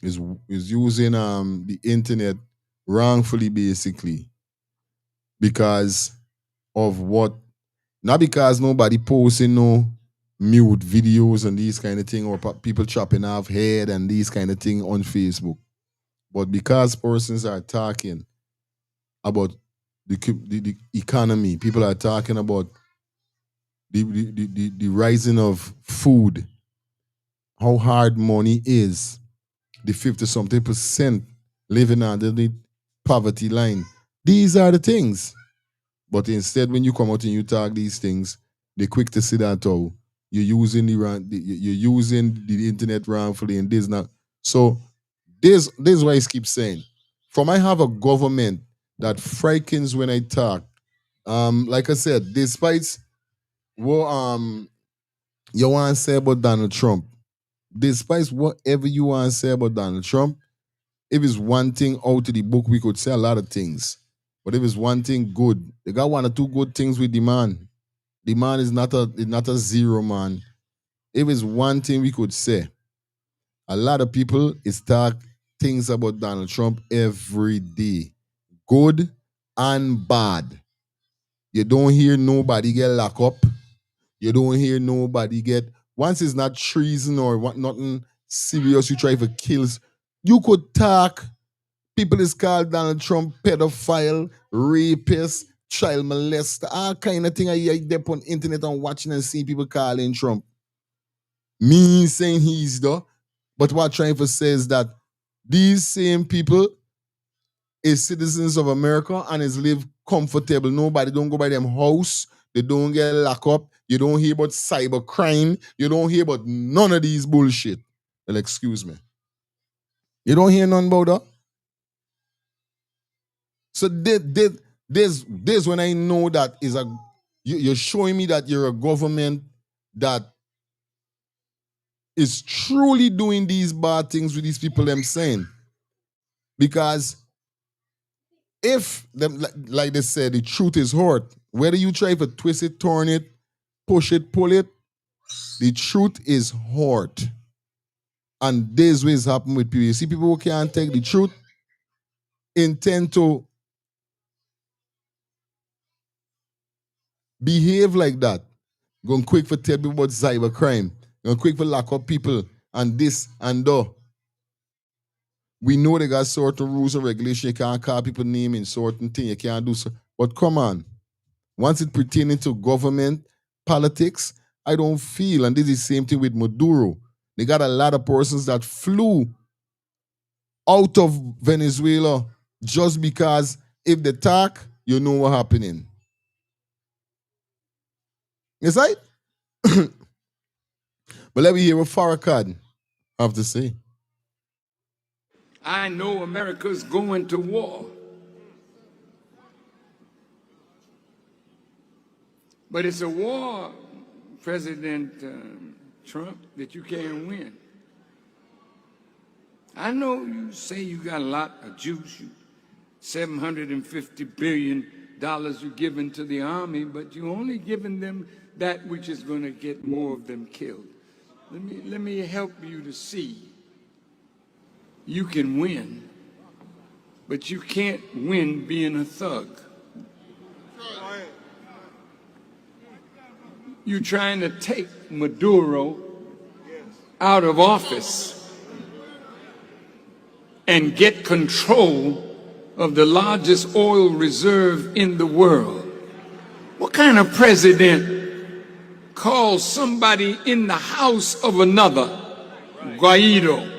using the internet wrongfully, basically, because of what, not because nobody posting no mute videos and these kind of thing, or people chopping off head and these kind of thing on Facebook, but because persons are talking about the economy, people are talking about the rising of food, how hard money is, the 50-something% living under the poverty line. These are the things. But instead, when you come out and you talk these things, they're quick to see that you're using the internet wrongfully and this not. So This is why I keep saying. From I have a government that frightens when I talk. Like I said, despite what you want to say about Donald Trump, despite whatever you want to say about Donald Trump, if it's one thing out of the book, we could say a lot of things. But if it's one thing good, they got one or two good things with the man. The man is not a zero man. If it's one thing we could say, a lot of people is talk things about Donald Trump every day, good and bad. You don't hear nobody get locked up. You don't hear nobody get, once it's not treason or what, nothing serious, you try to kill. You could talk. People is called Donald Trump pedophile, rapist, child molester, all kind of thing I hear there on internet and watching and seeing people calling Trump. Me saying he's the, but what I'm trying to say is that these same people is citizens of America and is live comfortable. Nobody don't go by them house. They don't get locked up. You don't hear about cyber crime. You don't hear about none of these bullshit. Well, excuse me. You don't hear none about that? So this when I know that is you're showing me that you're a government that is truly doing these bad things with these people them saying. Because if them like they said, the truth is hard. Whether you try to twist it, turn it, push it, pull it, the truth is hard. And this ways happen with people. You see people who can't take the truth, intend to behave like that. Going quick for tell people about cyber crime. Going quick for lock up people and this and that. We know they got certain rules and regulations. You can't call people name in certain things. You can't do so. But come on. Once it pertaining to government, politics, I don't feel, and this is the same thing with Maduro. They got a lot of persons that flew out of Venezuela just because if they talk, you know what's happening. Yes, right? But let me hear what Farrakhan have to say. I know America's going to war. But it's a war, President Trump, that you can't win. I know you say you got a lot of juice, $750 billion you're giving to the army, but you're only giving them that which is going to get more of them killed. Let me help you to see. You can win, but you can't win being a thug. You're trying to take Maduro out of office and get control of the largest oil reserve in the world. What kind of president calls somebody in the house of another Guaido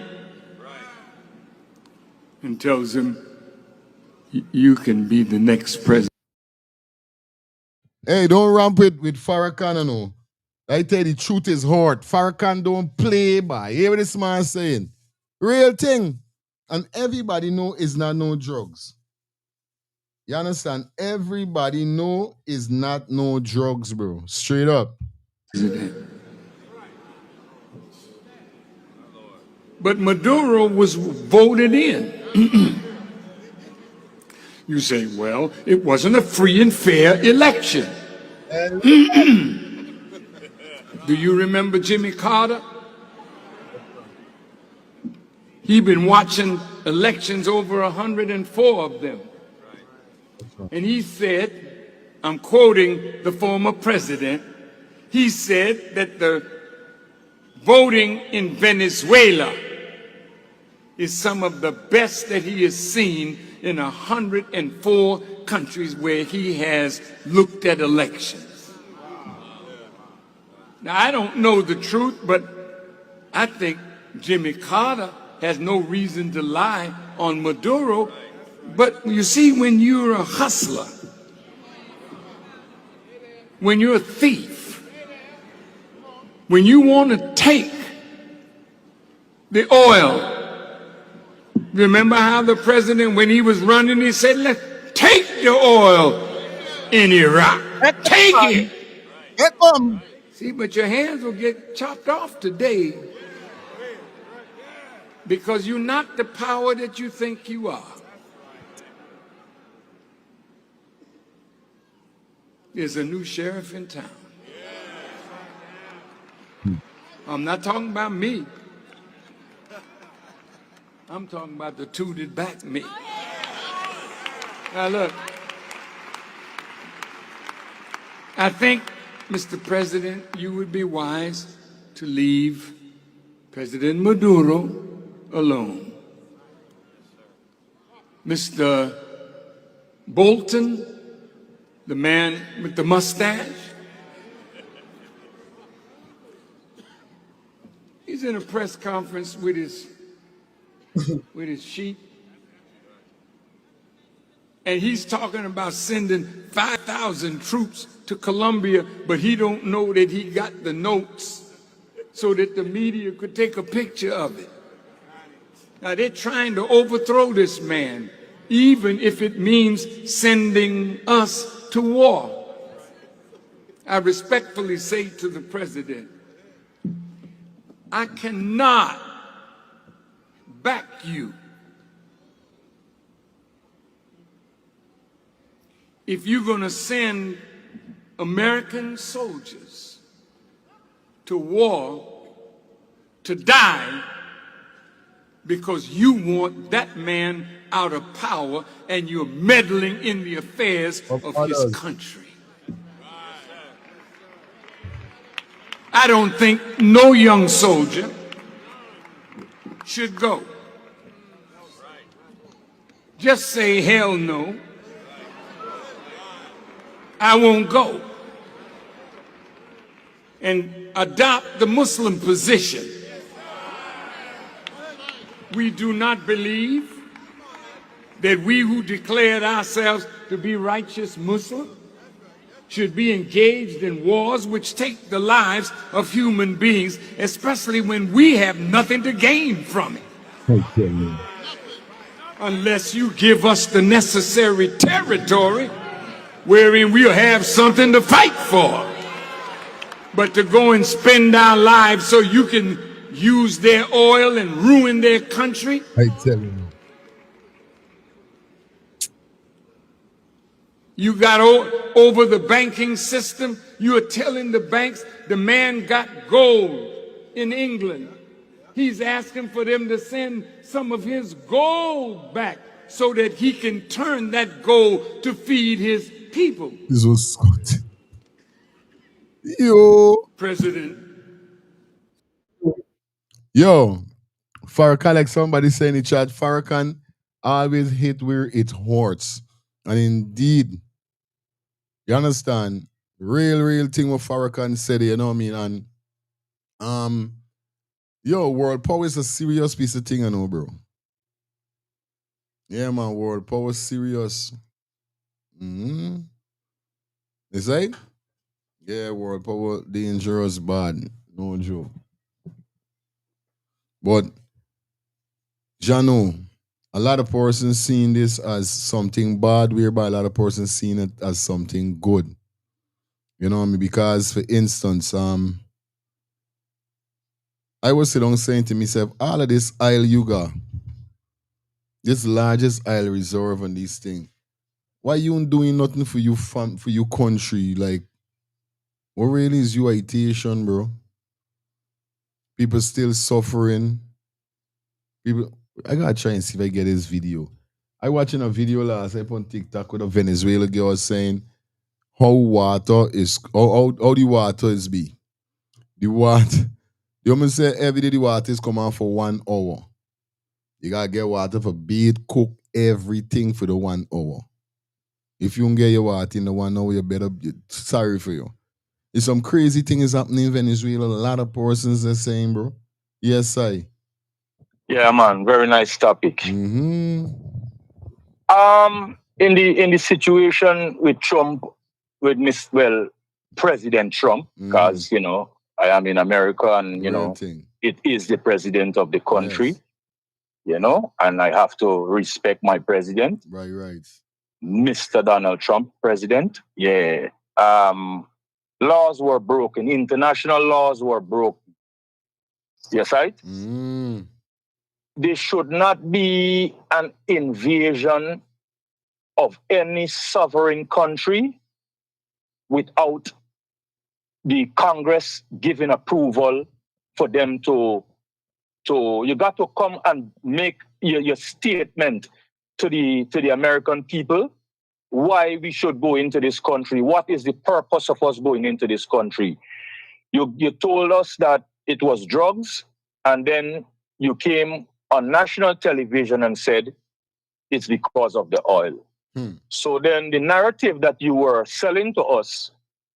and tells him, you can be the next president? Hey, don't ramp with Farrakhan, no. I tell you, the truth is hard. Farrakhan don't play by. Hear what this man saying. Real thing. And everybody know it's not no drugs. You understand? Everybody know it's not no drugs, bro. Straight up. But Maduro was voted in. You say, well, it wasn't a free and fair election. Do you remember Jimmy Carter? He'd been watching elections, over 104 of them. And he said, I'm quoting the former president, he said that the voting in Venezuela is some of the best that he has seen in 104 countries where he has looked at elections. Now, I don't know the truth, but I think Jimmy Carter has no reason to lie on Maduro. But you see, when you're a hustler, when you're a thief, when you want to take the oil Remember how the president, when he was running, he said, let's take the oil in Iraq. Take it. See, but your hands will get chopped off today because you're not the power that you think you are. There's a new sheriff in town. I'm not talking about me. I'm talking about the two that back me. Now look, I think, Mr. President, you would be wise to leave President Maduro alone. Mr. Bolton, the man with the mustache, he's in a press conference with his sheep, and he's talking about sending 5,000 troops to Colombia, but he don't know that he got the notes so that the media could take a picture of it. Now they're trying to overthrow this man, even if it means sending us to war. I respectfully say to the president, I cannot back you if you're going to send American soldiers to war to die because you want that man out of power and you're meddling in the affairs of his country. I don't think no young soldier should go. Just say, hell no, I won't go. And adopt the Muslim position. We do not believe that we who declared ourselves to be righteous Muslim should be engaged in wars which take the lives of human beings, especially when we have nothing to gain from it. Unless you give us the necessary territory wherein we'll have something to fight for. But to go and spend our lives so you can use their oil and ruin their country, I tell you. you got over the banking system. You are telling the banks the man got gold in England. He's asking for them to send some of his gold back so that he can turn that gold to feed his people. This was Scott. Yo. President. Yo. Farrakhan, like somebody said in the chat, Farrakhan always hit where it hurts. And indeed, you understand, real thing what Farrakhan said, you know what I mean? And yo, world power is a serious piece of thing, I know, bro. Yeah, man, world power serious. Is that? Yeah, world power dangerous, bad. No joke. But Jano, a lot of persons seeing this as something bad, whereby a lot of persons seeing it as something good. You know what I mean? Because, for instance, I was sitting down saying to myself, all of this oil you got, this largest oil reserve and these things, why you ain't doing nothing for you for your country? Like, what really is your irritation, bro? People still suffering. People, I gotta try and see if I get this video. I watching a video last night on TikTok with a Venezuelan girl saying how water is, how the water is be. The water, the woman say every day the water is coming for 1 hour. You gotta get water for bathe, cook, everything for the 1 hour. If you don't get your water in the 1 hour, you better, sorry for you. It's some crazy thing is happening in Venezuela. A lot of persons are saying, bro. Yes, I. Yeah, man. Very nice topic. Mm-hmm. In the situation with Trump, with President Trump, because you know I am in America, and you know it is the president of the country. Yes. and I have to respect my president. Right. Mr. Donald Trump, president. Yeah. Laws were broken. International laws were broken. Yes, right? There should not be an invasion of any sovereign country without the Congress giving approval for them to you got to come and make your statement to the American people why we should go into this country. What is the purpose of us going into this country? You told us that it was drugs, and then you came on national television and said it's because of the oil. So then the narrative that you were selling to us,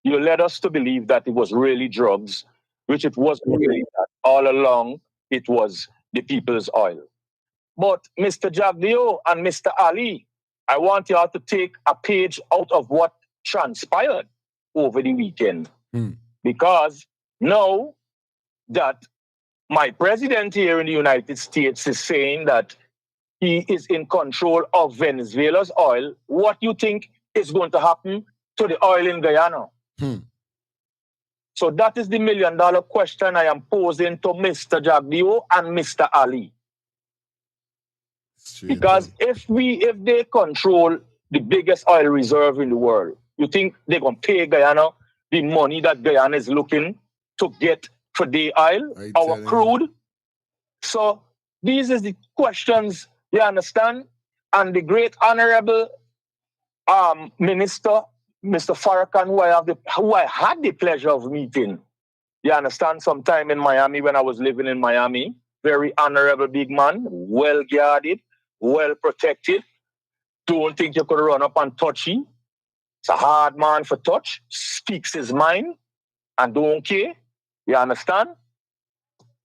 you led us to believe that it was really drugs, which it wasn't really that. All along, it was the people's oil. But Mr. Jagdeo and Mr. Ali, I want you all to take a page out of what transpired over the weekend. Because now that my president here in the United States is saying that he is in control of Venezuela's oil, what do you think is going to happen to the oil in Guyana? So that is the $1 million question I am posing to Mr. Jagdeo and Mr. Ali. Because if they control the biggest oil reserve in the world, you think they're going to pay Guyana the money that Guyana is looking to get for the oil, our crude? So these are the questions, you understand? And the great honorable minister, Mr. Farrakhan, who I had the pleasure of meeting, you understand, sometime in Miami when I was living in Miami. Very honorable big man, well guarded, well protected. Don't think you could run up and touch him. It's a hard man for touch, speaks his mind, and don't care. You understand?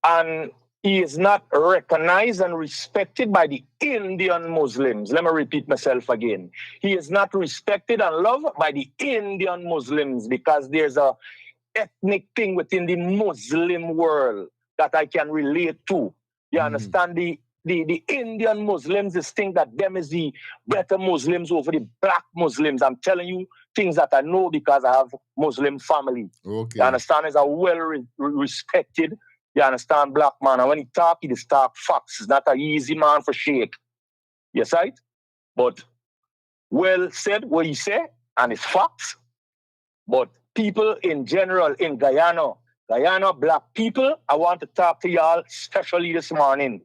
And he is not recognized and respected by the Indian Muslims. Let me repeat myself again. He is not respected and loved by the Indian Muslims because there's a ethnic thing within the Muslim world that I can relate to. You understand? The Indian Muslims is think that them is the better Muslims over the black Muslims. I'm telling you things that I know because I have Muslim family. Okay. You understand? He's a well-respected, you understand, black man. And when he talk facts. He's not an easy man for shake. Yes, right? But well said what he said, and it's facts. But people in general in Guyana, black people, I want to talk to y'all, especially this morning.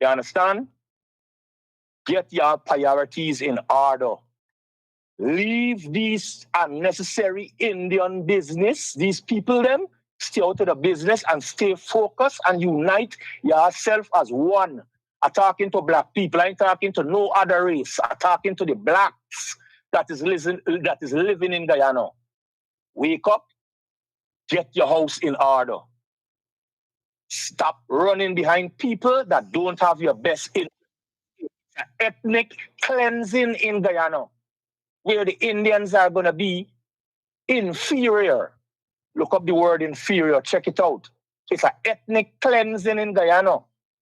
You understand? Get your priorities in order. Leave these unnecessary Indian business, these people them, stay out of the business and stay focused and unite yourself as one. I'm talking to black people. I ain't talking to no other race. I'm talking to the blacks that is living in Guyana. Wake up, get your house in order. Stop running behind people that don't have your best interest. Ethnic cleansing in Guyana, where the Indians are going to be inferior. Look up the word inferior, check it out. It's an ethnic cleansing in Guyana.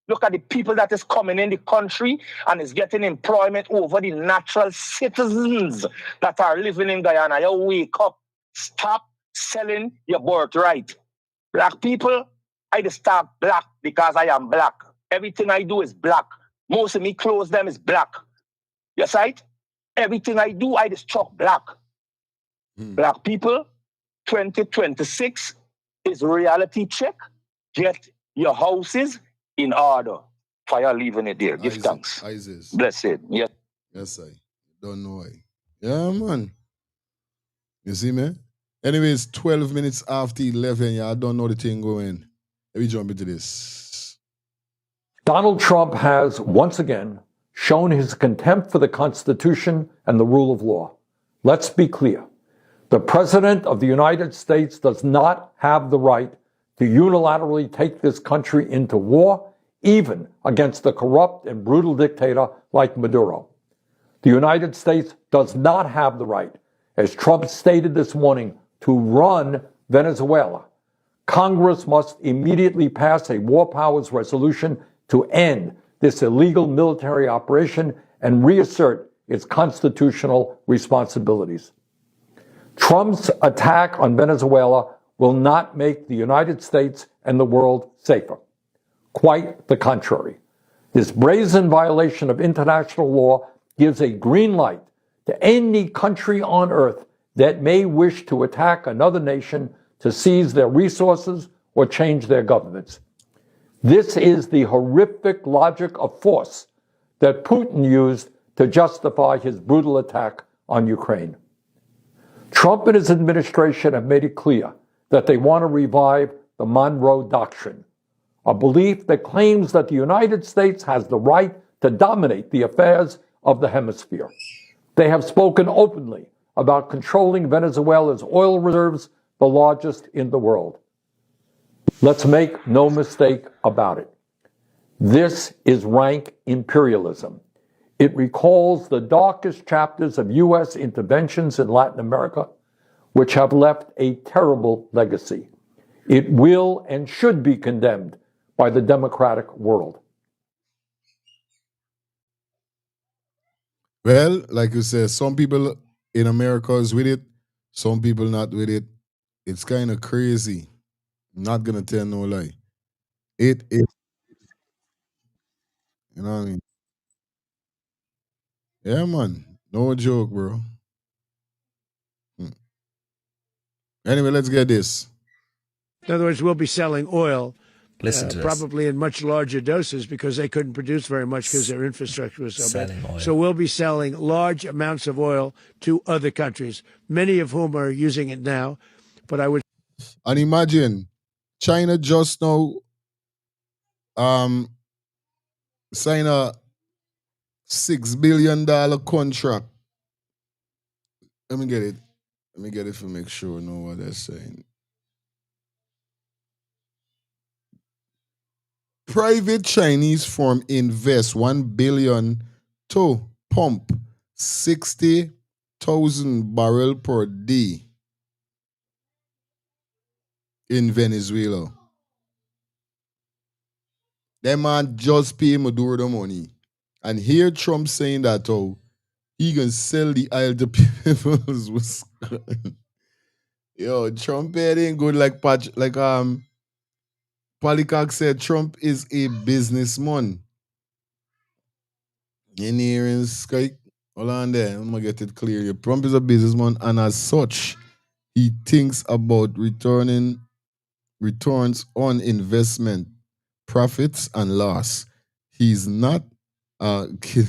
Look at the people that is coming in the country and is getting employment over the natural citizens that are living in Guyana. You wake up, stop selling your birthright. Black people, I just talk black because I am black. Everything I do is black. Most of me clothes them is black. Yes, right? Everything I do, I just talk black. Black people, 2026 is reality check. Get your houses in order. Fire leaving it there. Give thanks. Blessed. Yes. Yes, I don't know why. Yeah, man. You see me? Anyways, 12 minutes after 11, yeah, I don't know the thing going. Let me jump into this. Donald Trump has once again shown his contempt for the Constitution and the rule of law. Let's be clear. The President of the United States does not have the right to unilaterally take this country into war, even against a corrupt and brutal dictator like Maduro. The United States does not have the right, as Trump stated this morning, to run Venezuela. Congress must immediately pass a war powers resolution to end this illegal military operation and reassert its constitutional responsibilities. Trump's attack on Venezuela will not make the United States and the world safer. Quite the contrary. This brazen violation of international law gives a green light to any country on earth that may wish to attack another nation to seize their resources or change their governments. This is the horrific logic of force that Putin used to justify his brutal attack on Ukraine. Trump and his administration have made it clear that they want to revive the Monroe Doctrine, a belief that claims that the United States has the right to dominate the affairs of the hemisphere. They have spoken openly about controlling Venezuela's oil reserves, the largest in the world. Let's make no mistake about it. This is rank imperialism. It recalls the darkest chapters of U.S. interventions in Latin America, which have left a terrible legacy. It will and should be condemned by the democratic world. Well, like you said, some people in America is with it, some people not with it. It's kind of crazy. I'm not gonna tell no lie. It is, you know what I mean? Yeah, man. No joke, bro. Anyway, let's get this. In other words, we'll be selling oil, Listen to this. probably in much larger doses because they couldn't produce very much because their infrastructure was so bad. Selling oil. So we'll be selling large amounts of oil to other countries, many of whom are using it now. But I would. And imagine, China just now sign a $6 billion contract. Let me get it. Let me get it to make sure I know what they're saying. Private Chinese firm invests $1 billion to pump 60,000 barrels per day in Venezuela. That man just pay Maduro the money. And here Trump saying that he can sell the oil to people. Yo, Trump head ain't good like Polycock said. Trump is a businessman. In here in Sky, hold on there. I'm gonna get it clear here. Trump is a businessman, and as such, he thinks about returns on investment, profits and loss. He's not kid.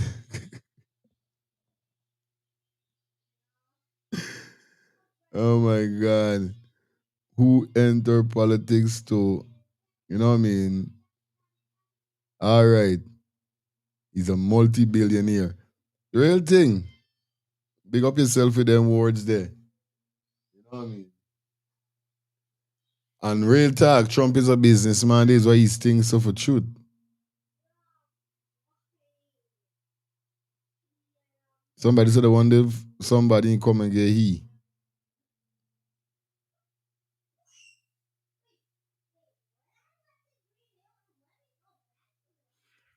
Oh my God. Who enter politics to, you know what I mean? All right. He's a multi-billionaire. The real thing. Big up yourself with them words there. You know what I mean? And real talk, Trump is a businessman. This is why he's thinking so for truth. Somebody said I wonder if somebody come and get he.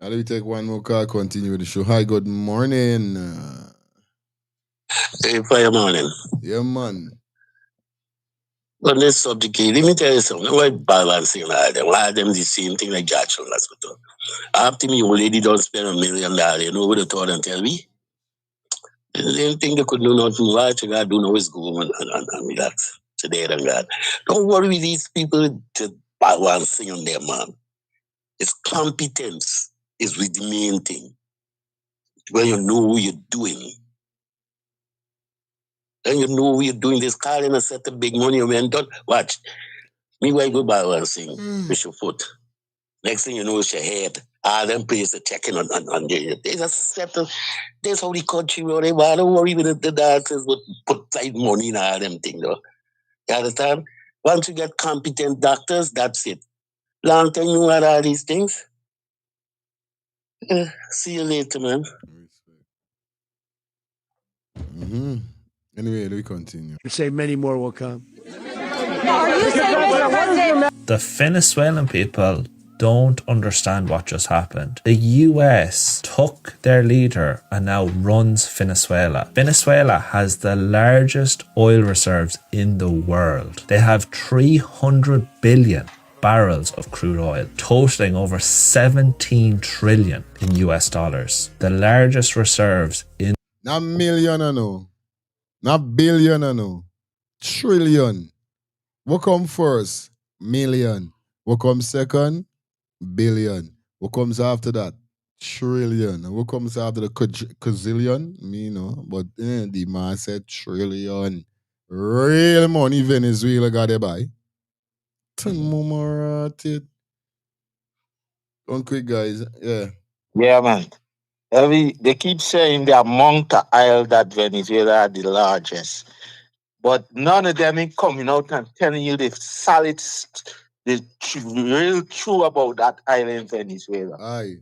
Now let me take one more call, continue with the show. Hi, good morning. Hey, fire morning. Yeah, man. On this subject, let me tell you something. Why balancing all them? Why them the same thing like Jackson Hospital? After me, old lady don't spend $1 million, you know what they told and tell me? The same thing they could do nothing. Why you gotta do now is go and relax. Today and God. Don't worry with these people to balancing on them, man. It's competence is with the main thing. When you know what you're doing. And you know what you're doing. This car and set the big money and don't watch. Me why go balancing with your foot. Next thing you know, it's your head. All them places checking on the. They just settle. That's how the country where they want. Don't worry with the dancers, but put side money in all them things, though. You understand? Once you get competent doctors, that's it. Long time you had all these things. See you later, man. Mm-hmm. Anyway, let me continue. Say many more will come. The Venezuelan people don't understand what just happened. The US took their leader and now runs Venezuela. Venezuela has the largest oil reserves in the world. They have 300 billion barrels of crude oil, totaling over 17 trillion in US dollars. The largest reserves in... Not million, I know. Not billion, I know. Trillion. What come first? Million. What comes second? Billion. What comes after that? Trillion. And what comes after the quadrillion? Me know. But the man said trillion. Real money Venezuela got it by. It. One quick, guys. Yeah. Yeah, man. They keep saying the amount of oil that Venezuela are the largest, but none of them ain't coming out and telling you the solid, real true about that oil in Venezuela. Aye.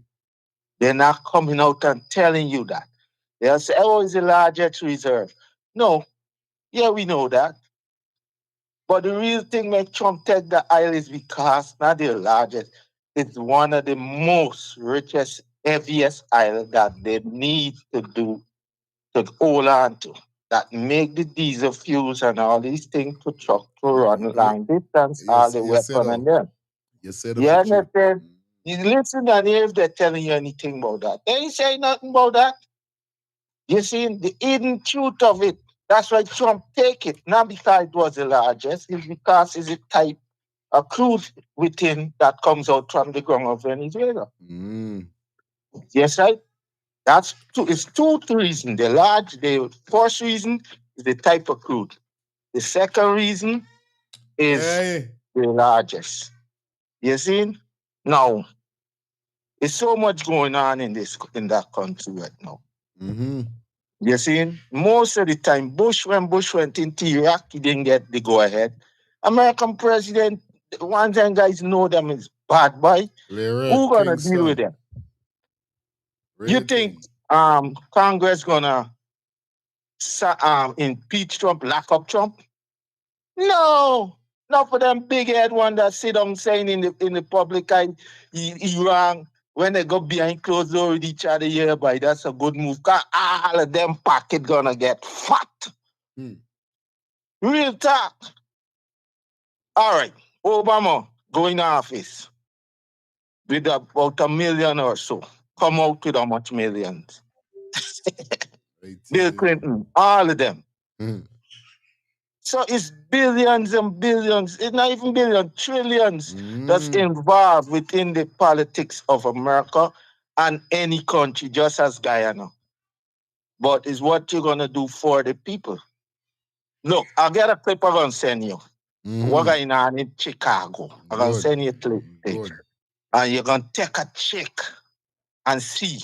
They're not coming out and telling you that. They'll say, oh, it's the largest reserve. No. Yeah, we know that. But the real thing make Trump take the oil is because not the largest. It's one of the most richest, heaviest oil that they need to do to hold on to. That make the diesel fuels and all these things to truck to run long distance, all the weapon and them. You said You understand? You listen and hear if they're telling you anything about that. They ain't say nothing about that. You see the hidden truth of it. That's why Trump take it, not because it was the largest, it's because it's a type of crude within that comes out from the ground of Venezuela. Yes, right? That's two. It's two reasons. The first reason is the type of crude. The second reason is the largest. You see? Now, there's so much going on in that country right now. You see? Most of the time, when Bush went into Iraq, he didn't get the go ahead. American president, one thing guys know them is bad boy. Who gonna deal with them? You think Congress gonna impeach Trump, lock up Trump? No, not for them big head one that sit down saying in the public eye he wrong when they go behind closed door with each other hereby. That's a good move. Cause all of them pocket gonna get fat. Real talk. All right, Obama going office with about 1 million or so. Come out with how much millions? Bill Clinton, all of them. So it's billions and billions, it's not even billions, trillions that's involved within the politics of America and any country, just as Guyana. But it's what you're going to do for the people. Look, I'll get a clip I'm going to send you. We're going on in Chicago. I'm going to send you a clip. And you're going to take a check and see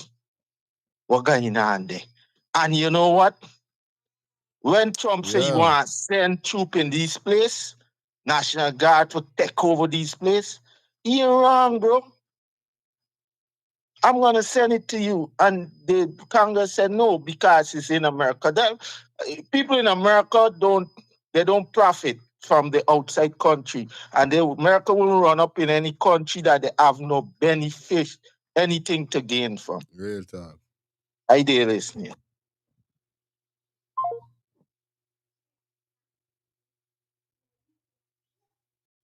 what's going on there. And you know what? When Trump say he want to send troops in this place, National Guard to take over this place, you're wrong, bro. I'm going to send it to you. And the Congress said no, because it's in America. People in America don't profit from the outside country. And America will run up in any country that they have no benefit, anything to gain from. Real talk. I did listening.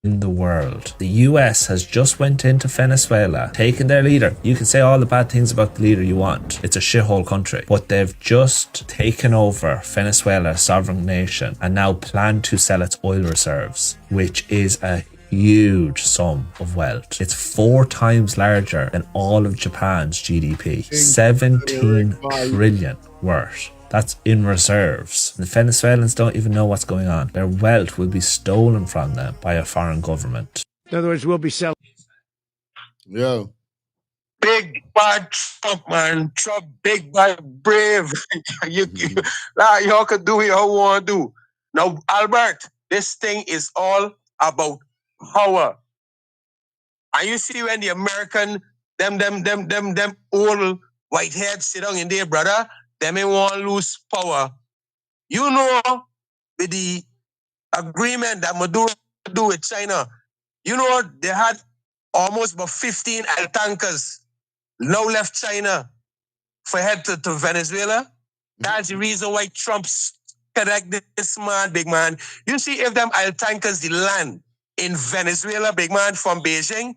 In the world. The US has just went into Venezuela, taken their leader. You can say all the bad things about the leader you want. It's a shithole country. But they've just taken over Venezuela, a sovereign nation, and now plan to sell its oil reserves, which is a huge sum of wealth. It's 4 times larger than all of Japan's GDP. 17 trillion worth. That's in reserves. The Venezuelans don't even know what's going on. Their wealth will be stolen from them by a foreign government. In other words, we'll be selling. Yeah. Big bad Trump, man. Trump, big bad brave. you can do what you want to do. Now, Albert, this thing is all about power. And you see when the American, them old white heads sit down in there, brother, they may want to lose power. You know, with the agreement that Maduro do with China, you know, they had almost about 15 oil tankers now left China for head to Venezuela. That's the reason why Trump's correct this man, big man. You see, if them oil tankers they land in Venezuela, big man, from Beijing,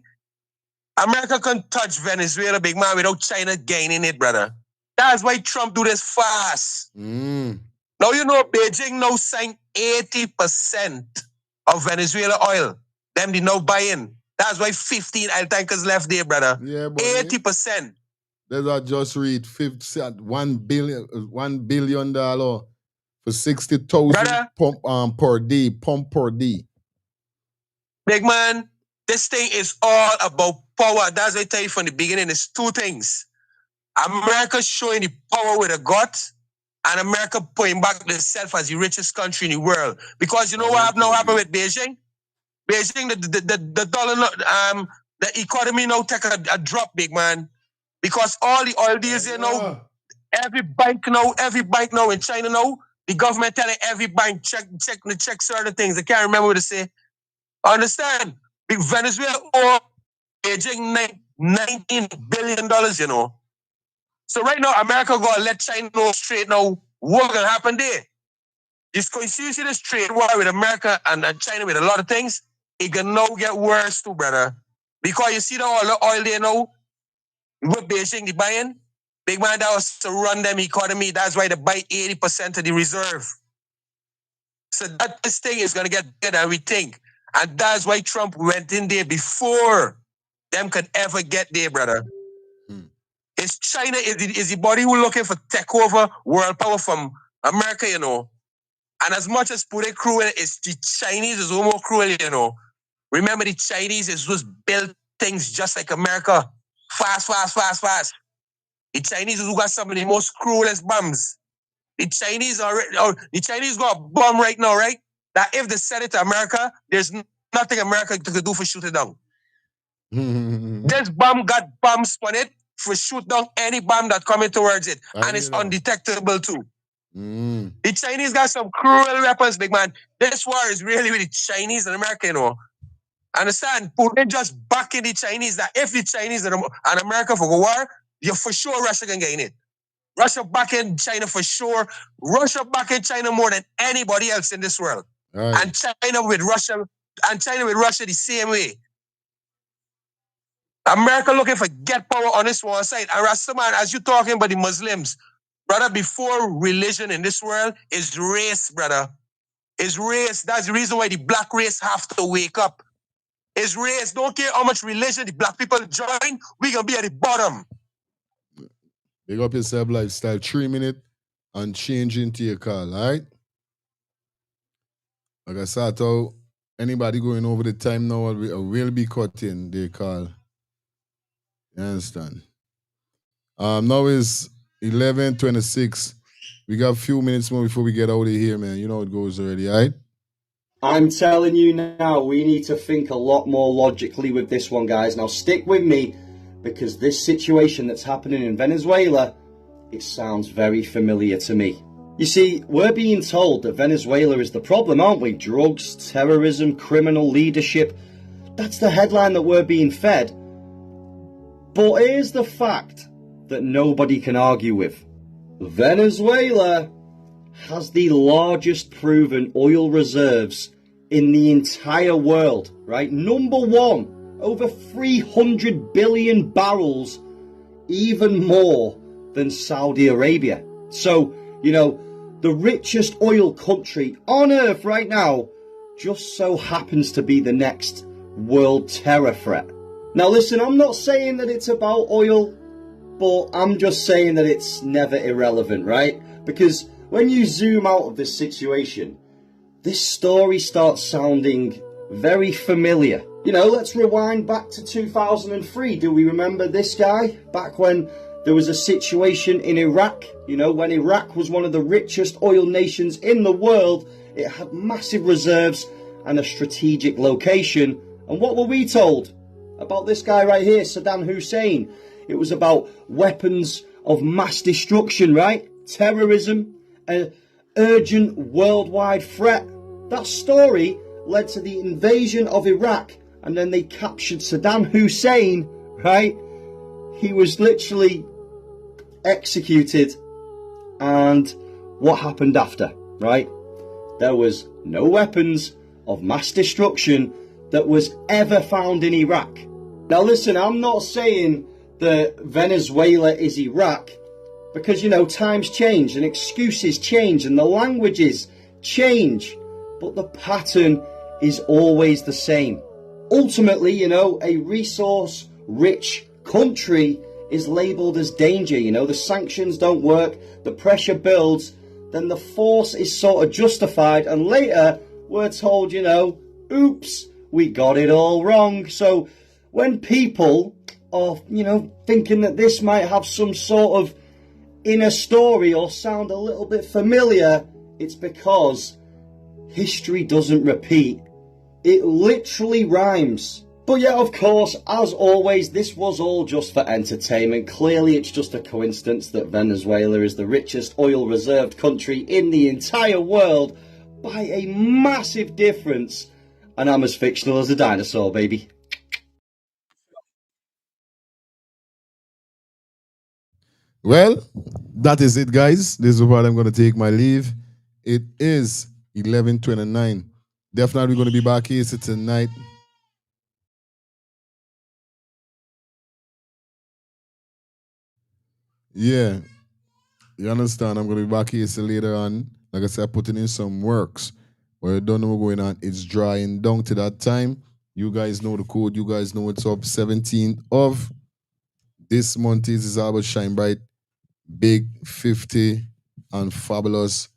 America can't touch Venezuela, big man, without China gaining it, brother. That's why Trump do this fast. Now you know Beijing now signed 80% of Venezuela oil. Them they now buy in. That's why 15 oil tankers left there, brother. Yeah, but 80%. There's a just read $1 billion for 60,000 pump per day. Big man, this thing is all about power. That's what I tell you from the beginning. It's two things. America showing the power with a gut, and America putting back itself as the richest country in the world. Because you know what happened with Beijing? Beijing, the dollar, the economy now take a drop, big man. Because all the oil deals, you know, every bank now in China now, the government telling every bank check certain things. I can't remember what to say. Understand? Venezuela or Beijing $19 billion, you know. So right now, America gonna let China know straight now what's gonna happen there. It's going to see this trade war with America and China with a lot of things. It can now get worse too, brother. Because you see all the oil there now, with Beijing, they buying. Big man, that was to run them economy. That's why they buy 80% of the reserve. So that this thing is going to get better than we think. And that's why Trump went in there before them could ever get there, brother. It's China is the body who looking for take over world power from America, you know. And as much as Pure cruel, it's the Chinese is more cruel, you know. Remember, the Chinese is just built things just like America. Fast. The Chinese who got some of the most cruelest bombs. The Chinese got a bomb right now, right? That if they send it to America, there's nothing America could do for shoot it down. This bomb got bombs on it for shoot down any bomb that coming towards it. And it's undetectable too. The Chinese got some cruel weapons, big man. This war is really with the Chinese and America, you know. Understand? Putin just backing the Chinese that if the Chinese and America for war, you're for sure Russia can gain it. Russia backing China for sure. Russia backing China more than anybody else in this world. Right. And China with Russia the same way. America looking for get power on this one side. And Rastaman, as you talking about the Muslims, brother, before religion in this world is race, brother. Is race. That's the reason why the black race have to wake up. Is race. Don't care how much religion the black people join, we gonna be at the bottom. Big up yourself lifestyle. 3 minutes and change into your call, all right? Like I said, anybody going over the time now will be cutting their call. You understand? Now is 11:26. We got a few minutes more before we get out of here, man. You know it goes already, all right? I'm telling you now, we need to think a lot more logically with this one, guys. Now stick with me, because this situation that's happening in Venezuela, it sounds very familiar to me. You see, we're being told that Venezuela is the problem, aren't we? Drugs, terrorism, criminal leadership. That's the headline that we're being fed. But here's the fact that nobody can argue with. Venezuela has the largest proven oil reserves in the entire world, right? Number one, over 300 billion barrels, even more than Saudi Arabia. So, you know, the richest oil country on earth right now just so happens to be the next world terror threat. Now listen, I'm not saying that it's about oil, but I'm just saying that it's never irrelevant, right? Because when you zoom out of this situation, this story starts sounding very familiar. You know, let's rewind back to 2003. Do we remember this guy? Back when there was a situation in Iraq, you know, when Iraq was one of the richest oil nations in the world. It had massive reserves and a strategic location. And what were we told about this guy right here, Saddam Hussein? It was about weapons of mass destruction, right? Terrorism, an urgent worldwide threat. That story led to the invasion of Iraq and then they captured Saddam Hussein, right? He was literally executed, and what happened after, right? There was no weapons of mass destruction that was ever found in Iraq. Now listen, I'm not saying that Venezuela is Iraq, because, you know, times change and excuses change and the languages change, but the pattern is always the same. Ultimately, you know, a resource-rich country is labelled as danger. You know, the sanctions don't work, the pressure builds, then the force is sort of justified, and later we're told, you know, oops, we got it all wrong. So when people are, you know, thinking that this might have some sort of inner story or sound a little bit familiar, it's because history doesn't repeat. It literally rhymes. But yeah, of course, as always, this was all just for entertainment. Clearly, it's just a coincidence that Venezuela is the richest oil-reserved country in the entire world by a massive difference. And I'm as fictional as a dinosaur, baby. Well, that is it, guys. This is what I'm going to take my leave. It is 11:29. Definitely going to be back here tonight. Yeah, you understand? I'm going to be back here later on. Like I said, putting in some works. Where you don't know what's going on, it's drying down to that time. You guys know the code. You guys know what's up. 17th of this month is our Shine Bright Big 50 and Fabulous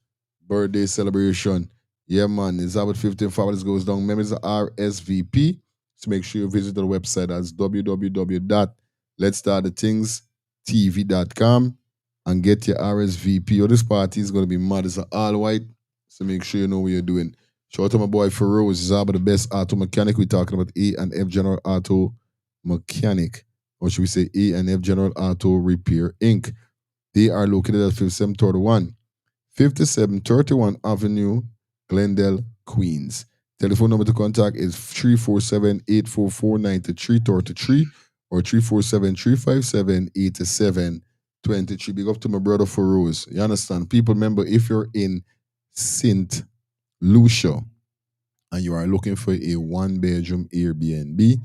birthday celebration. Yeah, man. It's about 50 and Fabulous goes down. Remember, it's RSVP. So make sure you visit the website as www.letstartthethingsTV.com and get your RSVP. Or this party is going to be mad. It's all white. So make sure you know what you're doing. Shout out to my boy Feroz. He's about the best auto mechanic. We're talking about A and F General Auto Mechanic. Or should we say A and F General Auto Repair Inc. They are located at 5731 Avenue, Glendale, Queens. Telephone number to contact is 347-844-9333 or 347-357-8723. Big up to my brother Feroz. You understand? People, remember, if you're in St. Lucia and you are looking for a one-bedroom Airbnb,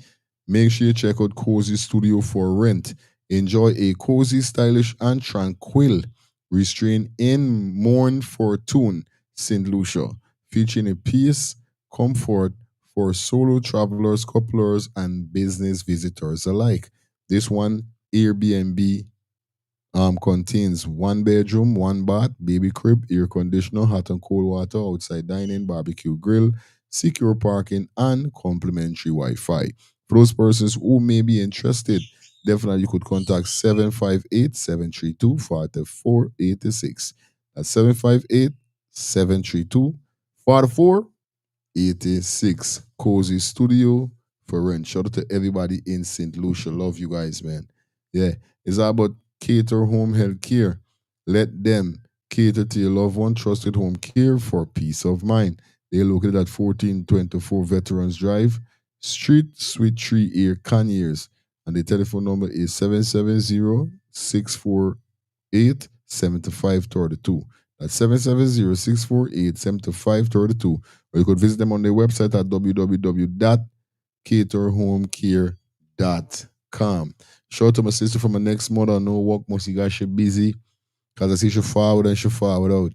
make sure you check out Cozy Studio for rent. Enjoy a cozy, stylish, and tranquil restrained in Morn Fortune, St. Lucia, featuring a peace, comfort for solo travelers, couplers, and business visitors alike. This one Airbnb contains one bedroom, one bath, baby crib, air conditioner, hot and cold water, outside dining, barbecue grill, secure parking, and complimentary Wi-Fi. For those persons who may be interested, definitely you could contact 758-732-4486. That's 758-732-4486. Cozy Studio for rent. Shout out to everybody in St. Lucia. Love you guys, man. Yeah, it's all about Cater Home Health Care. Let them cater to your loved one. Trusted home care for peace of mind. They're located at 1424 Veterans Drive, Street, Suite 3 Air, Conyers. And the telephone number is 770-648-7532. That's 770-648-7532. Or you could visit them on their website at www.caterhomecare.com. Shout out to my sister from my next mother. No work, must you guys she busy. Cause I see she forward and she forward out.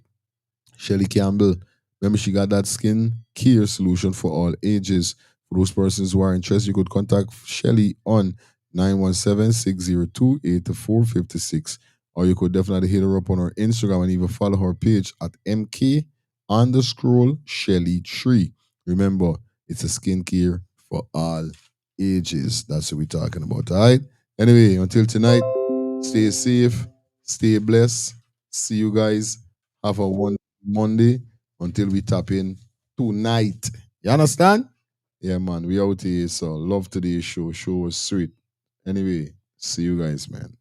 Shelly Campbell. Remember, she got that skin care solution for all ages. For those persons who are interested, you could contact Shelly on 917-602-8456. Or you could definitely hit her up on her Instagram and even follow her page at MK_Shelly3. Remember, it's a skincare for all ages. That's what we're talking about. All right. Anyway, until tonight, stay safe, stay blessed. See you guys. Have a one Monday until we tap in tonight. You understand? Yeah, man. We out here. So love today's show. Show was sweet. Anyway, see you guys, man.